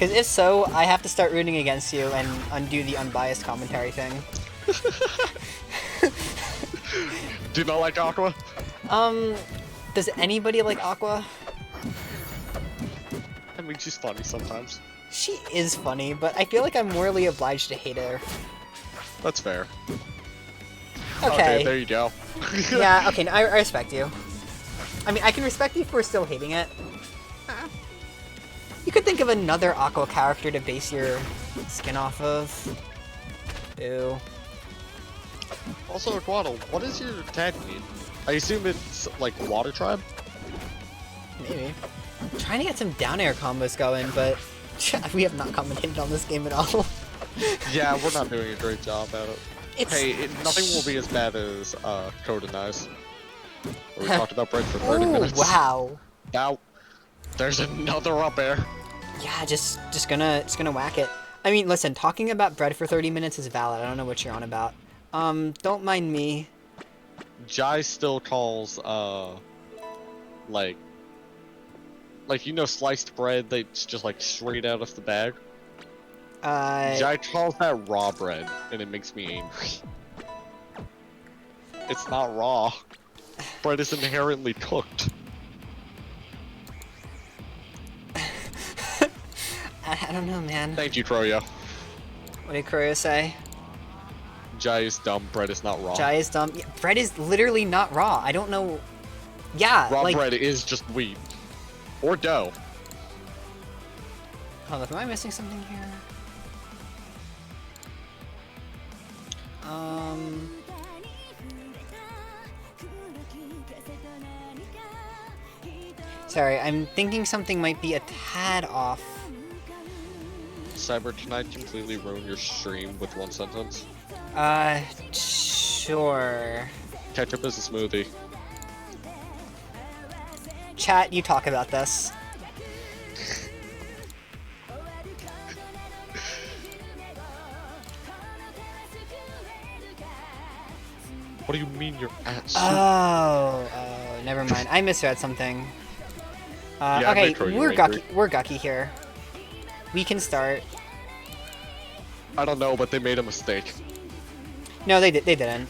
Speaker 2: Because if so, I have to start rooting against you and undo the unbiased commentary thing.
Speaker 4: Do you not like Aqua?
Speaker 2: Does anybody like Aqua?
Speaker 4: I mean, she's funny sometimes.
Speaker 2: She is funny, but I feel like I'm morally obliged to hate her.
Speaker 4: That's fair.
Speaker 2: Okay.
Speaker 4: There you go.
Speaker 2: Yeah, okay, I respect you. I mean, I can respect you for still hating it. You could think of another Aqua character to base your skin off of. Boo.
Speaker 4: Also, Aquatle, what is your tag need? I assume it's like Water Tribe?
Speaker 2: Maybe. I'm trying to get some down air combos going, but we have not commentated on this game at all.
Speaker 4: Yeah, we're not doing a great job at it. Nothing will be as bad as Code and Eyes. We talked about bread for 30 minutes.
Speaker 2: Wow.
Speaker 4: Now, there's another up air.
Speaker 2: Yeah, just gonna whack it. I mean, listen, talking about bread for 30 minutes is valid. I don't know what you're on about. Don't mind me.
Speaker 4: Jai still calls, like, you know, sliced bread that's just, like, straight out of the bag? Jai calls that raw bread, and it makes me angry. It's not raw. Bread is inherently cooked.
Speaker 2: I don't know, man.
Speaker 4: Thank you, Kroyo.
Speaker 2: What did Kroyo say?
Speaker 4: Jai is dumb, bread is not raw.
Speaker 2: Jai is dumb. Yeah, bread is literally not raw. I don't know. Yeah,
Speaker 4: Raw
Speaker 2: like...
Speaker 4: bread is just wheat. Or dough.
Speaker 2: Hold up, am I missing something here? Sorry, I'm thinking something might be a tad off.
Speaker 4: Cyber, can I completely ruin your stream with one sentence?
Speaker 2: Sure.
Speaker 4: Ketchup is a smoothie.
Speaker 2: Chat, you talk about this.
Speaker 4: What do you mean you're at soup?
Speaker 2: Oh, never mind. I misread something.
Speaker 4: Yeah,
Speaker 2: okay,
Speaker 4: we're Gucky.
Speaker 2: We're Gucky here. We can start.
Speaker 4: I don't know, but they made a mistake.
Speaker 2: No, they didn't.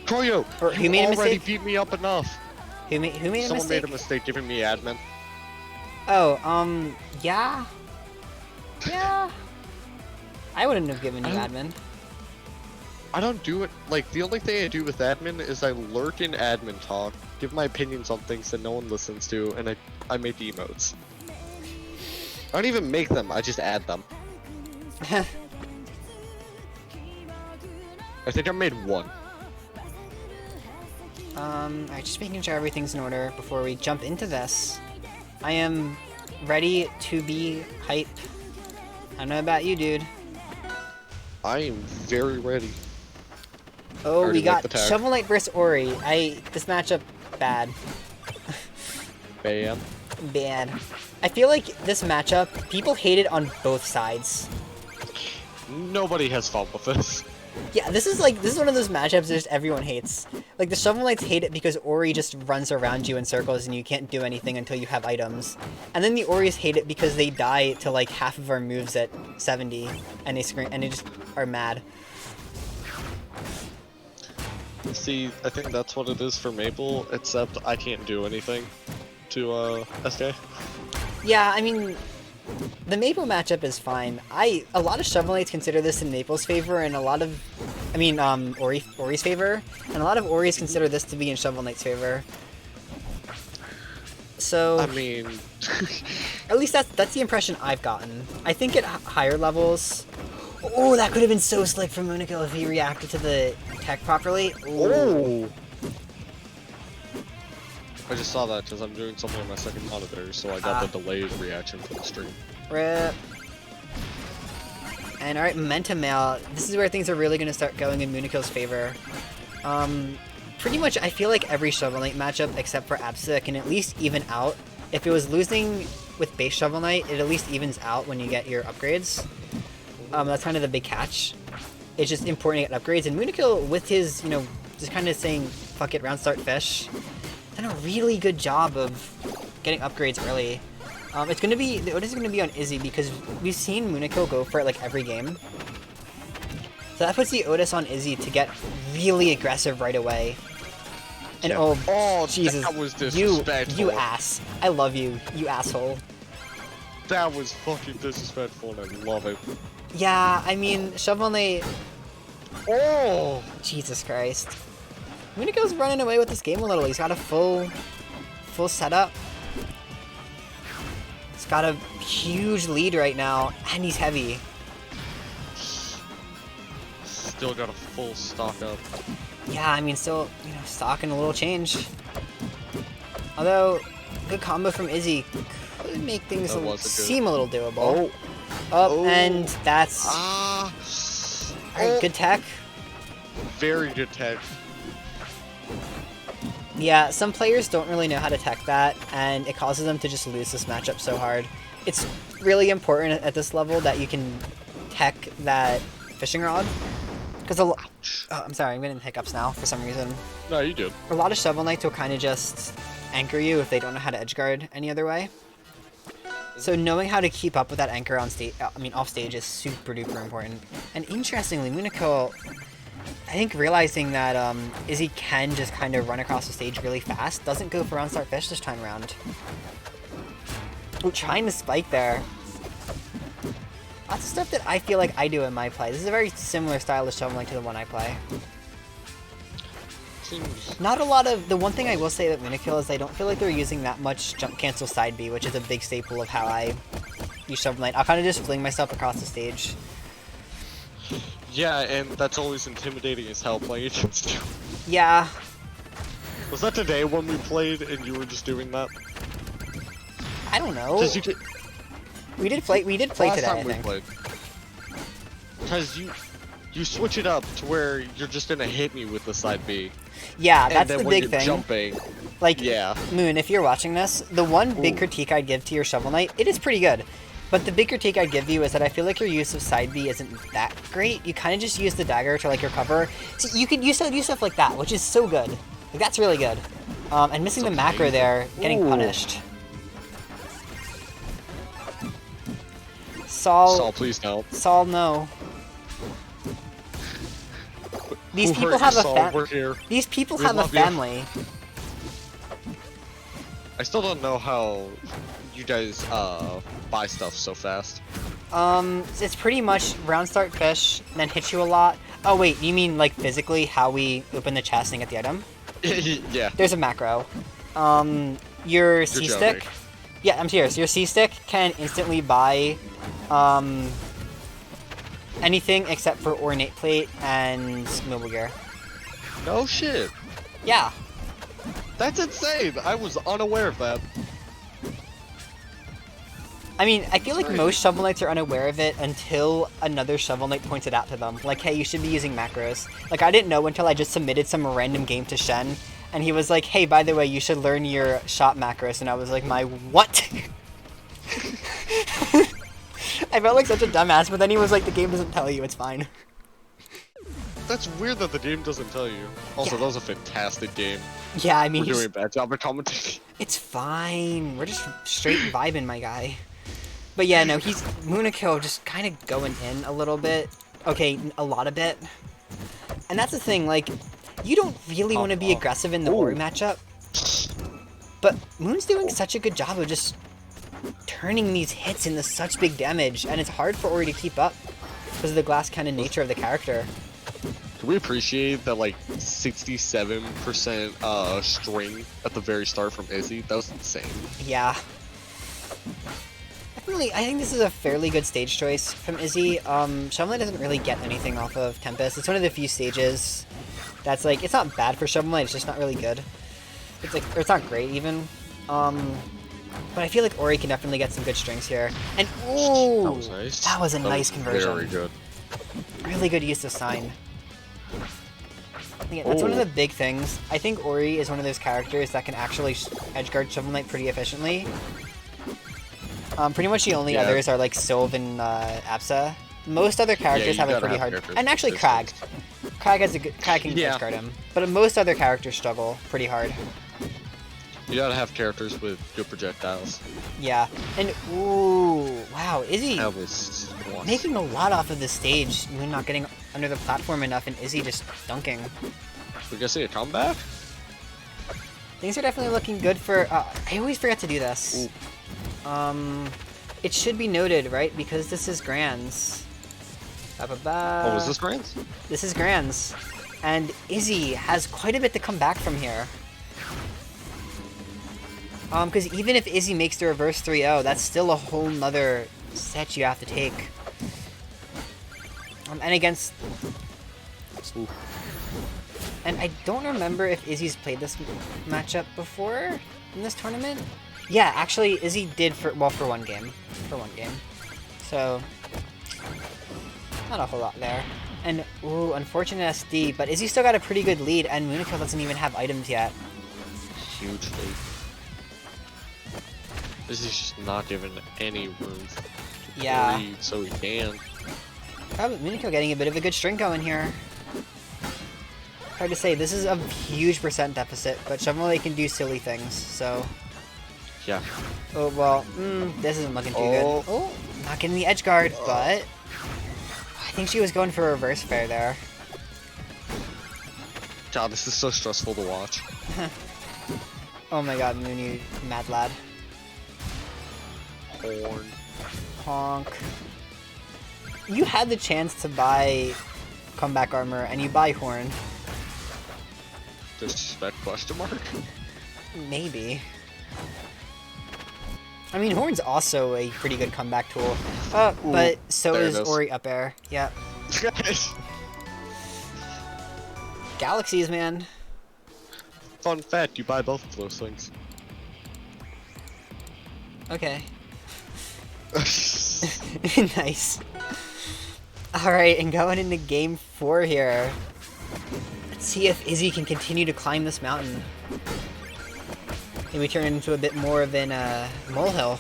Speaker 4: Kroyo,
Speaker 2: Or
Speaker 4: you
Speaker 2: who made a
Speaker 4: already
Speaker 2: mistake?
Speaker 4: beat me up enough.
Speaker 2: Who made a
Speaker 4: Someone
Speaker 2: mistake?
Speaker 4: made a mistake giving me admin.
Speaker 2: Oh, yeah. Yeah. I wouldn't have given you admin.
Speaker 4: I don't do it, like, the only thing I do with admin is I lurk in admin talk, give my opinions on things that no one listens to, and I make emotes. I don't even make them, I just add them. I think I made one.
Speaker 2: Alright, just making sure everything's in order before we jump into this. I am ready to be hype. I don't know about you, dude.
Speaker 4: I am very ready.
Speaker 2: Oh,
Speaker 4: Already
Speaker 2: we got
Speaker 4: like the tag.
Speaker 2: Shovel Knight versus Ori. This matchup, bad.
Speaker 4: Bam.
Speaker 2: Bad. I feel like this matchup, people hate it on both sides.
Speaker 4: Nobody has fun with this.
Speaker 2: Yeah, this is one of those matchups that just everyone hates. Like, the Shovel Knights hate it because Ori just runs around you in circles and you can't do anything until you have items. And then the Oris hate it because they die to like half of our moves at 70 and they scream and they just are mad.
Speaker 4: See, I think that's what it is for Maple, except I can't do anything to, SK.
Speaker 2: Yeah, I mean, the Maple matchup is fine. A lot of Shovel Knights consider this in Maple's favor, and Ori's favor, and a lot of Oris consider this to be in Shovel Knight's favor. So,
Speaker 4: I mean...
Speaker 2: at least that's the impression I've gotten. I think at higher levels... Oh, that could have been so slick from moonnikill if he reacted to the tech properly.
Speaker 4: Oh! I just saw that because I'm doing something on my second monitor, so I got the delayed reaction for the stream.
Speaker 2: Rip. And alright, Momentum Mail. This is where things are really going to start going in Moonikill's favor. Pretty much, I feel like every Shovel Knight matchup, except for Absa, can at least even out. If it was losing with base Shovel Knight, it at least evens out when you get your upgrades. That's kind of the big catch. It's just important to get upgrades. And moonnikill, with his, just kind of saying, fuck it, round start fish, done a really good job of getting upgrades early. It's gonna be the Otis is gonna be on Izzy because we've seen moonnikill go for it like every game. So that puts the Otis on Izzy to get really aggressive right away. And oh Jesus,
Speaker 4: that was disrespectful.
Speaker 2: you ass! I love you, you asshole.
Speaker 4: That was fucking disrespectful, and I love it.
Speaker 2: Yeah, I mean, Shovel Knight.
Speaker 4: Oh!
Speaker 2: Jesus Christ. Moonikill's running away with this game a little. He's got a full setup. He's got a huge lead right now, and he's heavy.
Speaker 4: Still got a full stock up.
Speaker 2: Yeah, I mean, still, stock and a little change. Although, good combo from Izzy could make things seem a little doable. And that's... Alright, good tech.
Speaker 4: Very good tech.
Speaker 2: Yeah, some players don't really know how to tech that, and it causes them to just lose this matchup so hard. It's really important at this level that you can tech that fishing rod. Because I'm sorry, I'm getting hiccups now for some reason.
Speaker 4: No, you did.
Speaker 2: A lot of Shovel Knights will kind of just anchor you if they don't know how to edgeguard any other way. So knowing how to keep up with that anchor on stage, off stage is super duper important. And interestingly, moonnikill, I think realizing that Izzy can just kind of run across the stage really fast, doesn't go for unstart fish this time around. Ooh, trying to spike there. Lots of stuff that I feel like I do in my play. This is a very similar style of Shovel Knight to the one I play.
Speaker 4: Seems...
Speaker 2: Not a lot of... The one thing I will say about moonnikill is I don't feel like they're using that much jump cancel side B, which is a big staple of how I use Shovel Knight. I'll kind of just fling myself across the stage.
Speaker 4: Yeah, and that's always intimidating as hell playing against you.
Speaker 2: Yeah.
Speaker 4: Was that today when we played and you were just doing that?
Speaker 2: I don't know. We did play today, I think.
Speaker 4: Because you switch it up to where you're just gonna hit me with the side B.
Speaker 2: Yeah, that's
Speaker 4: and then
Speaker 2: the
Speaker 4: when
Speaker 2: big
Speaker 4: you're
Speaker 2: thing.
Speaker 4: Jumping,
Speaker 2: like,
Speaker 4: yeah.
Speaker 2: Moon, if you're watching this, the one big critique I'd give to your Shovel Knight, it is pretty good. But the big critique I'd give you is that I feel like your use of side B isn't that great. You kind of just use the dagger to like recover. So you could use stuff like that, which is so good. Like, that's really good. And missing the macro there, getting punished. Saul,
Speaker 4: please help.
Speaker 2: Saul, no. These people have These people have a family.
Speaker 4: I still don't know how you guys buy stuff so fast.
Speaker 2: It's pretty much round start fish, then hit you a lot. Oh wait, you mean like physically how we open the chest and get the item?
Speaker 4: Yeah.
Speaker 2: There's a macro. Your C-stick. Yeah, I'm serious. Your C-stick can instantly buy anything except for ornate plate and mobile gear.
Speaker 4: No shit.
Speaker 2: Yeah.
Speaker 4: That's insane. I was unaware of that.
Speaker 2: I mean, I feel like most Shovel Knights are unaware of it until another Shovel Knight points it out to them. Like, hey, you should be using macros. Like, I didn't know until I just submitted some random game to Shen, and he was like, hey, by the way, you should learn your shot macros, and I was like, my what? I felt like such a dumbass, but then he was like, the game doesn't tell you, it's fine.
Speaker 4: That's weird that the game doesn't tell you. Also, that was a fantastic game.
Speaker 2: Yeah, I mean,
Speaker 4: we're doing a bad job of commentating.
Speaker 2: It's fine. We're just straight vibing, my guy. But yeah, no, he's moonnikill just kind of going in a little bit. Okay, a lot of bit. And that's the thing, like, you don't really want to be aggressive in the Ori matchup. But Moon's doing such a good job of just turning these hits into such big damage, and it's hard for Ori to keep up because of the glass cannon nature of the character.
Speaker 4: Can we appreciate that, like, 67% string at the very start from Izzy? That was insane.
Speaker 2: Yeah. Definitely, I think this is a fairly good stage choice from Izzy. Shovel Knight doesn't really get anything off of Tempest. It's one of the few stages that's, like, it's not bad for Shovel Knight, it's just not really good. It's, like, or it's not great, even. But I feel like Ori can definitely get some good strings here. And, ooh!
Speaker 4: That was nice.
Speaker 2: That was a nice conversion.
Speaker 4: Very good.
Speaker 2: Really good use of sign. Yeah, that's one of the big things. I think Ori is one of those characters that can actually edgeguard Shovel Knight pretty efficiently. Pretty much the only others are like Sylve and Apsa. Most other characters have a pretty hard... And actually Crag. Crag can edgeguard him. But most other characters struggle pretty hard.
Speaker 4: You gotta have characters with good projectiles.
Speaker 2: Yeah, and ooh, wow, Izzy
Speaker 4: That was awesome.
Speaker 2: making a lot off of this stage. Moon not getting under the platform enough, and Izzy just dunking.
Speaker 4: We gonna see a comeback?
Speaker 2: Things are definitely looking good for. I always forget to do this. It should be noted, right? Because this is Grands. Ba-ba-ba.
Speaker 4: Oh, is this Grants?
Speaker 2: This is Grands, and Izzy has quite a bit to come back from here. Because even if Izzy makes the reverse 3-0, that's still a whole nother set you have to take. And against...
Speaker 4: Ooh.
Speaker 2: And I don't remember if Izzy's played this matchup before in this tournament. Yeah, actually, Izzy did for one game. For one game. So, not a whole lot there. And, ooh, unfortunate SD, but Izzy still got a pretty good lead, and moonnikill doesn't even have items yet.
Speaker 4: Huge lead. This is just not given any room to
Speaker 2: Yeah.
Speaker 4: breathe, so he can.
Speaker 2: Probably moonnikill getting a bit of a good string going here. Hard to say, this is a huge percent deficit, but Shovel can do silly things, so...
Speaker 4: Yeah.
Speaker 2: Oh, well, this isn't looking too good. Oh, not getting the edge guard, but... I think she was going for a reverse fair there.
Speaker 4: God, this is so stressful to watch.
Speaker 2: Oh my god, Moon, you mad lad.
Speaker 4: Horn.
Speaker 2: Honk. You had the chance to buy comeback armor, and you buy Horn.
Speaker 4: Disrespect question mark?
Speaker 2: Maybe. I mean, Horn's also a pretty good comeback tool. But so
Speaker 4: there it
Speaker 2: is
Speaker 4: is.
Speaker 2: Ori up air. Yep. Galaxies, man.
Speaker 4: Fun fact, you buy both of those things.
Speaker 2: Okay. Nice. Alright, and going into game 4 here. Let's see if Izzy can continue to climb this mountain. Maybe turn into a bit more of an molehill.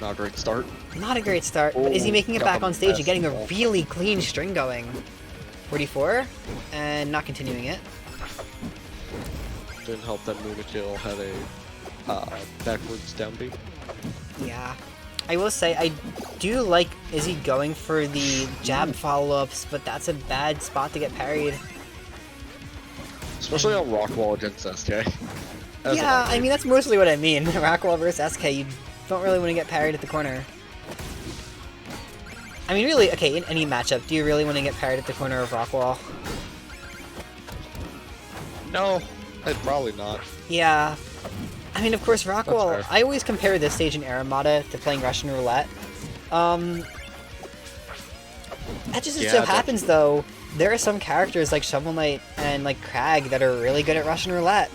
Speaker 4: Not a great start.
Speaker 2: Not a great start, but Izzy making it back on stage and getting a really clean string going. 44, and not continuing it.
Speaker 4: Didn't help that moonnikill had a backwards downbeat.
Speaker 2: Yeah. I will say, I do like Izzy going for the jab follow-ups, but that's a bad spot to get parried.
Speaker 4: Especially on Rockwall against SK.
Speaker 2: Yeah, I mean, that's mostly what I mean. Rockwall versus SK, you don't really want to get parried at the corner. I mean, really, okay, in any matchup, do you really want to get parried at the corner of Rockwall?
Speaker 4: No, I'd probably not.
Speaker 2: Yeah. I mean, of course, Rockwall,
Speaker 4: fair.
Speaker 2: I always compare this stage in Aramata to playing Russian Roulette. That just so happens, though, there are some characters like Shovel Knight and like Crag that are really good at Russian Roulette.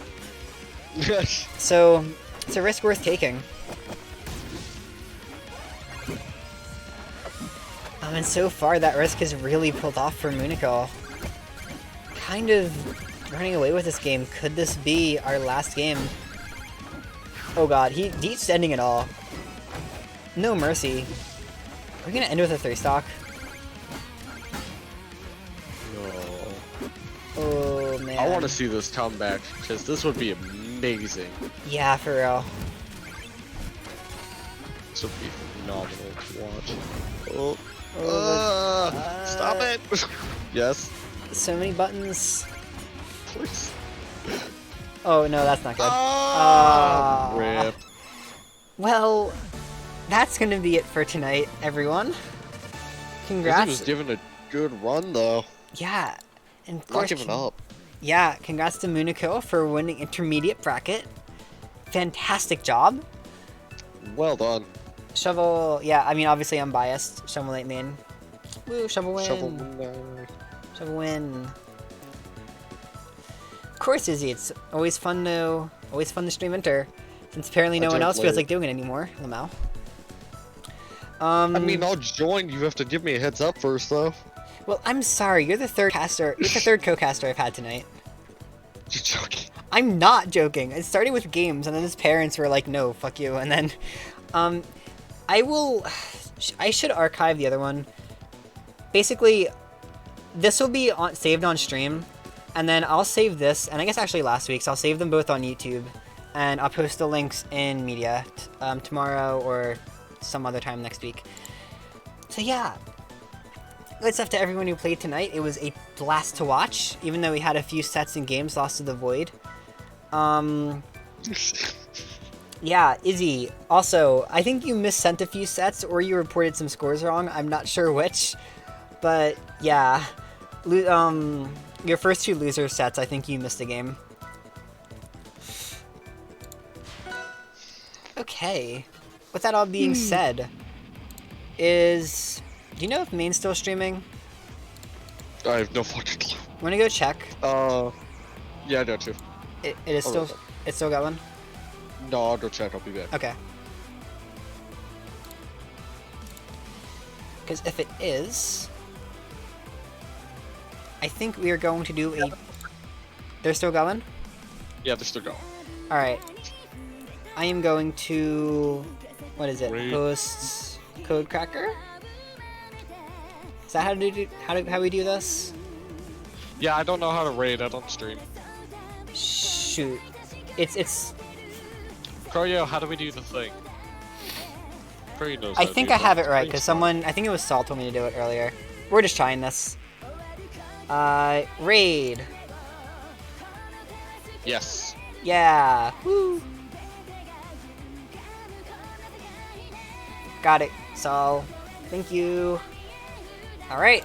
Speaker 2: So, it's a risk worth taking. And so far, that risk has really pulled off for moonnikill. Kind of running away with this game. Could this be our last game? Oh god, he's ending it all. No mercy. Are we gonna end with a 3-stock?
Speaker 4: No.
Speaker 2: Oh man.
Speaker 4: I want to see this comeback, because this would be amazing.
Speaker 2: Yeah, for real.
Speaker 4: This would be phenomenal to watch. Stop it! Yes.
Speaker 2: So many buttons.
Speaker 4: Please.
Speaker 2: Oh no, that's not good.
Speaker 4: Rip.
Speaker 2: Well, that's gonna be it for tonight, everyone. Congrats.
Speaker 4: He was given a good run, though.
Speaker 2: Yeah, and of
Speaker 4: Not
Speaker 2: course,
Speaker 4: giving up.
Speaker 2: yeah, congrats to moonnikill for winning intermediate bracket. Fantastic job.
Speaker 4: Well done.
Speaker 2: Shovel, yeah, I mean, obviously I'm biased. Shovel Knight main. Woo, Shovel win. Shovel win. Of course, Izzy, it's always fun to stream Inter, since apparently no one else feels like doing it anymore, Lamau.
Speaker 4: I mean, I'll join. You have to give me a heads up first, though.
Speaker 2: Well, I'm sorry, you're the third co-caster I've had tonight.
Speaker 4: You're joking.
Speaker 2: I'm not joking. It started with games, and then his parents were like, no, fuck you, and then, I should archive the other one. Basically, this will be saved on stream, and then I'll save this, and I guess actually last week's, I'll save them both on YouTube, and I'll post the links in media tomorrow or some other time next week. So yeah, good stuff to everyone who played tonight. It was a blast to watch, even though we had a few sets and games lost to the void. Yeah, Izzy, also, I think you missent a few sets or you reported some scores wrong. I'm not sure which, but yeah. Your first 2 loser sets, I think you missed a game. Okay. With that all being said, do you know if Main's still streaming?
Speaker 4: I have no fucking clue.
Speaker 2: Wanna go check?
Speaker 4: Yeah, I got to.
Speaker 2: It is still, it's still going?
Speaker 4: No, I'll go check. I'll be back.
Speaker 2: Okay. Because if it is, I think we are going to do a... They're still going?
Speaker 4: Yeah, they're still going.
Speaker 2: Alright. I am going to... What is it?
Speaker 4: Raid.
Speaker 2: Hosts Code Cracker? Is that how we do this?
Speaker 4: Yeah, I don't know how to raid. I don't stream.
Speaker 2: Shoot. It's...
Speaker 4: Croyo, how do we do the thing? Croyo knows.
Speaker 2: I think I have it right, because someone... I think it was Salt told me to do it earlier. We're just trying this. Raid.
Speaker 4: Yes.
Speaker 2: Yeah. Woo. Got it. So, thank you. Alright.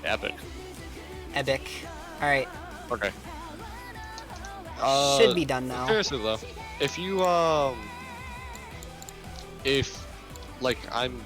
Speaker 4: Epic.
Speaker 2: Epic. Alright.
Speaker 4: Okay.
Speaker 2: Should be done now.
Speaker 4: Seriously though, if you if like I'm